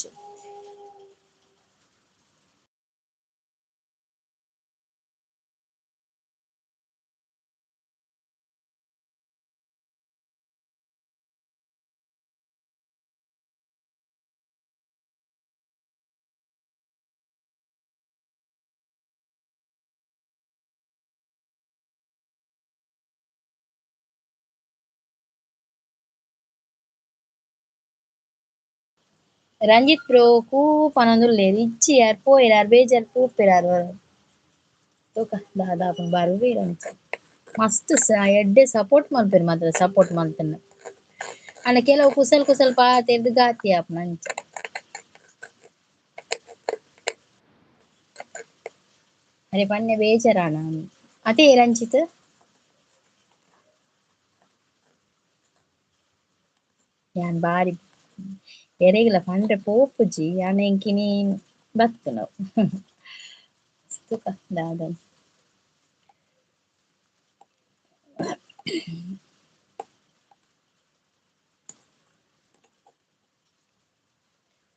Ranjith bro ಕೂಪನೊಂದುಲ್ಲೆ ರಿಚ್ಚಿ ಯಾರ್ ಪೋಯೆರಾರ್ ಬೇಜಾರ್ ತೂಪೆರಾರ್ ತೂಕ ದಾದ ಆಪುಂಡು ಬರುವೆರ್ ಅಂಚ ಮಸ್ತ್ ಎಡ್ಡೆ ಸಪೋರ್ಟ್ ಮಲ್ಪೆರ್ ಮಾತ್ರ ಸಪೋರ್ಟ್ ಮಲ್ತುಂಡ ಆಂಡ ಕೆಲವು ಕುಸಲ್ ಕುಸಲ್ ಪಾತೆರ್ದ್ ಗಾತಿ ಆಪುಂಡು ಅಂಚ ಅರೆ ಪನ್ನೆ ಬೇಜಾರಾಂಡ ಅತೆ ರಂಜಿತ್ ಯಾನ್ ಬಾರಿ ಎರೆಗ್ಲ ಪಂಡ್ರೆ ಪೋಪುಜಿ ಯಾನ್ ಎಂಕಿನಿ ಬತ್ತ್ ತುಕ ದಾದ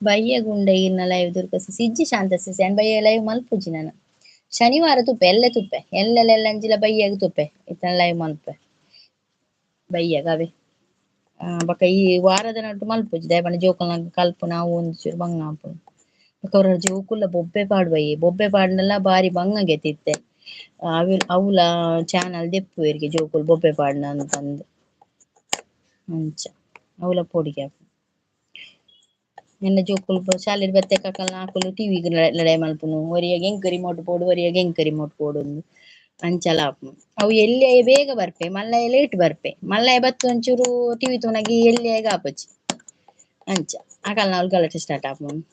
ಬಯ್ಯ ಗುಂಡ ಈರ್ನ ಲೈವ್ ದುರ್ಗಸ ಸಿಜ್ಜಿ ಶಾಂತಸ ಯಾನ್ ಬಯ್ಯ ಲೈವ್ ಮಲ್ಪುಜಿ ನಾನು ಶನಿವಾರ ತುಪ್ಪೆ ಎಲ್ಲೆ ತುಪ್ಪೆ ಎಲ್ಲೆಲ್ಲೆಂಜಿಲ ಬಯ್ಯಗ್ ತುಪ್ಪೆ ಇತ್ತನ ಲೈವ್ ಮಲ್ಪೆ ಬಯ್ಯಗ್ ಅವೆ ಬೊಕ ಈ ವಾರದ ನಟ್ಟು ಮಲ್ಪುಜಿ ದಾಯೆಪಂಡ ಜೋಕುಲ್ನ ಕಲ್ಪುನ ಅವು ಒಂಚೂರು ಬಂಗ ಆಪುಂಡು ಬೊಕ ಅವ್ರ ಜೋಕುಲ್ಲ ಬೊಬ್ಬೆ ಪಾಡ್ ಬಯ್ಯ ಬೊಬ್ಬೆ ಪಾಡ್ನಲ ಬಾರಿ ಬಂಗ ಗೆತಿತ್ತೆ ಅವ್ಲ ಚಾನಲ್ ದೆಪ್ಪುವೆರ್ಗೆ ಜೋಕುಲು ಬೊಬ್ಬೆ ಪಾಡ್ನ ಅಂತಂದ್ ಅಂಚ ಅವ್ಲ ಪೊಡಿಗೆ ನಿನ್ನ ಜೋಕುಲು ಶಾಲೆಡ್ ಬತ್ತೆ ಕಕಲ್ನ ಆಕುಲು ಟಿವಿಗ್ ಲಡಾಯಿ ಮಲ್ಪುನು ಒರಿಯಾಗ್ ಎಂಕ್ ರಿಮೋಟ್ ಪೋಡು ಒರಿಯಾಗ್ ಎಂಕ್ ರಿಮೋಟ್ ಪೋಡುಂದು ಅಂಚಲ ಆಪುಂಡು ಅವು ಎಲ್ಯ ಬೇಗ ಬರ್ಪೆ ಮಲ್ಲಯೆ ಲೇಟ್ ಬರ್ಪೆ ಮಲ್ಲಯೆ ಬತ್ತು ಒಂಚೂರು ಟಿವಿ ತೂನಗ ಎಲ್ಯಗ ಆಪುಜಿ ಅಂಚ ಆಕಲ್ನ ಅವ್ಲು ಗಲಾಟೆ ಸ್ಟಾರ್ಟ್ ಆಪುಂಡು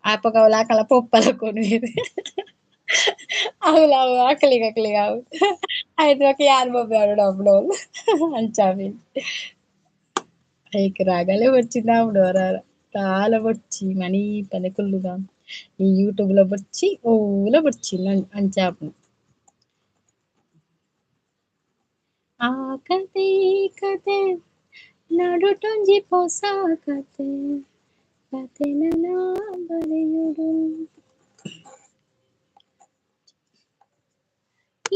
ಆಪಗ ಅವ್ಲು ಆಕಲ್ನ ಪೊಪ್ಪಲ ಕೊನುಯೆರು ಅವ್ಲು ಅಕ್ಲಿಗ್ ಅವು ಐಟ್ ಬೊಕ ಯಾನ್ ಬೊಬ್ಬೆ ಆಡುಂಡು ಆಪುಂಡು ಅವ್ಲು ಅಂಚ ಆಪುಂಡು ಐಕ್ ರಗಳೆ ಬೊಚ್ಚಿಂದ್ ಆಪುಂಡು ವರಾರ ಕಾಲ ಬೊಚ್ಚಿ ಮಣೀಪನೆ ಕುಲ್ಲುದ ಈ ಯೂಟ್ಯೂಬ್ ಲ ಬೊಚ್ಚಿ ಓಲ ಬೊಚ್ಚಿಂದ್ ಅಂಚ ಆಪುಂಡು ಆ ಕತೆ ಈ ಕತೆ ನಡುಟೊಂಜಿ ಪೊಸ ಕತೆ ಕತೆನ ನಾ ಬರೆಯುಡು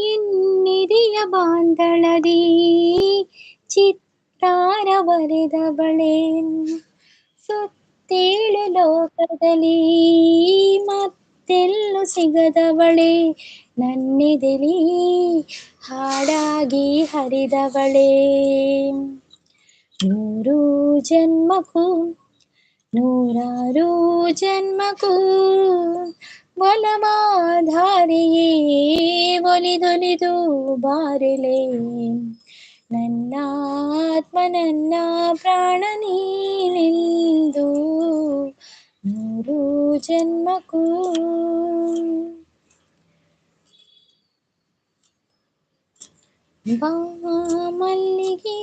ಎನ್ನಿದಿಯ ಬಾಂದಳದಿ ಚಿತ್ತಾರ ಬರೆದವಳೇ ಸುತ್ತೇಳು ಲೋಕದಲ್ಲಿ ಮತ್ತೆಲ್ಲೂ ಸಿಗದವಳೇ ನನ್ನೆದೆಲಿ ಹಾಡಾಗಿ ಹರಿದವಳೇ ನೂರು ಜನ್ಮಕ್ಕೂ ನೂರಾರು ಜನ್ಮಕ್ಕೂ ಒಲವಾಧಾರೆಯೇ ಒಲಿದೊಲಿದು ಬಾರೆಲೆ ನನ್ನ ಆತ್ಮ ನನ್ನ ಪ್ರಾಣ ನೀನೆಂದು ನೂರು ಜನ್ಮಕ್ಕೂ ಬಾ ಮಲ್ಲಿಗೆ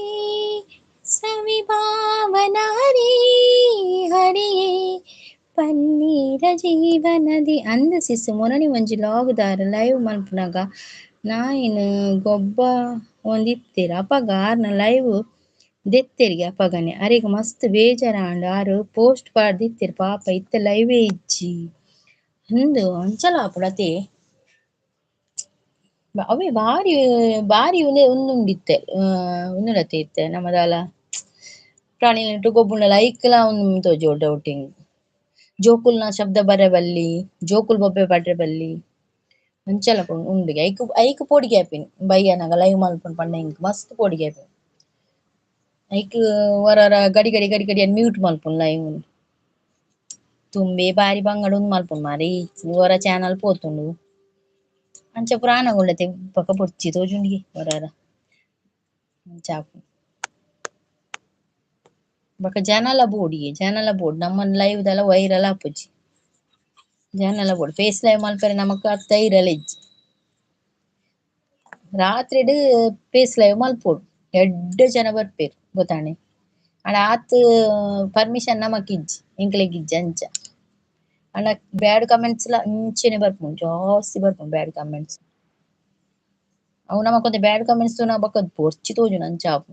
ಸವಿಭಾವನಾರಿ ಹರಿಯೇ ಪನ್ನೀರ ಜೀವನದಿ ಅಂದ ಸಿಸ್ ಮೊನನಿ ಒಂಜಿ ಲಾಗ್ ದಾರ ಲೈವ್ ಮಲ್ಪುನಗ ನಾಯಿನ್ ಗೊಬ್ಬ ಒಂದಿತ್ತೆರ್ ಅಪಗ ಆರ್ನ ಲೈವ್ ದೆತ್ತೆರ್ಗೆ ಅಪಗನೆ ಅರೆಗ್ ಮಸ್ತ್ ಬೇಜಾರಾಂಡ್ ಆರು ಪೋಸ್ಟ್ ಪಾಡ್ದಿತ್ತೆರ್ ಪಾಪ ಇತ್ತೆ ಲೈವೇ ಇಜ್ಜಿ ಅಂದು ಅಂಚಲ ಆಪುಂಡು ಅತೆ ಅವೇ ಬಾರಿ ಬಾರಿ ಉಂದುಂಡಿತ್ತೆ ಉಂದುನತೆ ಇತ್ತೆ ನಮ್ಮದಾಲ ಪ್ರಾಣಿಲಿಟ್ಟು ಗೊಬ್ಬುಂಡ ಲೈಕ್ಲ ಒಂದು ತೋಜೋ ಡೌಟಿಂಗ್ ಜೋಕುಲ್ನ ಶಬ್ದ ಬರಬಲ್ಲಿ ಜೋಕುಲ್ ಬೊಬ್ಬೆ ಪಡ್ರೆ ಬಲ್ಲಿ ಅಂಚೆಲ್ಲ ಉಂಡು ಐಕ್ ಐಕ್ ಪೋಡಿಗೆ ಆಪಿನಿ ಬಯ್ಯನಗ ಲೈವ್ ಮಲ್ಪುಂಡು ಪಂಡ ಇಂಕ್ ಮಸ್ತ್ ಪೋಡಿಗೆ ಆಪಿನಿ ಐಕ್ ವರರ ಗಡಿ ಗಡಿ ಗಡಿ ಗಡಿ ಅನ್ ಮ್ಯೂಟ್ ಮಲ್ಪುಂಡು ಲೈವ್ ತುಂಬೆ ಬಾರಿ ಬಂಗಡ ಉಂದ್ ಮಲ್ಪುಂಡು ಮಾರಿ ವರ ಚಾನಲ್ ಪೋತುಂಡು ಅಂಚ ಪುರಾಣ ಗುಂಡತೆ ಪಕ್ಕ ಪೊಚ್ಚಿ ತೋಜುಂಡಿಗೆ ವರರ ಅಂಚಾಪು ಬೊಕ ಜನಲ ಬೋರ್ಡ್ ನಮ್ಮ ಲೈವ್ ದಲ ವೈರಲ್ ಆಪುಜಿ ಜನಲ ಬೋರ್ಡ್ ಫೇಸ್ ಲೈವ್ ಮಲ್ಪರೆ ನಮಕ್ ಧೈರ್ಯಲ ಇಜ್ಜಿ ರಾತ್ರಿಡ್ ಫೇಸ್ ಲೈವ್ ಮಲ್ಪೋಡು ಎಡ್ಡೆ ಜನ ಬರ್ಪೇರು ಗೊತ್ತಾಣೆ ಆಂಡ ಆತ್ ಪರ್ಮಿಷನ್ ನಮಕ್ ಇಜ್ಜಿ ಎಂಕ್ಲೆಗ್ ಇಜ್ಜಿ ಅಂಚ ಆಂಡ ಬ್ಯಾಡ್ ಕಮೆಂಟ್ಸ್ ಲ ಇಂಚೆನೆ ಬರ್ಪುಂಡು ಜಾಸ್ತಿ ಬರ್ಪುಂಡು ಬ್ಯಾಡ್ ಕಮೆಂಟ್ಸ್ ಅವು ನಮಕೊಂತೆ ಬ್ಯಾಡ್ ಕಮೆಂಟ್ಸ್ ತೂನ ಬೊಕ ಪೊರ್ಚಿ ತೋಜುಂಡು ಅಂಚಾಪು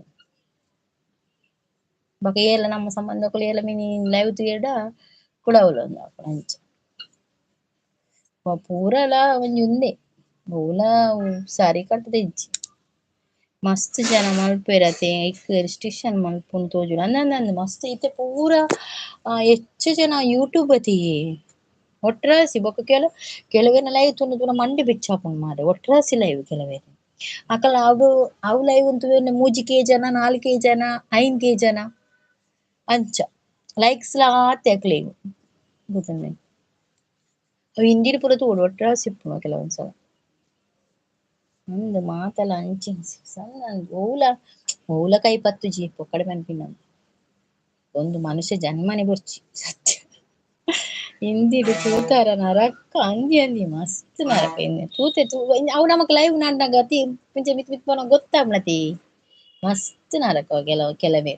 ಬೊಕ ಏಲ ನಮ್ಮ ಸಂಬಂಧಕುಲು ಏಲ ಮಿನಿ ಲೈವ್ ತೂಯೆಡ ಕುಡವುಲೊಂದು ಆಪುಂಡು ಅಂಚ ಪೂರಲ ಒಂಜಿ ಉಂದೆ ಓಲ ಸಾರಿ ಕಟ್ಟುದ ಇಜ್ಜಿ ಮಸ್ತ್ ಜನ ಮಲ್ಪೆರತೆ ಐಕ್ ರಿಸ್ಟ್ರಿಕ್ಷನ್ ಮಲ್ಪುಂಡು ತೋಜುಂಡು ಅಂದಂದ ಮಸ್ತ್ ಇತ್ತೆ ಪೂರ ಹೆಚ್ಚು ಜನ ಯೂಟ್ಯೂಬ್ ತಿಯೇ ಒಟ್ರಾಸಿ ಬೊಕ ಕೆಲವೆರ್ನ ಲೈವ್ ತೂಂಡ ತೂನ ಮಂಡೆ ಬೆಚ್ಚಾಪುಂಡು ಮಾರೆ ಒಟ್ರಾಸಿ ಲೈವ್ ಕೆಲವೆರ್ನ ಅಕಲ ಅವು ಲೈವ್ ತೂವೆರ್ನ 3 ಜನ 4 ಜನ 5 ಜನ ಅಂಚ ಲೈಕ್ಸ್ ಲ ಆತೆ ಅಕ್ಲೆಗ್ ಗೊತ್ತುಂಡೆ ಅವು ಇಂದಿಡ್ ಪೂರ ತೂವೊಡು ಒಟ್ರಾಸಿ ಇಪ್ಪುನು ಕೆಲವೊಂದ್ಸಲ ಅಂದ್ ಮಾತಲ ಅಂಚಿನ ಸಣ್ಣ ಓಲ ಕೈ ಪತ್ತುಜಿ ಪೊಕ್ಕಡೆ ಪನ್ಪಿನ ಒಂದು ಮನುಷ್ಯ ಜನ್ಮನೆ ಬೊರ್ಚಿ ಸತ್ಯ ಇಂದಿಡ್ ತೂತಾರ ನರಕ ಅಂದಿ ಮಸ್ತ್ ನರಕ ಇಂದೆ ತೂತೆ ಅವು ನಮಕ್ ಲೈವ್ ನಾಂಡಾಗ ಪಿಂಚ ಮಿತ್ ಮಿತ್ ಪೋನ ಗೊತ್ತಾಗ್ಲತಿ ಮಸ್ತ್ ನರಕ ಕೆಲವೇ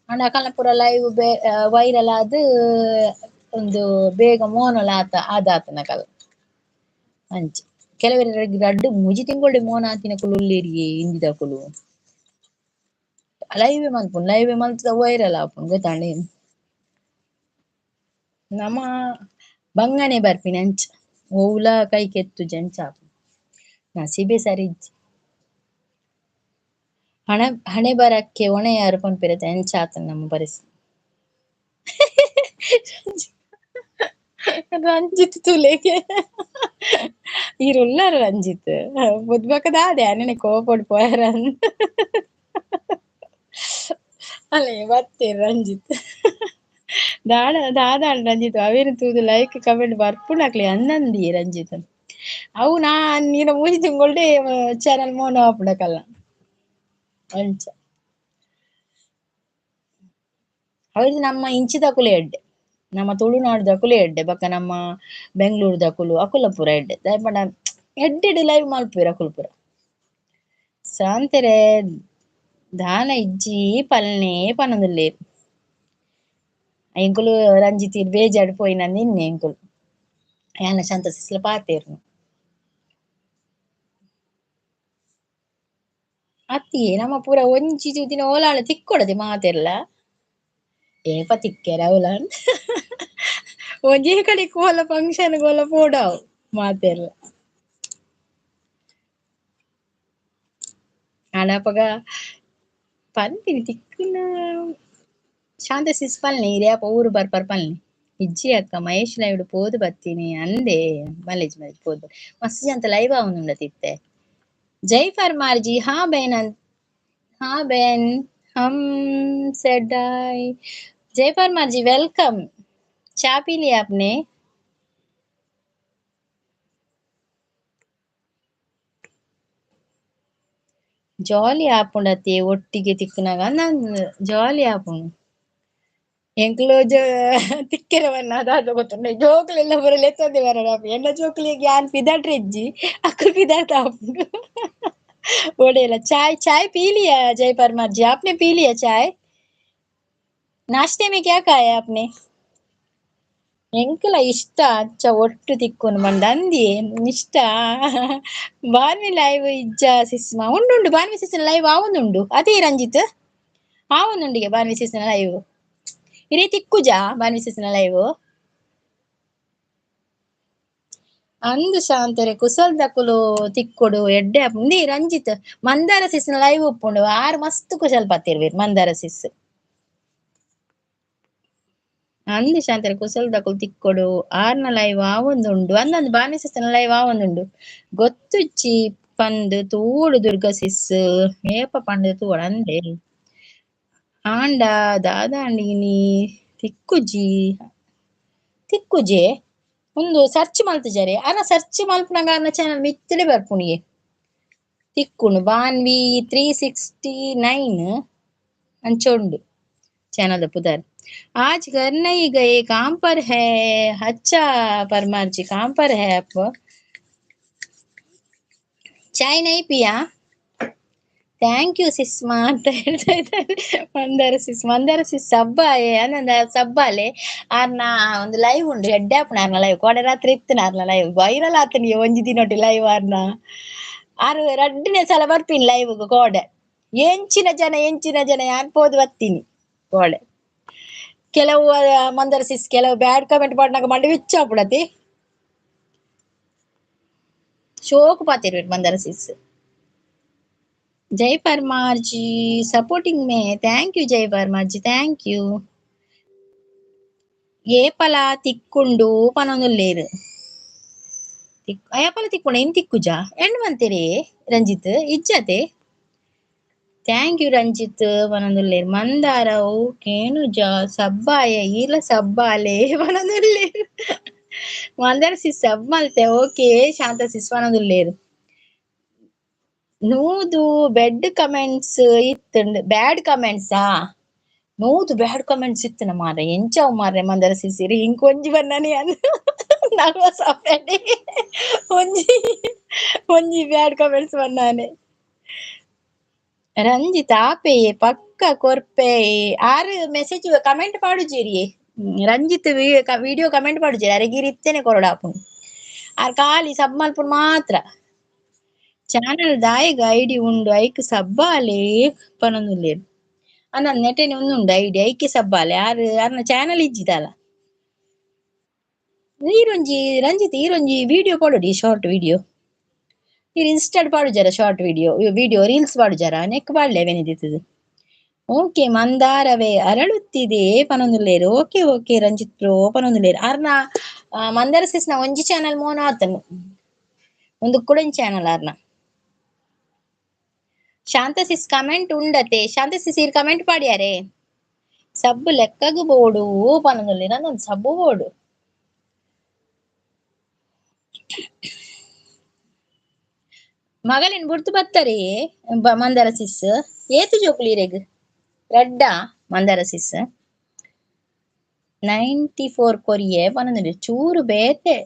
ಅಂಡ ಅಕಲ್ನ ಪೂರ ಲೈವ್ ವೈರಲ್ ಆದ್ ಒಂದು ಬೇಗ ಮೋನಲ ಆದಾತನಕಲ್ ಅಂಚ ಕೆಲವೆರ್ ರಡ್ಡ್ ಮುಜಿ ತಿಂಗೊಳ್ಡೆ ಮೋನ ಆತಿನ ಕುಲು ಉಲ್ಲೆರಿಯೇ ಇಂದಿದಕುಲು ಲೈವ್ ಮಲ್ತುದ ವೈರಲ್ ಆಪುಂಡು ಗೊತ್ತಾಂಡೆ ನಮ ಬಂಗನೆ ಬರ್ಪಿನಿ ಅಂಚ ಓವುಲ ಕೈಕೆ ಎತ್ತುಜಿ ಅಂಚಾಪುಂಡು ನಸೀಬೆ ಸರಿ ಇಜ್ಜಿ ಹಣೆ ಬರಕ್ಕೆ ಹೊಣೆ ಯಾರು ಪನ್ಪೆರತೆ ಅಂಚ ಆತುಂಡು ನಮ್ಮ ಪರಿಸ್ಥಿತಿ ರಂಜಿತ್ ತುಲೆಗೆ ಈರುಳ್ಳಾರ ರಂಜಿತ್ ಬುದ್ಬಕದ ಆದೆ ಅನ್ನನೆ ಕೋಪಡ್ ಪೋಯಾರ ಅಲ್ಲೇ ಮತ್ತೆ ರಂಜಿತ್ ದಾದ ರಂಜಿತ್ ಅವೇನು ತೂದು ಲೈಕ್ ಕಮೆಂಟ್ ಬರ್ಪುಂಡು ಅಕ್ಲೆ ಅನ್ನಂದಿ ರಂಜಿತ್ ಅವು ನೀನ ಮೂಜಿ ತಿಂಗೊಳ್ಡೆ ಚಾನಲ್ ಮೋನ ಆಪುಂಡಕಲ್ಲ ಅಂಚ ಅವರಿಗೆ ನಮ್ಮ ಇಂಚಿದಕುಲು ಎಡ್ಡೆ ನಮ್ಮ ತುಳುನಾಡುದಕುಲು ಎಡ್ಡೆ ಬೊಕ ನಮ್ಮ ಬೆಂಗ್ಳೂರ್ದಕುಲು ಅಕುಲ ಪೂರ ಎಡ್ಡೆ ದಾಯೆ ಪಂಡ ಎಡ್ಡೆಡೆ ಲೈವ್ ಮಲ್ಪುವೆರ್ ಅಕುಲು ಪೂರ ಸಾಂತೆರೆ ದಾನ ಇಜ್ಜಿ ಪಲ್ನೆ ಪನೊಂದುಲ್ಲೆರ್ ಎಂಕುಲು ರಂಜಿತ್ ಬೇಜಾರ್ ಪೋಯಿನಂದ್ ಇನ್ನೆ ಎಂಕುಲು ಯಾನ ಸಂತಸಿಸ್ಲ ಪಾತೆರ್ನು ಅತ್ತಿಯೇ ನಮ್ಮ ಪೂರ ಒಂಜಿ ದಿನ ಓಲಾಳ ತಿಕ್ಕೊಡದೆ ಮಾತೆರ್ಲ ಏಪ ತಿಕ್ಕೆರ ಅವಲ ಒಂಜೇ ಕಡೆ ಕೋಲ ಫಂಕ್ಷನ್ ಗೋಲ ಪೋಡಾವ್ ಮಾತೆರ್ಲ ಆಂಡಾಪಗ ಪನ್ಪಿನಿ ತಿಕ್ಕುನ ಶಾಂತಸಿಸ್ ಪಲ್ನೆ ಇರ್ಯಾಪ ಊರು ಬರ್ಪರ್ ಪಲ್ನೆ ಇಜ್ಜಿ ಅಕ್ಕ ಮಹೇಶ್ ಲೈವ್ಡ್ ಪೋದು ಬತ್ತೀನಿ ಅಂದೆ ಮಲೇಜ್ ಪೋದು ಮಸ್ತ್ ಜಂತ ಲೈವ್ ಆವೊಂದುಂಡ ತಿತ್ತೆ ಜೈ ಫರ್ಮಾರ್ಜಿ ಹಾ ಬೆನ್ ಹಮ್ ಸೆಡ್ ಹಾಯ್ जय परमार जी वेलकम चा पी लिया आपने ಜಾಲಿ ಆಪುಂಡತೆ ಒಟ್ಟಿಗೆ ತಿಕ್ಕುನಾಗ ನಂದು ಜಾಲಿ ಆಪುಂಡು ಎಂಕ್ಲು ತಿಕ್ಕೆರವನ್ನ ಅದಾದ ಗೊತ್ತುಂಡೆ ಜೋಕ್ಲೆಲ್ಲ ಬರಲಿ ಎತ್ತಂದೆ ಬರೋಣ ಎಂಡ ಜೋಕ್ಲಿಗೆ ಯಾನ್ ಪಿದಾಟ್ರೆ ಇಜ್ಜಿ ಅಕ್ಕಲು ಪಿದಾಟ ಆಪುಂಡು ಒಡೆಯಲ್ಲ चाय पी लिया जय परमार जी आपने पी लिया चाय नाश्ते में क्या खाया आपने ಎಂಕಲ ಇಷ್ಟ ಅಚ್ಚ ಒಟ್ಟು ತಿಕ್ಕೊಂಡು ಬಂದ ಅಂದಿ ಇಷ್ಟ ಬಾನ್ವಿ ಲೈವ್ ಇಜ್ಜ ಸಿಸ್ಮ ಉಂಡು ಬಾನ್ವಿ ಸಿಸ್ನ ಲೈವ್ ಆವೊಂದುಂಡು ಅದೇ ರಂಜಿತ್ ಆವೊಂದುಂಡಿಗೆ ಬಾನ್ವಿ ಸಿಸ್ನ ಲೈವ್ ಇರೇ ತಿಕ್ಕುಜಾ ಬಾನ್ವಿ ಸಿಸ್ನ ಲೈವ್ ಅಂದು ಶಾಂತರೆ ಕುಸಲ್ ದಕುಲು ತಿಕ್ಕೊಡು ಎಡ್ಡೆ ಉಂದಿ ರಂಜಿತ್ ಮಂದಾರ ಸಿಸ್ನ ಲೈವ್ ಉಪ್ಪುಂಡು ಆರು ಮಸ್ತ್ ಕುಶಲ್ ಪತ್ತಿರ್ವೇರ್ ಮಂದಾರ ಸಿಸ್ ಅಂದು ಶಾಂತರೆ ಕುಸಲ್ ದಕುಲು ತಿಕ್ಕೊಡು ಆರ್ನ ಲೈವ್ ಆವೊಂದುಂಡು ಅಂದಂದು ಬಾನೆ ಸಿಸ್ನ ಲೈವ್ ಆವೊಂದುಂಡು ಗೊತ್ತುಚ್ಚಿ ಪಂದ್ ತೂಡು ದುರ್ಗ ಸಿಸ್ ಏಪ ಪಂಡ್ ತೂಡು ಅಂದೆ ಆಂಡ ದಾದಾಂಡಿಗಿನಿ ತಿಕ್ಕುಜಿ ತಿಕ್ಕುಜೆ ಒಂದು ಸರ್ಚ್ ಮಲ್ತುಜರೆ ಅನ ಸರ್ಚ್ ಮಲ್ಪನಗ ಅನ್ನ ಚಾನಲ್ ಮಿತ್ತಡೆ ಬರ್ಪುಣಿಯೆ ತಿಕ್ಕುಂಡು ಬಾನ್ವಿ 369 ಅಂಚೊಂಡು ಚಾನಲ್ ಪುದರ್ आज घर नहीं गए काम पर है अच्छा परमार जी काम पर है आप चाय नहीं पिया ಥ್ಯಾಂಕ್ ಯು ಸಿಸ್ಮಾ ಅಂತ ಹೇಳ್ತಾ ಇದ್ದಾರೆ ಮಂದಾರ ಸಿಸ್ ಸಬ್ಬಾಯೆ ಅಂದ ಸಬ್ಬಾಲೆ ಆರ್ನ ಒಂದು ಲೈವ್ ಉಂಡು ಹೆಡ್ಡೆ ಆಪುನ ಆರ್ನ ಲೈವ್ ಕೋಡೆ ರಾತ್ರಿ ಇತ್ತಿನ ಆರ್ನ ಲೈವ್ ವೈರಲ್ ಆತನಿ ಒಂಜಿ ದಿನೊಟ್ಟಿ ಲೈವ್ ಆರ್ನ ಆರು ರಡ್ಡನೆ ಸಲ ಬರ್ಪಿನಿ ಲೈವ್ ಕೋಡೆ ಎಂಚಿನ ಜನ ಯಾನ್ ಪೋದು ಬತ್ತೀನಿ ಕೋಡೆ ಕೆಲವು ಮಂದಾರ ಸಿಸ್ ಕೆಲವು ಬ್ಯಾಡ್ ಕಮೆಂಟ್ ಮಾಡ್ನಾಗ ಮಂಡಿ ವಿಚ್ಚಾಪುಡತಿ ಶೋಕು ಪಾತಿರ್ಬೇಕು ಮಂದಾರ ಸಿಸ್ जय परमार जी सपोर्टिंग में थैंक यू जय परमार जी थैंक यू ಏಪಲ ತಿಕ್ಕುಂಡು ಪನೊಂದುಲ್ಲೇರು ಏಪಲ ತಿಕ್ಕುಂಡು ಏನ್ ತಿಕ್ಕುಜ ಎಂಡ್ ಮಂತೆರೆ ರಂಜಿತ್ ಇಜ್ಜತೆ ಥ್ಯಾಂಕ್ ಯು ರಂಜಿತ್ ಪನೊಂದುಲ್ಲೇರು ಮಂದಾರ ಓ ಕೇನುಜ ಸಬ್ಬಾಯ ಈಲ ಸಬ್ಬಾಲೆ ಪನೊಂದುಲ್ಲೇರು ಮಂದಾರ ಸಿಸ್ ಸಬ್ ಮಲ್ತೆ ಓಕೆ ಶಾಂತ ಸಿಸ್ ಪನೊಂದುಲ್ಲೇರು ನೂದು ಬೆಡ್ ಕಮೆಂಟ್ಸ್ ಇತ್ತುಂಡು ಬ್ಯಾಡ್ ಕಮೆಂಟ್ಸಾ ನೂದು ಬ್ಯಾಡ್ ಕಮೆಂಟ್ಸ್ ಇತ್ತನ ಮಾರ ಎಂಚಾವ್ ಮಾರ್ರೆ ಮಂದರ ಸಿಸಿರಿ ಇಂಕೊಂಜಿ ಬನ್ನನಿ ಅಂದ್ ನಲ್ವ ಸಪೆಡಿ ಒಂಜಿ ಬ್ಯಾಡ್ ಕಮೆಂಟ್ಸ್ ಬನ್ನಾನೆ ರಂಜಿತ್ ಆಪೆಯೇ ಪಕ್ಕ ಕೊರ್ಪೆ ಆರು ಮೆಸೇಜ್ ಕಮೆಂಟ್ ಪಾಡುಜೇರಿಯೇ ರಂಜಿತ್ ವಿಡಿಯೋ ಕಮೆಂಟ್ ಪಾಡುಜೇರಿ ಅರೆಗಿರಿ ಇತ್ತೇನೆ ಕೊರಡಾಪುನು ಆರ್ ಖಾಲಿ ಸಬ್ ಮಲ್ಪುನು ಮಾತ್ರ ಚಾನಲ್ ದಾಯಿಗ ಐಡಿ ಉಂಡು ಐಕ್ ಸಬ್ಬಾಲೆ ಪನೊಂದುಲ್ಲೇರು ಅನ್ನ ನೆಟೆನೆ ಉಂದುಂಡು ಐಡಿ ಐಕೆ ಸಬ್ಬಾಲೆ ಆರ್ನ ಚಾನಲ್ ಇಜ್ಜಿದಲ್ಲ ಈರೊಂಜಿ ರಂಜಿತ್ ಈರೊಂಜಿ ವಿಡಿಯೋ ಕೊಡೊಡಿ ಶಾರ್ಟ್ ವಿಡಿಯೋ ನೀರು ಇನ್ಸ್ಟಾಡ್ ಪಾಡುಜಾರ ಶಾರ್ಟ್ ವಿಡಿಯೋ ರೀಲ್ಸ್ ಪಾಡುಜಾರ ನೆಕ್ ಪಾಡ್ಲೆವೆನಿದಿತ್ತದು ಓಕೆ ಮಂದಾರವೇ ಅರಳುತ್ತಿದೆ ಪನೊಂದುಲ್ಲೇರು ಓಕೆ ರಂಜಿತ್ ಪ್ರೋ ಪನೊಂದುಲ್ಲೇರು ಆರ್ನ ಮಂದಾರ ಸಿಸ್ನ ಒಂಜಿ ಚಾನಲ್ ಮೋನ ಆತನು ಒಂದು ಕುಡನ್ ಚಾನಲ್ ಆರ್ನ ಶಾಂತ ಸಿಸ್ ಕಮೆಂಟ್ ಉಂಡತೆ ಶಾಂತ ಸಿಸ್ ಇರ್ ಕಮೆಂಟ್ ಪಾಡ್ಯಾರೆ ಸಬ್ಬು ಲೆಕ್ಕಗು ಬೋಡು ಪನೊಂದುಲ್ಲೇರು ನಂದೊಂದು ಸಬ್ಬು ಬೋಡು ಮಗಲಿನ್ ಬುರ್ತು ಬತ್ತರಿ ಮಂದಾರ ಸಿಸ್ ಏತು ಜೋಕುಲಿರೆಗ್ ರಡ್ಡ ಮಂದಾರ ಸಿಸ್ 94 ಕೊರಿಯೆ ಪನೊಂದುಲ್ಲೇರು ಚೂರು ಬೇತೆ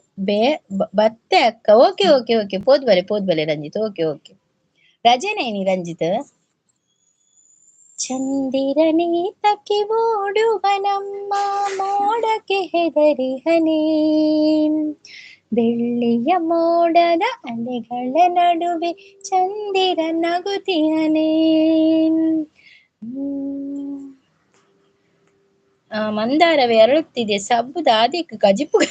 ಬತ್ತೆ ಅಕ್ಕ ಓಕೆ ಪೋದ್ ಬಲೆ ರಂಜಿತ್ ಓಕೆ ರಜೆನೇನಿ ರಂಜಿತ್ ಚಂದಿರನೇ ತಕ್ಕೆ ಓಡುವ ನಮ್ಮ ಮೋಡಕ್ಕೆ ಹೆದರಿಹನೇ ಬೆಳ್ಳಿಯ ಮೋಡದ ಅಲೆಗಳ ನಡುವೆ ಚಂದಿರ ನಗುತ್ತಿಹನೇ ಮಂದಾರವೇ ಅರಳುತ್ತಿದೆ ಸಬ್ಬುದಾದಿಕ್ ಕಜಿಪುಗ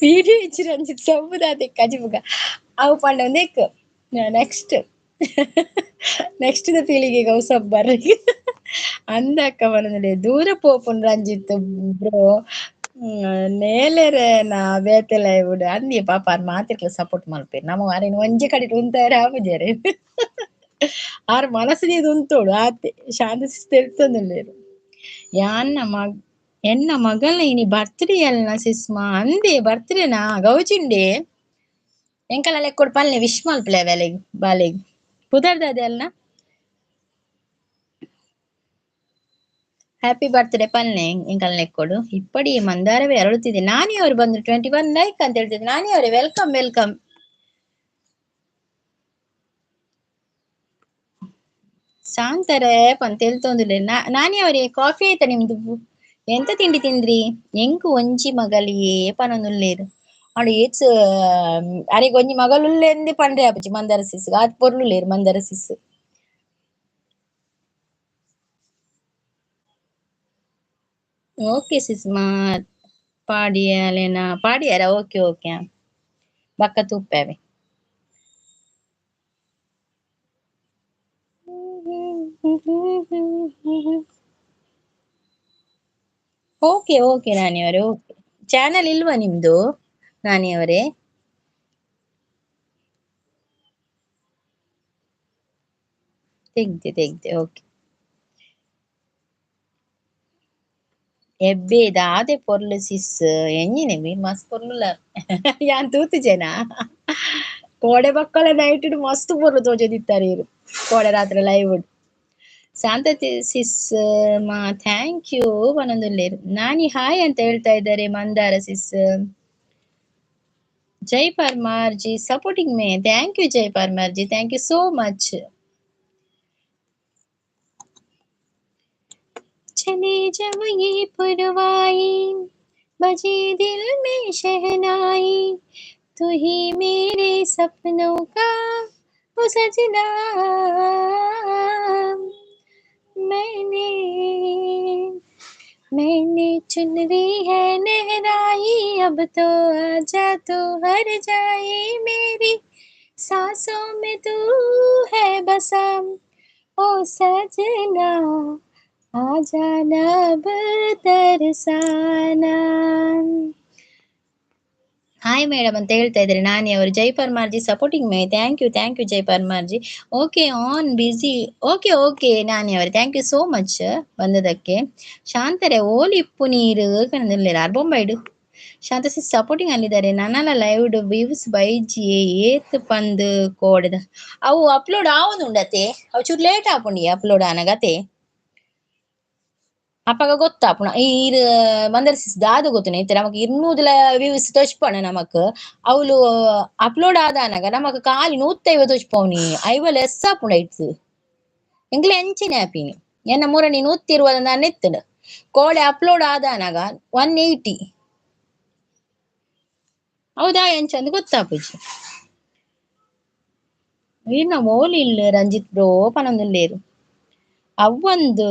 ವಿಡಿಯೋ ಇಚ್ಚಿ ರಂಜಿತ್ ಸಬ್ಬುದಾದಿಕ್ ಕಜಿಪುಗ ಅವು ಪಂಡ ಒಂದೇಕ್ ನೆಕ್ಸ್ಟ್ ಪೀಳಿಗೆ ಗೌ ಸಬ್ಬರ್ ಅಂದಕ್ಕ ಬಂದ್ರೆ ದೂರ ಪೋಪುನ್ ರಂಜಿತ್ ಬ್ರೋ ನೇಲೆರೆ ನಾ ಬೇತೆಲ ಇವುಡು ಅಂದಿ ಪಾಪ ಆರ್ ಮಾತಿರ್ಲ ಸಪೋರ್ಟ್ ಮಲ್ಪೇರು ನಮ್ಮ ಆರೇನು ಒಂಜಿ ಕಡೆ ಉಂತಾರೆ ಆಪುಜಾರೆ ಆರ್ ಮನಸ್ಸಿನ ಉಂತೋಡು ಆತೆ ಶಾಂತ ತಿಳ್ತೊಂದುಲ್ಲೇರು ಎನ್ನ ಮಗಲ ಇನಿ ಬರ್ತ್ಡೇ ಅಲ್ನ ಸಿಸ್ಮಾ ಅಂದೆ ಬರ್ತ್ಡೇನಾ ಗೌಜಿಂಡೆ ಎಂಕಲ ಲೆಕ್ಕೊಡು ಪಲ್ಲೆ ವಿಶ್ ಮಲ್ಪಲೆ ಬಾಲೆಗ್ ಪುದರ್ದಾದೆ ಅಲ್ನ ಹ್ಯಾಪಿ ಬರ್ತ್ಡೇ ಪಲ್ಲೆ ಎಂಕಲ್ ಲೆಕ್ಕೊಡು ಇಪ್ಪಡಿ ಮಂದಾರವೇ ಅರಳುತ್ತಿದೆ ನಾನಿ ಅವರು ಬಂದ್ರು 21 ಲೈಕ್ ಅಂತ ಹೇಳ್ತಿದ್ರು ನಾನಿ ಅವರೇ ವೆಲ್ಕಮ್ ಶಾಂತರೇ ಅಂತ ಹೇಳ್ತೊಂದಿಲ್ಲ ನಾನಿ ಅವರೇ ಕಾಫಿ ಆಯ್ತಾ ನಿಮ್ದು ಎಂತ ತಿಂಡಿ ತಿಂದ್ರಿ ಎಂಕು ಒಂಜಿ ಮಗಲಿಯೇ ಪನೊಂದುಲ್ಲೇರು ಅಡು ಏತ್ಸ್ ಅರೆಗ್ ಒಂಜಿ ಮಗಲುಲ್ಲೆಂದೆ ಪಂಡ್ರೆ ಆಪುಜಿ ಮಂದಾರ ಸಿಸ್ ಆತ್ ಪೊರ್ಲುಲ್ಲೇರು ಮಂದಾರ ಸಿಸ್ ಓಕೆ ಸಿಸ್ಮಾ ಪಾಡಿಯಾರ ಓಕೆ ಬಕ್ಕ ತುಪ್ಪವೆ. ಓಕೆ ಓಕೆ ನಾನಿಯವರೇ, ಓಕೆ. ಚಾನಲ್ ಇಲ್ವಾ ನಿಮ್ದು ನಾನಿಯವರೇ? ತೆಗ್ದೆ ಓಕೆ. ಎಬ್ಬೆ ದಾದೆ ಪೊರ್ಲು ಸಿಸ್ ಎಂಜಿನೆ ಮೀನ್ ಮಸ್ತ್ ಪೊರ್ಲುಲ ಯಾನ್ ತೂತು ಜನ ಕೋಡೆ ಬಕ್ಕಲ ನೈಟ್ ಮಸ್ತ್ ಪೊರ್ಲು ತೋಜದಿತ್ತಾರೆ ಇರು ಕೋಡೆ ರಾತ್ರಿ ಲೈವ್ ಶಾಂತತೆ ಸಿಸ್ ಮಾ ಥ್ಯಾಂಕ್ ಯು ಪನೊಂದುಲ್ಲೇರು. ನಾನಿ ಹಾಯ್ ಅಂತ ಹೇಳ್ತಾ ಇದ್ದಾರೆ Mandara sis. Jai Parmarji supporting me, thank you Jai Parmarji, thank you so much. चले जब ये पुरवाई बजे दिल में शहनाई, तू ही मेरे सपनों का वो सजना, मैंने मैंने चुनरी है लहराई, अब तो आजा तू हर जाए मेरी सांसों में तू है बसा, ओ सजना आजाना अब तरसाना. ಹಾಯ್ ಮೇಡಮ್ ಅಂತ ಹೇಳ್ತಾ ಇದ್ದಾರೆ ನಾನಿ ಅವರು. Jai Parmarji supporting me, thank you Jai Parmarji. Okay ಆನ್ ಬಿಸಿ, ಓಕೆ ಓಕೆ ನಾನಿ ಅವರೇ, ಥ್ಯಾಂಕ್ ಯು ಸೋ ಮಚ್ ಬಂದದಕ್ಕೆ. ಶಾಂತರೆ ಓಲಿಪ್ಪು ನೀರು ಕಣದಿಲ್ಲ ಅರ್ಬೊಂಬೈಡು ಶಾಂತ ಸಪೋರ್ಟಿಂಗ್ ಅಲ್ಲಿದ್ದಾರೆ. ನನ್ನಲ್ಲ ಲೈವ್ ವ್ಯೂಸ್ ಬೈಜಿ ಏತ್ ಪಂದ್ ಕೋಡದ ಅವು ಅಪ್ಲೋಡ್ ಆವೊಂದುಂಡತೆ ಅವು ಚೂರು ಲೇಟ್ ಆಪುಂಡಿ ಅಪ್ಲೋಡ್ ಆನಗತೆ ಅಪ್ಪಗ ಗೊತ್ತಾಪುಣ ಈರ್ ಮಂದರ್ಸಿಸ್ ದಾದ ಗೊತ್ತುನ ಇತ್ತೆ ನಮಕ್ 200 ವ್ಯೂಸ್ ತೊಚ್ಪಣ ನಮಕ್ ಅವಳು ಅಪ್ಲೋಡ್ ಆದಾನಾಗ ನಮಕ್ ಕಾಲಿ 150 ತೊಚ್ಪವನಿ ಐವ ಲೆಸ್ ಆಪುಂಡ ಇಟ್ಸ್ ಎಂಗ್ಲೆ ಎಂಚಿನ ಆಪಿನಿ ಎನ್ನ ಮೂರನಿ 120 ನಾನು ಎತ್ತಡ ಕೋಳೆ ಅಪ್ಲೋಡ್ ಆದಾನಾಗ 180 ಹೌದಾ ಎಂಚಂದ ಗೊತ್ತಾಪುಜಿ. ಇನ್ನ ಮೋಲಿಲ್ ರಂಜಿತ್ ಬ್ರೋ ಪನೊಂದುಲ್ಲೇರು ಅವ್ವಂದು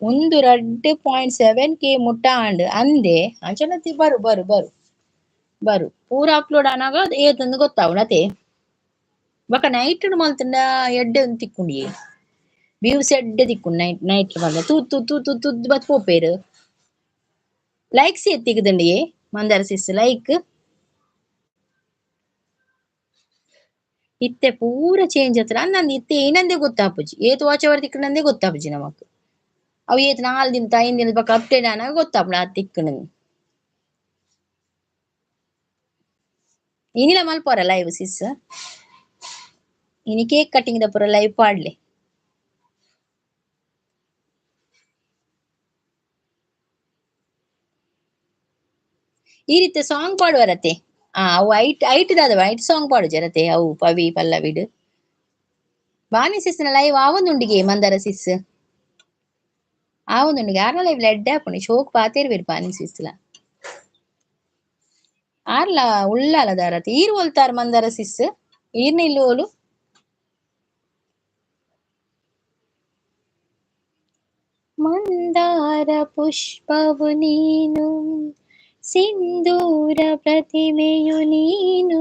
1.7K ಮುಟ್ಟಾಂಡ್ ಅಂದೆ ಅಂಚನತಿ ಬರು ಪೂರ ಅಪ್ಲೋಡ್ ಆನಾಗ ಏತಂದು ಗೊತ್ತಾವಣತೆ ಬಕ ನೈಟ್ ಮಲ್ತಂಡ ಎಡ್ಡೆ ಒಂದು ತಿಕ್ಕುಂಡಿ ವ್ಯೂಸ್ ಎಡ್ಡೆ ತಿಕ್ಕು ನೈಟ್ ಬಂದ ತೂತ್ ಬತ್ ಪೋಪೇರು ಲೈಕ್ಸ್ ಎತ್ತಿಗದಂಡಿ ಮಂದಾರ ಸಿಸ್ ಲೈಕ್ ಇತ್ತೆ ಪೂರ ಚೇಂಜ್ ಹತ್ರ ನಂದು ಇತ್ತೆ ಏನಂದೇ ಗೊತ್ತಾಪುಜಿ ಏತು ವಾಚವರ್ ತಿಕ್ಕನಂದೇ ಗೊತ್ತಾಪುಜಿ ನಮಕ್ ಅವು ಏತು 4 ದಿನ 5 ದಿನದ ಬಕ್ಕ ಅಪ್ಡೇಟ್ ಆನಾಗ ಗೊತ್ತಾಪುಣ ಆ ತಿಕ್ಕನಂದು ಇನಿಲ ಮಲ್ಪೋರ ಲೈವ್ ಸಿಸ್ ಇನಿ ಕೇಕ್ ಕಟಿಂಗ್ ದ ಪುರ ಲೈವ್ ಪಾಡ್ಲೆ ಈ ರೀತಿ ಸಾಂಗ್ ಪಾಡುವರತೆ ಅವು ಐಟ್ ದಾದವ ಐಟ್ ಸಾಂಗ್ ಪಾಡು ಜರತೆ ಅವು ಪವಿ ಪಲ್ಲವಿಡ್ ಬಾನಿ ಸಿಸ್ನ ಲೈವ್ ಆವೊಂದುಂಡಿಗೆ ಮಂದಾರ ಸಿಸ್ ಆವೊಂದುಂಡಿಗೆ ಆರ್ನ ಲೈವ್ ಎಡ್ಡೆ ಆಪುಂಡಿ ಶೋಕ್ ಪಾತೇರ್ವೇರು ಬಾನಿ ಸಿಸ್ಲ ಆರ್ಲ ಉಳ್ಳಾಲ ದಾರತೆ ಈರ್ ಒಲ್ತಾರ ಮಂದಾರ ಸಿಸ್ ಈರ್ನ ಇಲ್ಲಿ ಓಲು ಮಂದಾರ ಪುಷ್ಪವು ನೀನು ಸಿಂಧೂರ ಪ್ರತಿಮೆಯು ನೀನು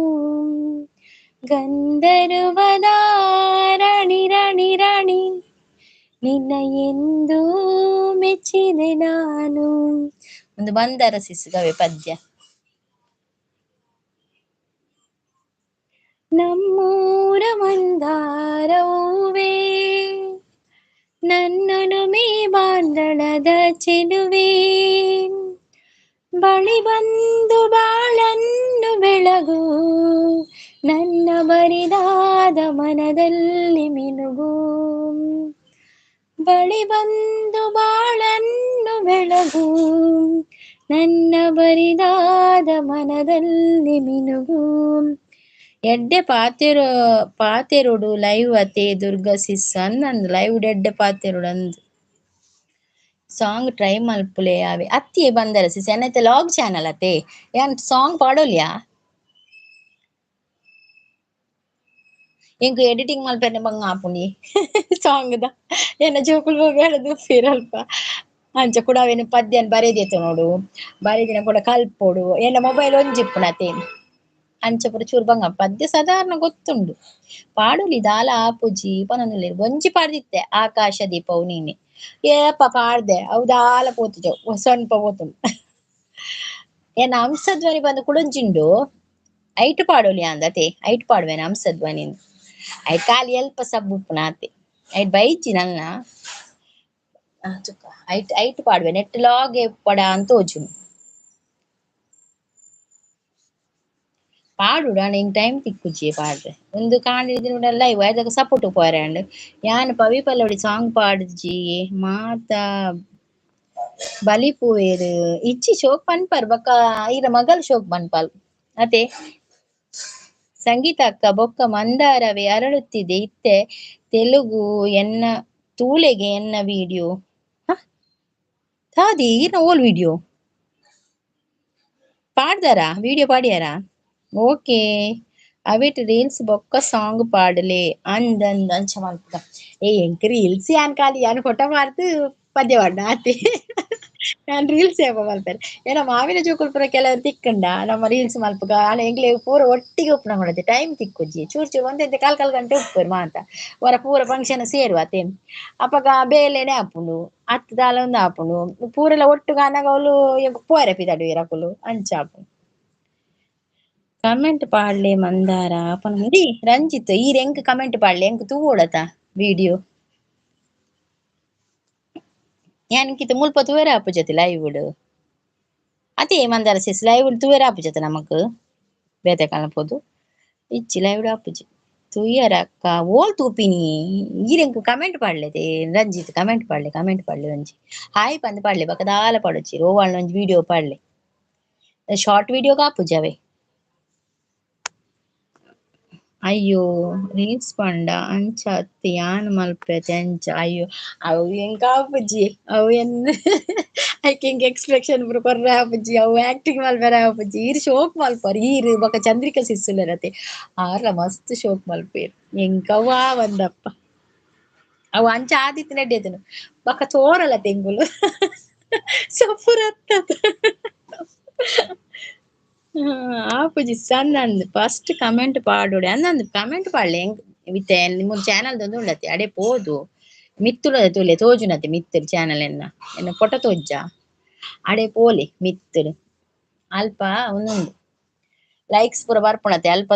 ಗಂಧರ್ವದ ರಾಣಿ ನಿನ್ನ ಎಂದು ಮೆಚ್ಚಿದೆ ನಾನು. ಒಂದು ಮಂದಾರ ಸಿಸ್ಗವೆ ಪದ್ಯ. ನಮ್ಮೂರ ಮಂದಾರ ಹೂವೇ ನನ್ನೊಲುಮೆ ಬಾಂಧಳದ ಚೆಲುವೆ ಬಳಿ ಬಂದು ಬಾಳನ್ನು ಬೆಳಗು ನನ್ನ ಬರಿದಾದ ಮನದಲ್ಲಿ ಮಿನುಗು ಬಳಿ ಬಂದು ಬಾಳನ್ನು ಬೆಳಗು ನನ್ನ ಬರಿದಾದ ಮನದಲ್ಲಿ ಮಿನುಗು. ಎಡ್ಡೆ ಪಾತೆರೋಡು ಲೈವ್ ಅತೆ ದುರ್ಗಾ ಸಿಸ್ ಅಂದ್ ಲೈವ್ ಎಡ್ಡೆ ಪಾತೆರೋಡು ಅಂದ್ ಸಾಂಗ್ ಟ್ರೈ ಮಲ್ಪುಲೆ ಆವೆ ಅತ್ತಿಯೇ ಬಂದರ ಸಿಸ್ ಏನೈತೆ ಲಾಗ್ ಚಾನಲ್ ಅತೆ ಏನ್ ಸಾಂಗ್ ಪಾಡೋಲ್ಯಾ ಇಂಕು ಎಡಿಟಿಂಗ್ ಮಲ್ಪೆನೆ ಬಂಗ ಆಪುಂಡಿ ಸಾಂಗ್ ದ ಏನ ಜೋಕುಲ್ ಹೋಗಿ ಹೇಳದು ಫಿರಲ್ಪ ಅಂಚ ಕೂಡ ಅವೇನು ಪದ್ಯನ್ ಬರೆದಿತ್ತು ನೋಡು ಬರೆದಿನ ಕೂಡ ಕಲ್ಪೋಡು ಏನ ಮೊಬೈಲ್ ಒಂಜಿಪ್ಪುನತೆ ಅಂಚಪುರ ಚೂರು ಬಂಗ ಪದ್ಯ ಸಾಧಾರಣ ಗೊತ್ತುಂಡು. ಪಾಡುಲಿ ದಾಲ ಆಪುಜಿ ಪನೊಂದುಲ್ಲೆ ಒಂಜಿ ಪಾಡ್ದಿತ್ತೆ ಆಕಾಶ ದೀಪವು ನೀನೆ ಏಪ ಪಾಡ್ದೆ ಅವು ದಾಲ ಪೋತುಜವು ಸ್ವಲ್ಪ ಪೋತುಂಡು. ಏನ ಹಂಸಧ್ವನಿ ಬಂದು ಕುಡಂಜಿಂಡು ಐಟ್ ಪಾಡೋಲಿ ಅಂದತೆ ಐಟ್ ಪಾಡುವೆನ ಹಂಸಧ್ವನಿ ಐಟ್ ಖಾಲಿ ಎಲ್ಪ ಸಬ್ಬು ಉಪ್ಪುನಾತೆ ಐಟ್ ಬೈಚಿ ನನ್ನ ಐಟ್ ಐಟ್ ಪಾಡುವೆ ನೆಟ್ ಲಾಗೆ ಪಡ ಅಂತ ಓಜುನು ಪಾಡುಡ ನಿಂಗ್ ಟೈಮ್ ತಿಕ್ಕುಜಿ ಪಾಡ್ರೆ ಒಂದು ಕಾಣಿದ ಲೈವ್ ಅದಕ್ಕೆ ಸಪೋರ್ಟ್ ಪೋರಾಂಡ್ ಯಾನ್ ಪವಿ ಪಲ್ಲವಿ ಸಾಂಗ್ ಪಾಡ್ಜಿ ಮಾತ ಬಲಿ ಪೂವೇರು ಇಚ್ಚಿ ಶೋಕ್ ಪನ್ಪರ್ ಬಕ್ಕ ಈರ ಮಗಲ್ ಶೋಕ್ ಪನ್ಪಲ್ ಅತೆ ಸಂಗೀತ ಅಕ್ಕ ಬೊಕ್ಕ ಮಂದಾರವೇ ಅರಳುತ್ತಿದೆ ಇತ್ತೆ ತೆಲುಗು ಎನ್ನ ತೂಲೆಗೆ ಎನ್ನ ವಿಡಿಯೋ ತಾದಿ ಈರ್ನ ಓಲ್ ವಿಡಿಯೋ ಪಾಡ್ದಾರಾ ವಿಡಿಯೋ ಪಾಡ್ಯಾರಾ ಓಕೆ ಅವಿಟ್ ರೀಲ್ಸ್ ಬೊಕ್ಕ ಸಾಂಗ್ ಪಾಡಲೆ ಅಂದಂದ ಅಂಚ ಮಲ್ಪುಗ ಎಂಕ್ ರೀಲ್ಸ್ ಯಾನ್ ಖಾಲಿ ಯಾನ್ ಫೋಟೋ ಮಾರ್ದು ಪದ್ಯ ಪಾಡ್ನ ಆತೆ ನಾನ್ ರೀಲ್ಸ್ ಯಾಪ ಮಲ್ಪೇರೆ ಏನೋ ಮಾವಿನ ಜೋಕುಲ್ ಪೂರ ಕೆಲವರು ತಿಕ್ಕಂಡ ನಮ್ಮ ರೀಲ್ಸ್ ಮಲ್ಪುಗ ಆನೆ ಎಂಗ್ಲೆ ಪೂರ ಒಟ್ಟಿಗೆ ಉಪ್ಪುನ ಕೊಡತ್ತೆ ಟೈಮ್ ತಿಕ್ಕುಜಿ ಚೂರ್ ಚೂರ್ ಒಂದೆಂತೆ ಕಾಲ್ ಗಂಟೆ ಉಪ್ಪುರು ಮಾತ ಹೊರ ಪೂರ ಫಂಕ್ಷನ್ ಸೇರುವ ಅತೆ ಅಪಗ ಬೇಲೆನೆ ಆಪುಂಡು ಅತ್ತ ದಾಲ ಒಂದು ಆಪುಂಡು ಪೂರೆಲ್ಲ ಒಟ್ಟು ಆನಾಗ ಅವಳು ಪೋರೆ ಪಿದಾಡು ಇರಕುಲು ಅಂಚ ಆಪುಂಡು ಕಮೆಂಟ್ ಪಾಡ್ಲೆ ಮಂದಾರ ಪಂಡಿ ರಂಜಿತ್ ಈ ಎಂಕ್ ಕಮೆಂಟ್ ಪಾಡ್ಲೆ ಎಂಕ್ ತೂವೋಡತ ವಿಡಿಯೋ ಯಾನ್ಕಿತ ಮುಲ್ಪ ತೂವೆರ ಆಪುಜತಿ ಲೈವ್ ಅದೇ ಮಂದಾರ ಸಿಸ್ ಲೈವ್ ತೂವೆರ ಆಪುಜತ ನಮಕ್ ಬೇತೆ ಕಾಲ ಪೋದು ಇಚ್ಚಿ ಲೈವ್ ಆಪುಜಿ ತುಯ್ಯರ ಅಕ್ಕ ಓಲ್ ತೂಪಿನಿ ಈರೆಂಕ್ ಕಮೆಂಟ್ ಪಾಡ್ಲೆತೆ ರಂಜಿತ್ ಕಮೆಂಟ್ ಪಾಡ್ಲೆ ಒಂಜಿ ಹಾಯ್ ಪಂದ್ ಪಾಡ್ಲೆ ಬಕ್ಕ ದಾಲ ಪಡೋಚಿ ರೋವಾಳ್ನ ಒಂಜಿ ವಿಡಿಯೋ ಪಾಡ್ಲೆ ಶಾರ್ಟ್ ವಿಡಿಯೋಗ ಆಪುಜವೆ ಅಯ್ಯೋ ರೀಲ್ಸ್ ಪಂಡ ಅಂಚ ಅತ್ತಿ ಯಾನ್ ಮಲ್ಪೆತೆ ಅಂಚ ಅಯ್ಯೋ ಅವು ಎಂಕ ಆಪುಜಿ ಅವು ಎನ್ನ ಐಕೆ ಹಿಂಗೆ ಎಕ್ಸ್ಪ್ರೆಷನ್ ಪೂರ ಕೊರ್ರೆ ಆಪುಜಿ ಅವು ಆಕ್ಟಿಂಗ್ ಮಲ್ಪೆರೆ ಆಪುಜಿ ಈರ್ ಶೋಕ್ ಮಲ್ಪರ್ ಈರ್ ಬೊಕ ಚಂದ್ರಿಕಾ ಸಿಸ್ಸುಲೆರತೆ ಆರ್ಲ ಮಸ್ತ್ ಶೋಕ್ ಮಲ್ಪೇರ್ ಎಂಕವ್ವ ಒಂದಪ್ಪ ಅವು ಅಂಚ ಆದಿತ್ತು ನೆಡ್ಡೆತನು ಬೊಕ ತೋರಲ ತೆಂಗುಲು ಸಪುರತ್ತ ಆಪುಜಿ ಸಣ್ಣಂದು ಫಸ್ಟ್ ಕಮೆಂಟ್ ಪಾಡೋಡೆ ಅಂದಂದು ಕಮೆಂಟ್ ಪಾಡ್ಲೆ ಹೆಂಗ್ ವಿತ್ತೆ ನಿಮ್ಮ ಚಾನಲ್ ದೊಂದು ಉಂಡತಿ ಅಡೆ ಪೋದು ಮಿತ್ತುಲ ತುಲೆ ತೋಜುನತೆ ಮಿತ್ತುಡು ಚಾನಲ್ ಎನ್ನ ಪೊಟ ತೋಜ್ಜ ಅಡೆ ಪೋಲೆ ಮಿತ್ತುಡು ಅಲ್ಪ ಒಂದೊಂದು ಲೈಕ್ಸ್ ಪೂರ ಬರ್ಪುಣತೆ ಅಲ್ಪ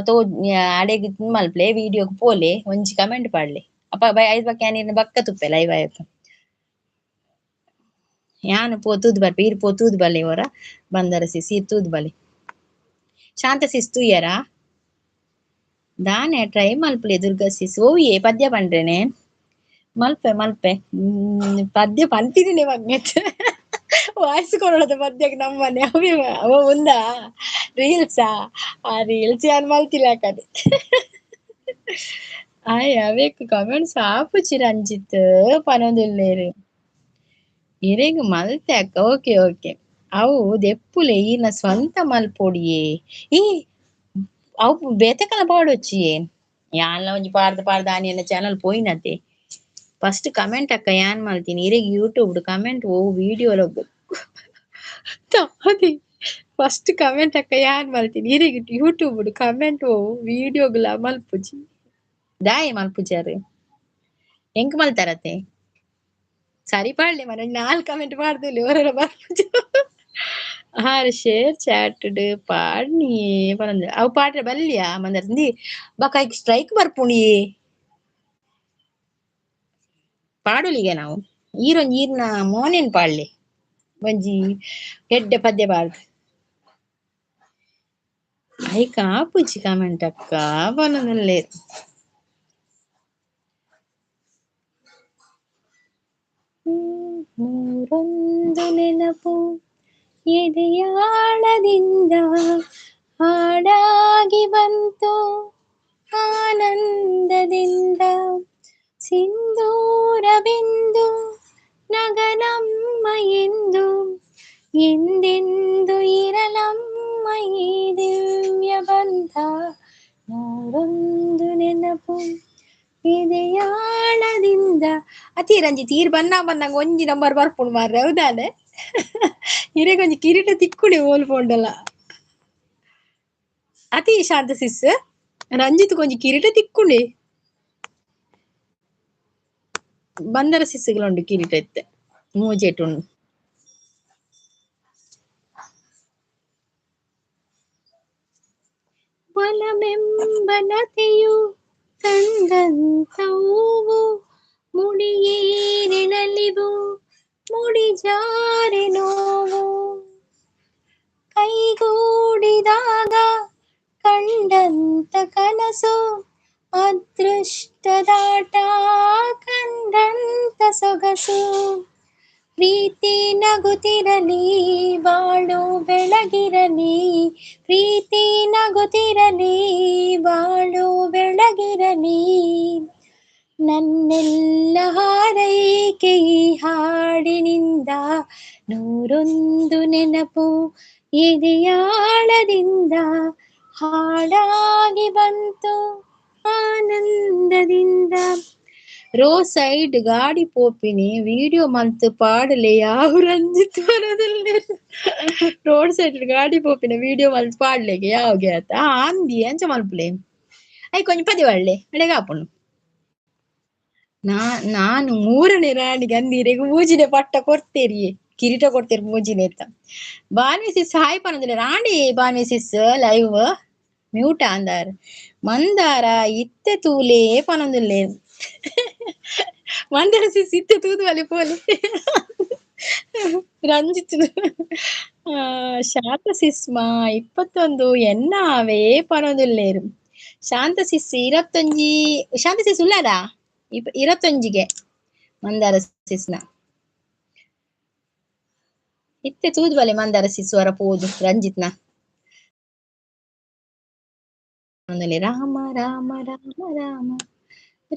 ಅಡೆಗ್ ಮಲ್ಪಲೆ ವಿಡಿಯೋಗ್ ಪೋಲೆ ಒಂಜಿ ಕಮೆಂಟ್ ಪಾಡ್ಲೆ ಅಪ್ಪ ಬೈ ಐದ್ ಬಕ್ಕ ಯಾನಿರ್ನ ಬಕ್ಕ ತುಪ್ಪೆ ಲೈವ್ ಆಯಪ್ಪ ಯಾನು ಪೋ ತೂದ್ ಬರ್ಪೆ ಈರ್ ಪೋ ತೂದ್ ಬಲ್ಲೆ ಹೊರ ಬಂದರ ಸೀರ್ ತೂದ್ ಬಲೆ ಶಾಂತ ಸಿಸ್ ತೂಯರ ದಾನೆ ಟ್ರೈ ಮಲ್ಪಲೆ ದುರ್ಗಾ ಸಿಸ್ ಓವಿಯೇ ಪದ್ಯ ಪಂಡ್ರೆನೆ ಮಲ್ಪೆ ಪದ್ಯ ಪಂತಿನೇ ಮಗ್ನೆತ್ ವಾಯ್ಸ್ ಕೊರಳದ ಪದ್ಯಕ್ಕೆ ನಮ್ಮನೆ ಅವ ಮುಂದಾ ರೀಲ್ಸಾ ಆ ರೀಲ್ಸ್ ಯಾನ್ ಮಲ್ತಿಲ್ಲ ಕದೆ ಆಯ್ ಅವೇಕ್ ಕಮೆಂಟ್ಸ್ ಆಪುಚಿ ರಂಜಿತ್ ಪನೊಂದುಲ್ಲೇರು ಇರೆಗ್ ಮಲ್ತೆ ಅಕ್ಕ ಓಕೆ ಅವು ದೆಪ್ಪುಲೆ ಈರ್ನ ಸ್ವಂತ ಮಲ್ಪೊಡಿಯೇ ಈ ಅವು ಬೇತೆಕಲ ಪಾಡೊಚ್ಚಿಯೇ ಯಾನ್ಲ ಒಂಜಿ ಪಾಡ್ದ ಆನಿಯನ್ನ ಚಾನಲ್ ಪೋಯಿನತೆ ಫಸ್ಟ್ ಕಮೆಂಟ್ ಅಕ್ಕ ಯಾನ್ ಮಲ್ತೀನಿ ಇರೆಗ್ ಯೂಟ್ಯೂಬ್ ಕಮೆಂಟ್ ಓ ವಿಡಿಯೋಲ ತಪ್ಪದಿ ಫಸ್ಟ್ ಕಮೆಂಟ್ ಅಕ್ಕ ಯಾನ್ ಮಲ್ತೀನಿ ಇರೆಗ್ ಯೂಟ್ಯೂಬ್ ಕಮೆಂಟ್ ಓ ವಿಡಿಯೋಗ್ಲ ಮಲ್ಪುಜಿ ದಾಯೆ ಮಲ್ಪುಜಾರು ಎಂಕ್ ಮಲ್ತಾರತೆ ಸರಿ ಪಾಡ್ಲೆ ಮರ 4 ಕಮೆಂಟ್ ಮಾಡ್ದಲ್ಲಿ ಅವರೆಲ್ಲ ಬರ್ಪುಜು ಹಾರ್ ಶೇರ್ ಚಾಟ್ ಪಾಡ್ನಿ ಪರಂದ್ರೆ ಅವು ಪಾಡ್ರೆ ಬಲ್ಲಿಯಾ ಮಂದರ್ಂದಿ ಬಕಾಯ್ಕ್ ಸ್ಟ್ರೈಕ್ ಬರ್ಪುಣಿಯೇ ಪಾಡುಲಿಗೆ ನಾವು ಈರೊಂಜಿ ಈರ್ನ ಮೋನೇನ್ ಪಾಡ್ಲೆ ಒಂಜಿ ಹೆಡ್ಡೆ ಪದ್ಯ ಪಾಡ್ದು ಐಕ ಆಪುಜಿ ಕಮೆಂಟ್ ಅಕ್ಕ ಬನದಲ್ಲೇ ನೂರೊಂದು ನೆನಪು ಎದೆಯಾಳದಿಂದ ಹಾಡಾಗಿ ಬಂತು ಆನಂದದಿಂದ ಸಿಂಧೂರ ಬಿಂದು ನಗನಮ್ಮ ಎಂದು ಎಂದೆಂದು ಇರಲಮ್ಮ ಈ ದಿವ್ಯ ಬಂಧ ನೂರೊಂದು ನೆನಪು ಇದೆಯಾಳದಿಂದ ಅತಿ ರಂಜಿತ್ ಈರ್ ಬನ್ನಂಗ ಒಂಜಿ ನಂಬರ್ ಬರ್ಪುಂಡು ಮಾರ್ರೆ ಹೌದಾನೆ ಇರೆಗೊಂಜಿ ಕಿರೀಟ ತಿಕ್ಕುಡಿ ಓಲ್ಪೊಂಡಲ್ಲ ಅತಿ ಶಾಂತ ಸಿಸ್ ರಂಜಿತ್ ಕೊಂಚ ಕಿರೀಟ ತಿಕ್ಕೊಂಡೆ ಬಂದರ ಸಿಸ್ಸುಗಳುಂಡು ಕಿರೀಟ ಇತ್ತೆ ಮೂಜೆಟುಂಡು ಒಲಮೆಂಬನತೆಯು ಕಂಡಂತವು ಮುಡಿಯೇರಿನಲಿವು ಮುಡಿ ಜಾರಿ ನೋವು ಕೈಗೂಡಿದಾಗ ಕಂಡಂತ ಕನಸು ಅದೃಷ್ಟದಾಟ ಕಂಡಂತ ಸೊಗಸು ಪ್ರೀತಿ ನಗುತ್ತಿರಲಿ ಬಾಳು ಬೆಳಗಿರಲಿ ಪ್ರೀತಿ ನಗುತ್ತಿರಲಿ ಬಾಳು ಬೆಳಗಿರಲಿ ನನ್ನೆಲ್ಲ ಹಾರೈಕೆ ಈ ಹಾಡಿನಿಂದ ನೂರೊಂದು ನೆನಪು ಎದೆಯಾಳದಿಂದ ಹಾಡಾಗಿ ಬಂತು ಆನಂದದಿಂದ ರೋಡ್ ಸೈಡ್ ಗಾಡಿ ಪೋಪಿನಿ ವಿಡಿಯೋ ಮಂತ್ ಪಾಡಲೆ ಯಾವ ರಂಜಿತ್ ಬರೋದಿಲ್ಲ ರೋಡ್ ಸೈಡ್ ಗಾಡಿ ಪೋಪಿನ ವಿಡಿಯೋ ಮಂತ್ ಪಾಡ್ಲೆಗೆ ಯಾವ್ಗೆ ಆತ ಅಂದಿ ಅಂಚ ಮಲ್ಪಲೆ ಐ ಕೊಂಚ ಪದಿ ಒಳ್ಳೆ ಅಡೆಗಾಪುಣು ನಾನು 3ನೇ ರಾಣಿಗೆ ಅಂದಿರೆಗೆ ಮೂಜಿನೆ ಪಟ್ಟ ಕೊಡ್ತೇರಿ ಕಿರೀಟ ಕೊಡ್ತೇರಿ ಮೂಜಿನೆ ಅಂತ ಬಾನ್ವಿಸಿಸ್ ಹಾಯ್ ಪನದಿಲ್ಲ ರಾಣಿ ಬಾನ್ವಿಸಿಸ್ ಲೈವ್ ಮ್ಯೂಟ ಅಂದಾರ ಮಂದಾರ ಇತ್ತೆ ತೂಲೇ ಪನದಿಲ್ಲೆ ಮಂದಾರ ಸಿಸ್ ಇತ್ತೆ ತೂದುವಲೆ ಪೋಲೆ ರಂಜಿತ್ ಶಾಂತ ಸಿಸ್ಮಾ 21 ಎನ್ನಾವೇ ಪನದಿಲ್ಲೇರು ಶಾಂತ ಸಿಸ್ 25 ಶಾಂತ ಸಿಸ್ ಉಳ್ಳಾದ 25ಗೆ ಮಂದಾರ ಸಿಸ್ನ ಇತ್ತೆ ತೂದುವಲೆ ಮಂದಾರ ಸಿಸ್ ವರ ಪೋದು ರಂಜಿತ್ನ ರಾಮ ರಾಮ ರಾಮ ರಾಮ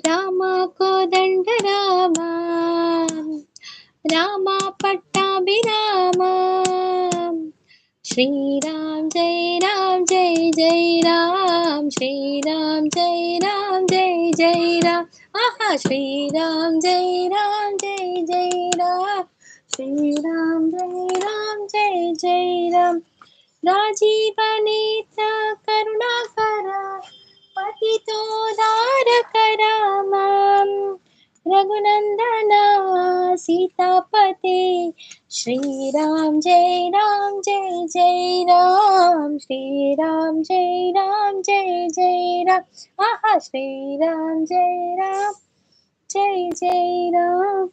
ರಾಮ ಕೋದಂಡ ರಾಮ ರಾಮ ಪಟ್ಟಾಭಿರಾಮ ಶ್ರೀರಾಮ್ ಜೈ ರಾಮ್ ಜೈ ಜೈ ರಾಮ್ ಶ್ರೀರಾಮ್ ಜೈ ರಾಮ್ ಜೈ ಜೈ ರಾಮ್ ಆಹಾ ಶ್ರೀರಾಮ್ ಜೈ ರಾಮ್ ಜೈ ಜೈ ರಾಮ್ ಶ್ರೀರಾಮ್ ಜೈ ರಾಮ್ ಜೈ ಜೈ ರಾಮ್ ರಾಜೀವನೇತ್ರ ಕರುಣಾಕರ ಪತಿತೋದಾರಕ ರಾಮ ರಘುನಂದನ ಸೀತಾಪತೆ ಶ್ರೀರಾಮ್ ಜೈ ರಾಮ್ ಜೈ ಜೈ ರಾಮ್ ಶ್ರೀರಾಮ್ ಜೈ ರಾಮ್ ಜೈ ಜೈ ರಾಮ್ ಆಹಾ ಶ್ರೀರಾಮ್ ಜೈ ರಾಮ್ ಜೈ ಜೈ Ram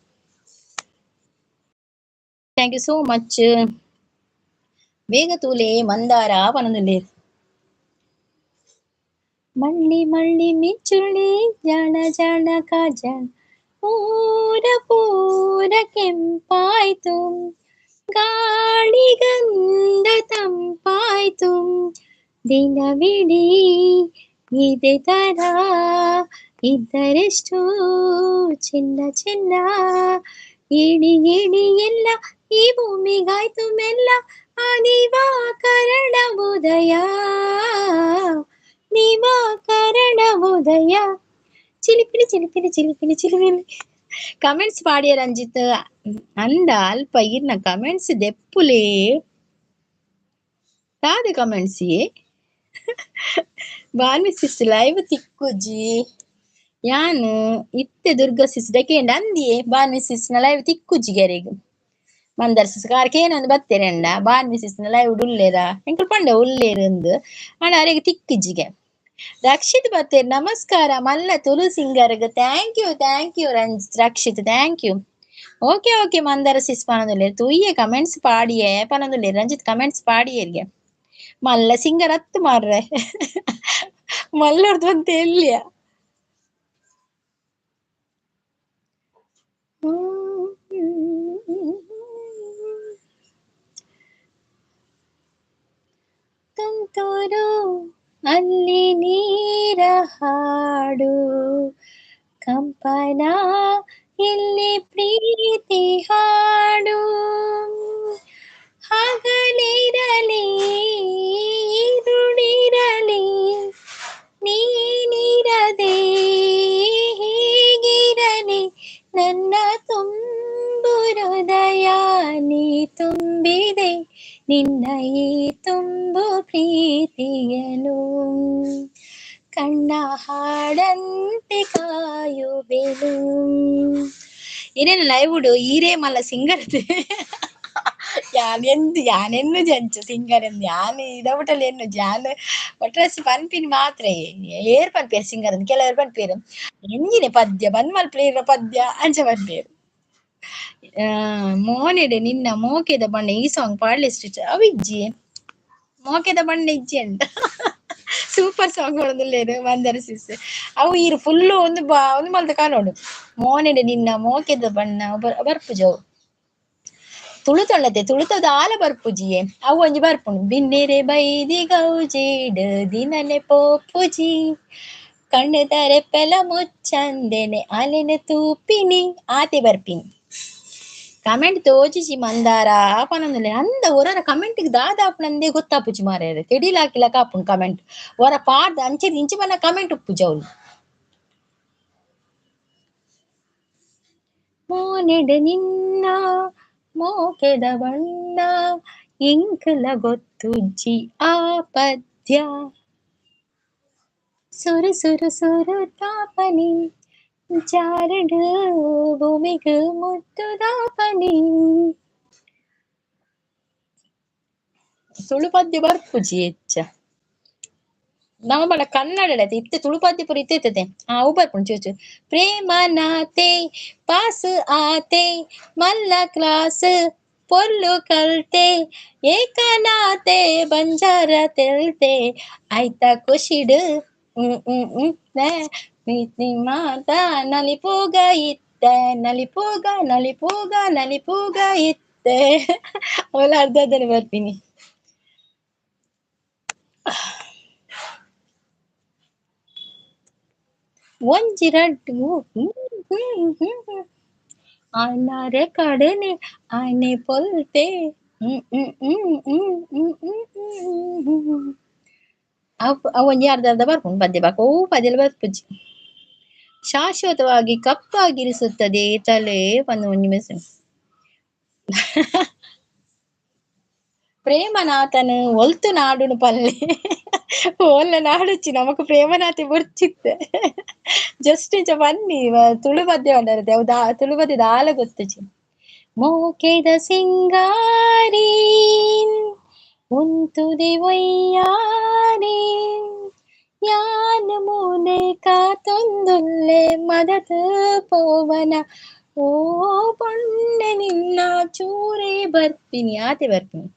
thank you so much ಬೇಗ ತೂಲೆ ಮಂದಾರ ಪನದಲ್ಲಿ ಮಳ್ಳಿ ಮಳ್ಳಿ ಮಿಂಚುಳಿ ಜಣ ಜಣ ಕಜಣ ಪೂರ ಪೂರ ಕೆಂಪಾಯ್ತು ಗಾಳಿ ಗಂಧ ತಂಪಾಯ್ತು ದಿನವಿಡೀ ಇದೇ ತರ ಇದ್ದರೆಷ್ಟು ಚಿನ್ನ ಚಿನ್ನ ಇಡಿ ಇಡಿ ಎಲ್ಲ ಈ ಭೂಮಿಗಾಯ್ತು ಮೆಲ್ಲ ದಿವಾಕರಣ ಉದಯ ದಿವಾಕರಣ ಉದಯ ಚಿಲಿಪಿಲಿ ಚಿಲಿಪಿಲಿ ಚಿಲಿಪಿಲಿ ಚಿಲಿಪಿಲಿ ಕಮೆಂಟ್ಸ್ ಪಾಡಿಯ ರಂಜಿತ್ ಅಂದ ಅಲ್ಪ ಇರ್ನ ಕಮೆಂಟ್ಸ್ ದೆಪ್ಪುಲೇ ತಾದೆ ಕಮೆಂಟ್ಸ್ ಬಾನ್ವಿಸಿಸ್ ಲೈವ್ ತಿಕ್ಕುಜಿ ಯಾನು ಇತ್ತೆ ದುರ್ಗ ಸಿಸ್ ಡಕೇಂಡ ಅಂದಿಯೇ ಬಾನ್ವಿಸಿಸ್ನ ಲೈವ್ ತಿಕ್ಕುಜಿಗೆರೆಗ್ ಮಂದರ್ಸಿಸ್ ಕಾರ್ಕೇನೊಂದು ಬತ್ತೇನೆ ಅಂಡ ಬಾನ್ವಿಸಿಸ್ನ ಲೈವ್ ಉಳ್ಳೇರ ಎಂಕಲ್ ಪಂಡ ಉಳ್ಳೇರಂದು ಅಣ್ಣ ಅರೆಗೆ ತಿಕ್ಕುಜಿಗೆ ರಕ್ಷಿತ್ ಬತ್ತೇರ್ ನಮಸ್ಕಾರ ಮಲ್ಲ ತುಳು ಸಿಂಗರ್ಗ್ thank you Ranjith Rakshith thank you okay okay Mandara sis ಪನದುಲ್ಲೆ ತುಯ್ಯ ಕಮೆಂಟ್ಸ್ ಪಾಡಿಯೇ ಪನದುಲ್ಲೆ ರಂಜಿತ್ ಕಮೆಂಟ್ಸ್ ಪಾಡಿಯೇರ್ಗೆ ಮಲ್ಲ ಸಿಂಗರ್ ಹತ್ತು ಮಾರ್ರೆ ಮಲ್ಲರ್ದು ಅಂತ ಎಲ್ಲಿಯ ತುಂತುರು ಅಲ್ಲಿ ನೀರ ಹಾಡು ಕಂಪನ ಇಲ್ಲಿ ಪ್ರೀತಿ ಹಾಡು ಹಗಲಿರಲಿ ದುಡಿರಲಿ ನೀನಿರದೆ ಹೀಗಿರಲಿ ನನ್ನ ತುಂಬು ಹೃದಯ ನೀ ತುಂಬಿದೆ ನಿನ್ನ ಈ ತುಂಬು ಪ್ರೀತಿಯನು ಕಣ್ಣ ಹಾಡಂತೆ ಕಾಯುವೆನು. ಇರೇನು ಲೈವ್ ಈರೇ ಮಲ್ಲ ಸಿಂಗರ್ ಯಾನೆನ್ನು ಜಂಚು ಸಿಂಗರ್ ಎಂದು ಯಾನು ಇದವಟಲ್ಲಿ ಎನ್ನು ಜಾನು ಒಟ್ರಸಿ ಪನ್ಪಿನಿ ಮಾತ್ರ ಏರ್ ಪನ್ಪೇರು ಸಿಂಗರ್ ಅಂತ ಕೆಲವರು ಪನ್ಪೇರು ಎಂಜಿನೆ ಪದ್ಯ ಬಂದ್ ಮಲ್ಪೇರ ಪದ್ಯ ಅಂಚ ಪನ್ಪೇರು. ಮೋನೆಡೆ ನಿನ್ನ ಮೋಕೆದ ಬಣ್ಣ ಈ ಸಾಂಗ್ ಪಾಡ್ಲಿಸ್ಟ್ ಅವಿಜ್ಜಿ ಮೋಕೆದ ಬಣ್ಣ ಇಜ್ಜಿ ಅಂತ ಸೂಪರ್ ಸಾಂಗ್ ಹೊಡೆದಿಲ್ಲೇನು ಮಂದರ ಸಿಸ್ ಅವು ಈರು ಫುಲ್ಲು ಒಂದು ಒಂದು ಮಲ್ತ ಕಾಣೋಡು ಮೋನೆಡೆ ನಿನ್ನ ಮೋಕೆದ ಬಣ್ಣ ಬರ್ಪುಜವು ತುಳುತೊಳ್ಳತೆ ತುಳುತದ ಆಲ ಬರ್ಪುಜಿಯೇ ಅವು ಒಂಜಿ ಬರ್ಪುಂಡು ಬಿನ್ನೆರೆ ಬೈದಿ ಗೌಜೀಡ್ ದಿನನೆ ಪೋಪುಜಿ ಕಣ್ಣು ತಾರೆ ಪೆಲ ಮುಚ್ಚಂದೆನೆ ಅಲೆನೆ ತೂಪಿನಿ ಆತೆ ಬರ್ಪಿನಿ. ಕಮೆಂಟ್ ತೋಜಿಸಿ ಮಂದಾರ ಆಪನಂದಲೆ ಅಂದ ಒರರ ಕಮೆಂಟ್ ದಾದಾಪುನಂದೇ ಗೊತ್ತಾಪುಜಿ ಮಾರ್ಯಾರ ತೆಡಿಲಾಕಿಲ ಕಾಪುನ್ ಕಮೆಂಟ್ ಒರ ಪಾಡ್ದ ಅಂಚೆ ಇಂಚಿ ಬನ್ನ ಕಮೆಂಟ್ ಉಪ್ಪುಜೌಲು. ಮೋನೆಡೆ ನಿನ್ನ ಮೋಕೆದ ಬಣ್ಣ ಇಂಕಲ ಗೊತ್ತುಜ್ಜಿ ಆ ಪದ್ಯ ಸುರು ಸುರು ಸುರು ತಾಪನಿ ಜಾರಡು ಭೂಮಿಗೆ ಮುಟ್ಟುದಾಪನಿ. ತುಳು ಪದ್ಯ ಬರ್ಪುಜಿ ಹೆಚ್ಚ ನಮ್ಮ ಬಡ ಕನ್ನಡ ಇತ್ತೆ ತುಳು ಪದ್ಯ ಪುರ ಇತ್ತೈತೆ ಅವು ಬರ್ಪುಂಡು ಚೂಚು ಪ್ರೇಮನಾತೆ ಪಾಸ್ ಆತೆ ಮಲ್ಲ ಕ್ಲಾಸ್ ಪೊಲ್ಲು ಕಲ್ತೆ ಏಕನಾತೆ ಬಂಜಾರ ತೆಲ್ತೆ ಆಯ್ತಾ ಖುಷಿಡು ಮಾತಾ ನಲಿಪೂಗ ಇತ್ತೆ ನಲಿಪೂಗ ನಲಿಪೂಗ ನಲಿಪೂಗ ಇತ್ತೆ ಅವಳ ಅರ್ಧದಲ್ಲಿ ಬರ್ತೀನಿ. ಒಂಜಿ ರಡ್ಡು ಆನಾರೆ ಕಡೆನೆ ಆನೆ ಪೊಲ್ತೆ ಅವು ಒಂಜಿ ಅರ್ಧ ಅರ್ಧ ಬರ್ಪುಂಡು ಪದ್ಯ ಬಾಕ ಓ ಪದ್ಯಲು ಬರ್ಪುಜಿ. ಶಾಶ್ವತವಾಗಿ ಕಪ್ಪಾಗಿರಿಸುತ್ತದೆ ತಲೆ ಒಂದು ಒಂಜಿ ಮೆಸೇಜ್ ಪ್ರೇಮನಾಥನು ಒಲ್ತು ನಾಡುನು ಪಲ್ಲೆ ಓಲ್ಲ ನಾಡುಚ್ಚಿ ನಮಕ್ ಪ್ರೇಮನಾಥೆ ಬುರ್ಚಿತ್ತೆ ಜಸ್ಟ್ ಇಂಚ ಬನ್ನಿ ತುಳು ಪದ್ಯ ಉಂಡರತೆ ಅವು ತುಳು ಪದ್ಯ ದಾಲ ಗೊತ್ತುಚಿ. ಮೋಕೆದ ಸಿಂಗಾರಿ ಉಂತುದೆ ಒಯ್ಯಾರಿ ಯಾನ ಮೂನೆ ಕಾತೊಂದುಲ್ಲೆ ಮದತ ಪೋವನ ಓ ಪೊಣ್ಣೆ ನಿನ್ನ ಚೂರೇ ಬರ್ಪಿನಿ ಆತೆ ಬರ್ಪಿನಿ.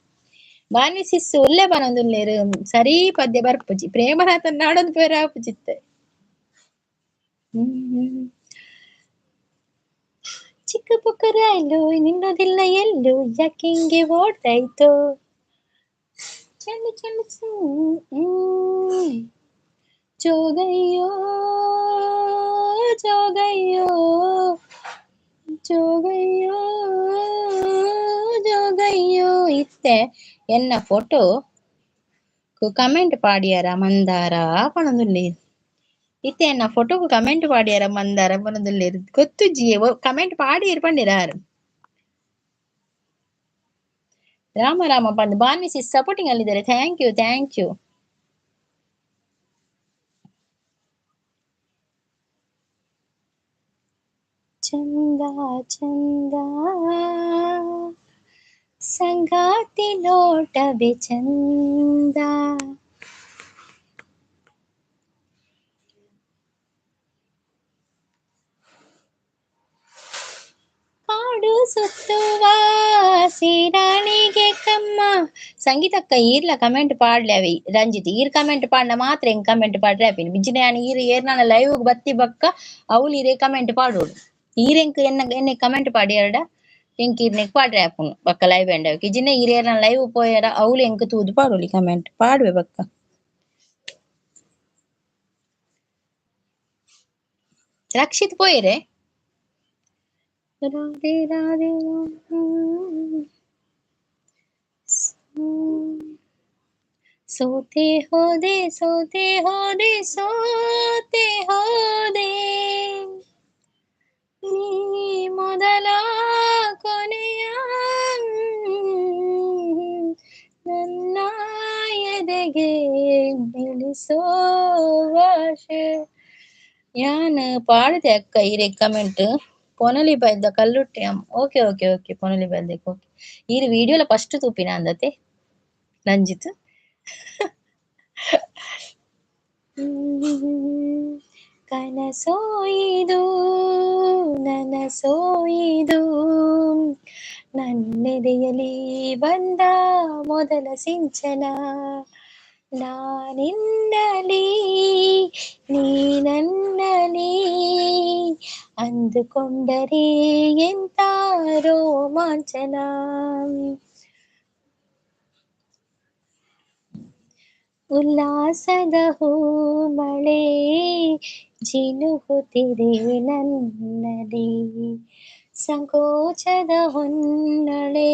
ಬಾನಿ ಸಿಸ್ಸು ಒಳ್ಳೆ ಬನೊಂದುಲ್ಲೇರು ಸರಿ ಪದ್ಯ ಬರ್ಪುಜಿ ಪ್ರೇಮನಾಥನ್ ನಾಡೊಂದು ಪೇರ ಆಪುಜಿತ್ತೆ. ಚಿಕ್ಕ ಪುಕ್ಕ ರೈಲು ನಿನ್ನೋದಿಲ್ಲ ಎಲ್ಲೂ ಯಾಕಿಂಗೆ ಓಡ್ತಾಯ್ತು ಚೆಂಡು ಚೆಂಡು ಜೋಗಯ್ಯೋ ಜೋಗಯ್ಯೋ ಜೋಗಯ್ಯೋ ಜೋಗಯ್ಯೋ ಇತ್ತೆ ಎನ್ನ ಫೋಟೋ ಕಮೆಂಟ್ ಪಾಡಿಯಾರ ಮಂದಾರ ಪಣದುಲ್ಲೆ ಇತ್ತೆ ಎನ್ನ ಫೋಟೋಕು ಕಮೆಂಟ್ ಪಾಡಿಯಾರ ಮಂದಾರ ಪಣದುಲ್ಲೆ ಗೊತ್ತು ಜಿಯೆ ಕಮೆಂಟ್ ಪಾಡಿ ಇರ್ಪಂಡಿರಾರು ರಾಮ ರಾಮ ಪಂದ್ ಬಾನ್ವಿಸಿ ಸಪೋರ್ಟಿಂಗ್ ಅಲ್ಲಿದ್ದಾರೆ ಥ್ಯಾಂಕ್ ಯು ಥ್ಯಾಂಕ್ ಯು. ಚಂದ ಚಂದ ಸಂಗಾತಿ ನೋಟವೇ ಚಂದ ಕಾಡು ಸುತ್ತುವ ಸೀರಾಣಿಗೆ ಕಮ್ಮ ಸಂಗೀತಕ್ಕ ಈರ್ಲ ಕಮೆಂಟ್ ಪಾಡ್ಲವಿ ರಂಜಿತ್ ಈರ್ ಕಮೆಂಟ್ ಪಾಡ್ನ ಮಾತ್ರ ಹೆಂಗ್ ಕಮೆಂಟ್ ಪಾಡ್ರೆ ಆಪಿನಿ ಬಿಜ್ಜಿನ ಈರ್ ಏರ್ನಾನ ಲೈವ್ ಬತ್ತಿ ಬಕ್ಕ ಅವಳು ಇರೇ ಕಮೆಂಟ್ ಪಾಡೋಡು ಈರೆಂಕ್ ಎನ್ನೆ ಕಮೆಂಟ್ ಪಾಡಿ ಎರಡ ಎಂಕ್ ಈರ್ನೆಕ್ ಪಾಡ್ರೆ ಆಪುನು ಬಕ್ಕ ಲೈವ್ ಎಂಡ ಕಿಜಿನ ಈರೇರ್ನ ಲೈವ್ ಪೋಯರ ಅವಳು ಎಂಕ್ ತೂದು ಪಾಡೋಲಿ ಕಮೆಂಟ್ ಪಾಡುವೆ ಬಕ್ಕ. ರಕ್ಷಿತ್ ಪೋಯರೆ ರಾಧೆ ರಾಧೆ ಸೋತೆ ಹೋದೆ ಸೋತೆ ಹೋದೆ ಸೋತೆ ಹೋದೆ ನೀ ಮೊದಲ ಕೊನೆಯ ನನ್ನ ಎದೆಗೆ ಕನಸೋ ಆಶೆ. ಯಾನ್ ಪಾಡ್ದೆ ಅಕ್ಕ ಈರೆ ಕಮೆಂಟ್ ಪೊನಲಿ ಬೈದ ಕಲ್ಲುಟ್ಟೆ ಅಮ್ಮ. ಓಕೆ ಓಕೆ ಓಕೆ ಪೊನಲಿ ಬೈದೆ ಓಕೆ. ಈ ವಿಡಿಯೋಲ ಫಸ್ಟ್ ತೂಪಿನ ಅಂದತೆ ರಂಜಿತ್. ಕನಸೋ ಇದು ನನಸೋ ಇದು ನನ್ನೆದೆಯಲಿ ಬಂದ ಮೊದಲ ಸಿಂಚನ. ನಾನಿನ್ನಲಿ ನೀನನ್ನಲಿ ಅಂದುಕೊಂಡರೆ ಎಂತ ರೋಮಾಂಚನ. ಉಲ್ಲಾಸದ ಹೂ ಮಳೆ ಜಿನುಗುತ್ತಿದೆ ನನ್ನಲ್ಲಿ, ಸಂಕೋಚದ ಹೊನ್ನಳೆ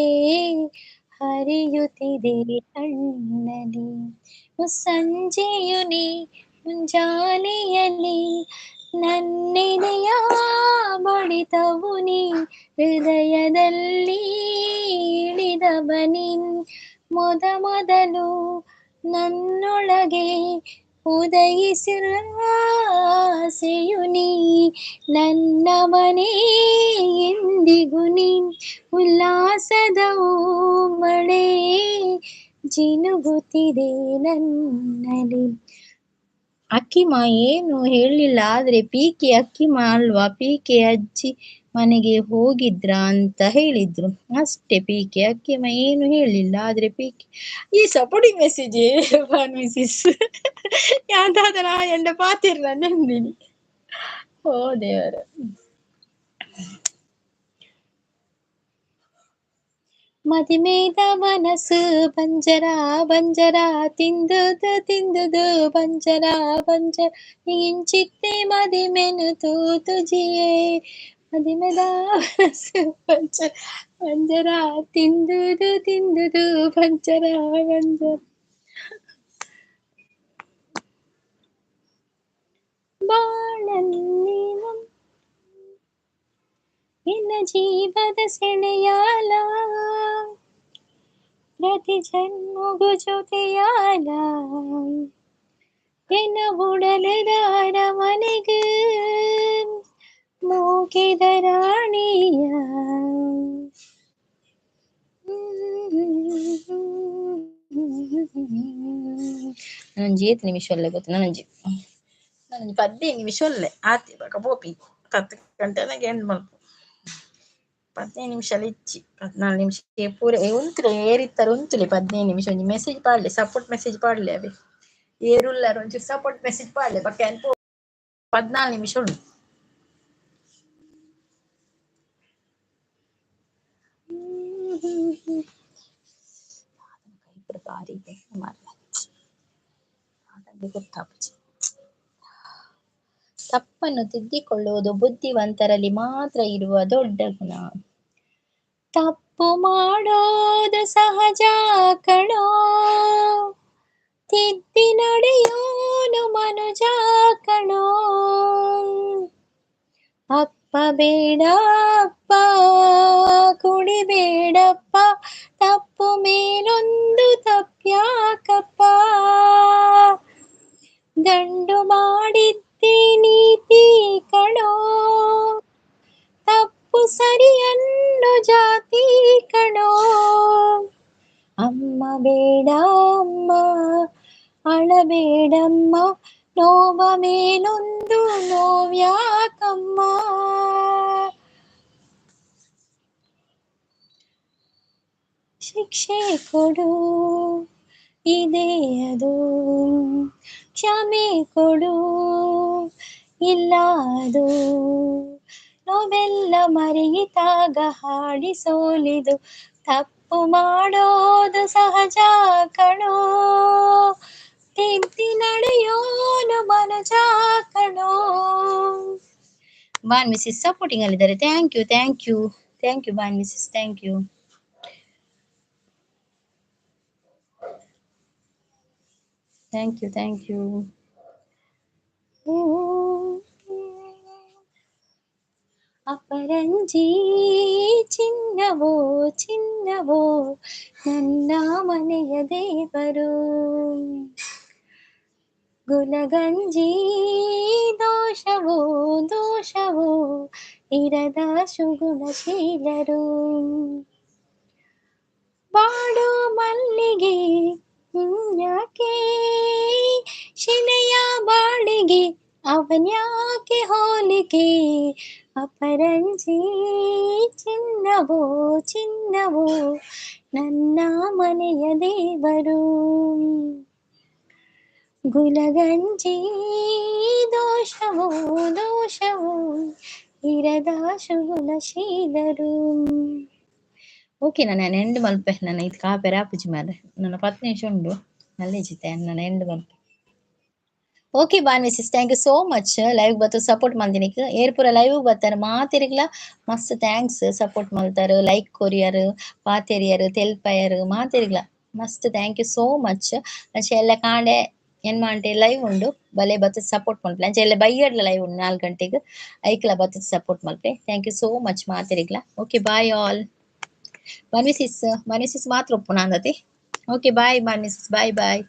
ಹರಿಯುತ್ತಿದೆ ಕಣ್ಣಲ್ಲಿ. ಮುಸ್ಸಂಜೆಯು ನೀ ಮುಂಜಾನೆಯಲ್ಲಿ ನನ್ನೆದೆಯ ಬಡಿತವು ನೀ, ಹೃದಯದಲ್ಲಿ ಇಳಿದವನಿ ಮೊದಲು ನನ್ನೊಳಗೆ ಉದಯಿಸಿರುವ ಆಸೆಯು ನೀ, ನನ್ನ ಮನೆ ಎಂದಿಗೂ ನೀ. ಉಲ್ಲಾಸದ ಮಳೆ ಜಿನುಗುತ್ತಿದೆ ನನ್ನಲ್ಲಿ. ಅಕ್ಕಿಮ ಏನು ಹೇಳಿಲ್ಲ, ಆದ್ರೆ ಪೀಕೆ ಅಕ್ಕಿಮ ಅಲ್ವಾ, ಪೀಕೆ ಅಜ್ಜಿ ಮನೆಗೆ ಹೋಗಿದ್ರ ಅಂತ ಹೇಳಿದ್ರು ಅಷ್ಟೇ. ಪೀಕೆ ಅಕ್ಕಿಮ ಏನು ಹೇಳಿಲ್ಲ, ಆದ್ರೆ ಪೀಕೆ ಈ ಸಪೋರ್ಟಿಂಗ್ ಮೆಸೇಜ್ ಮಿಸಿಸ್ ಯಾಂತಾದನ ಎಂಡ ಪಾತಿರ್ಲ ನೆಂದಿನಿ. ಓ ದೇವರ. ಮದಿಮೇದ ಮನಸ್ಸು ಬಂಜರ ಬಂಜರ ತಿಂದುದು ತಿಂದುದು ಬಂಜರ ಬಂಜರ ಇಂಚಿತ್ತೆ ಮದಿಮೆನು ತೂತುಜಿಯೇ. ಮದಿಮೆದ ಮನಸ್ಸು ಬಂಜರ ಬಂಜರ ತಿಂದುದು ತಿಂದುದು ಬಂಜರ ಬಂಜರ. ಬಾಳಲ್ಲಿ ನಿನ್ನ ಜೀವದ ಸೆಳೆಯಾಲ, ಪ್ರತಿ ಜನ್ಮಗೂ ಜೊತೆಯಾಲ, ಎನ್ನ ಉಡಲದ ಅರಮನೆಗೆ ಮೂಗಿದ ರಾಣಿಯ. ನಂಜಿ 8 ನಿಮಿಷ ಅಲ್ಲೇ ಗೊತ್ತು ನಂಜಿ 10 ನಿಮಿಷ ಅಲ್ಲೇ ಆತಿ ಬಾಕ ಬೋಪಿ 10 ಗಂಟೆನಾಗ ಎಂಡ್ ಮಲ್ಪ 15 ನಿಮಿಷ ಇಚ್ಚಿ 14 ನಿಮಿಷ ಪೂರ ಉಂತುಲೆ ಏರಿತ್ತಾರೆ ಉಂತುಲೆ 15 ನಿಮಿಷ ಒಂಜಿ ಮೆಸೇಜ್ ಪಾಡ್ಲೆ ಸಪೋರ್ಟ್ ಮೆಸೇಜ್ ಪಾಡ್ಲೆ ಅವೇ ಏರುಲ್ಲಾರ ಒಂಚೂರು ಸಪೋರ್ಟ್ ಮೆಸೇಜ್ ಪಾಡ್ಲೆ ಬಕ್ಕ 14 ನಿಮಿಷ ಉಂಟು. ಬಾರಿ ಗೊತ್ತಾಪುಜಿ. ತಪ್ಪನ್ನು ತಿದ್ದಿಕೊಳ್ಳುವುದು ಬುದ್ಧಿವಂತರಲ್ಲಿ ಮಾತ್ರ ಇರುವ ದೊಡ್ಡ ಗುಣ. ತಪ್ಪು ಮಾಡೋದು ಸಹಜ ಕಣೋ, ತಿದ್ದಿ ನಡೆಯೋನು ಮನುಜ ಕಣೋ. ಅಪ್ಪ ಬೇಡ ಅಪ್ಪ ಕುಡಿಬೇಡಪ್ಪ, ತಪ್ಪು ಮೇಲೊಂದು ತಪ್ಪ್ಯಾಕಪ್ಪ. ಗಂಡು ಮಾಡಿದ್ದೇ ನೀತಿ ಕಣೋ, ತಪ್ಪು ಸರಿಯನ್ನು ಜಾತಿ ಕಣೋ. ಅಮ್ಮ ಬೇಡ ಅಮ್ಮ ಅಳಬೇಡಮ್ಮ, ನೋವ ಮೇಲೊಂದು ನೋವ್ಯಾಕಮ್ಮ. ಶಿಕ್ಷೆ ಕೊಡು ಇದೇ ಅದು, ಕ್ಷಮೆ ಕೊಡು ಇಲ್ಲ ಅದು, ನೋವೆಲ್ಲ ಮರೆಯಿತಾಗ ಹಾಡಿ ಸೋಲಿದು. ತಪ್ಪು ಮಾಡೋದು ಸಹಜ ಕಣೋ, ತಿದ್ದಿ ನಡೆಯೋನು ಮನುಜ ಕಣೋ. ಬಾನ್ ಮಿಸಿಸ್ ಸಪೋರ್ಟಿಂಗ್ ಅಲ್ಲಿದ್ದಾರೆ. Thank you thank you thank you ಬಾನ್ ಮಿಸಿಸ್, thank you thank you thank you. ಅಪರಂಜಿ ಚಿನ್ನವೋ ಚಿನ್ನವೋ ನನ್ನ ಮನೆಯ ದೇವರು, ಗುಲಗಂಜಿ ದೋಷವೋ ದೋಷವೋ ಇರದ ಸುಗುಣಶೀಲರು. ಬಾಡು ಮಲ್ಲಿಗೆ ಯಾಕೆ ಶಿಲೆಯ ಬಾಳಿಗೆ ಅವನ್ಯಾಕೆ ಹೋಲಿಕೆ, ಅಪರಂಜಿ ಚಿನ್ನವೋ ಚಿನ್ನವೋ ನನ್ನ ಮನೆಯ ದೇವರು. ಗುಲಗಂಜಿ ದೋಷವೋ ದೋಷವೋ ಇರದ ಸುಗುಣಶೀಲರು. ಓಕೆ ನಾನು ಎಂಡ್ ಮಲ್ಪೆ ನನ್ನ ಇದು ಕಾಪೆರ ಆಪುಜಿ ಮಾರ್ರೆ ನನ್ನ 10 ನಿಮಿಷ ಉಂಡು ನಲ್ಲೇಜಿತೆ ನನ್ನ ಎಂಡ್ ಮಲ್ಪೆ. Okay Banvi sis thank you so much live ಬತ್ತು ಸಪೋರ್ಟ್ ಮಲ್ದಿನಿಕ್ ಏರ್ ಪೂರ ಲೈವ್ ಬರ್ತಾರೆ ಮಾತೆರಿಗ್ಲ ಮಸ್ತ್ ಥ್ಯಾಂಕ್ಸ್ ಸಪೋರ್ಟ್ ಮಲ್ತಾರು ಲೈಕ್ ಕೊರಿಯರ್ ಪಾತೆರಿಯರ್ ತೆಲ್ಪಯರ್ ಮಾತೆರಿಗ್ಲ ಮಸ್ತ್ ಥ್ಯಾಂಕ್ ಯು ಸೋ ಮಚ್. ಅಂಚೆ ಎಲ್ಲ ಕಾಂಡೆ ಏನ್ ಮಾಡ್ತೆ ಲೈವ್ ಉಂಡು ಬಲೆ ಬತ್ತು ಸಪೋರ್ಟ್ ಮಲ್ಪೆ ಅಂಚೆ ಎಲ್ಲ ಬೈಯಡ್ಲ ಲೈವ್ ಉಂಡು 4 ಗಂಟೆಗೆ ಐಕ್ಲ ಬತ್ತು ಸಪೋರ್ಟ್ ಮಲ್ಪೆ. ಥ್ಯಾಂಕ್ ಯು ಸೋ ಮಚ್ ಮಾತೆರಿಗ್ಲ. Okay bye all. ಮನ್ವಿಸಿಸ್ ಮಾತ್ರ ಒಪ್ಪು ನಾಂದತಿ. ಓಕೆ ಬಾಯ್ ಮನ್ವಿಸಿಸ್ ಬಾಯ್ ಬಾಯ್.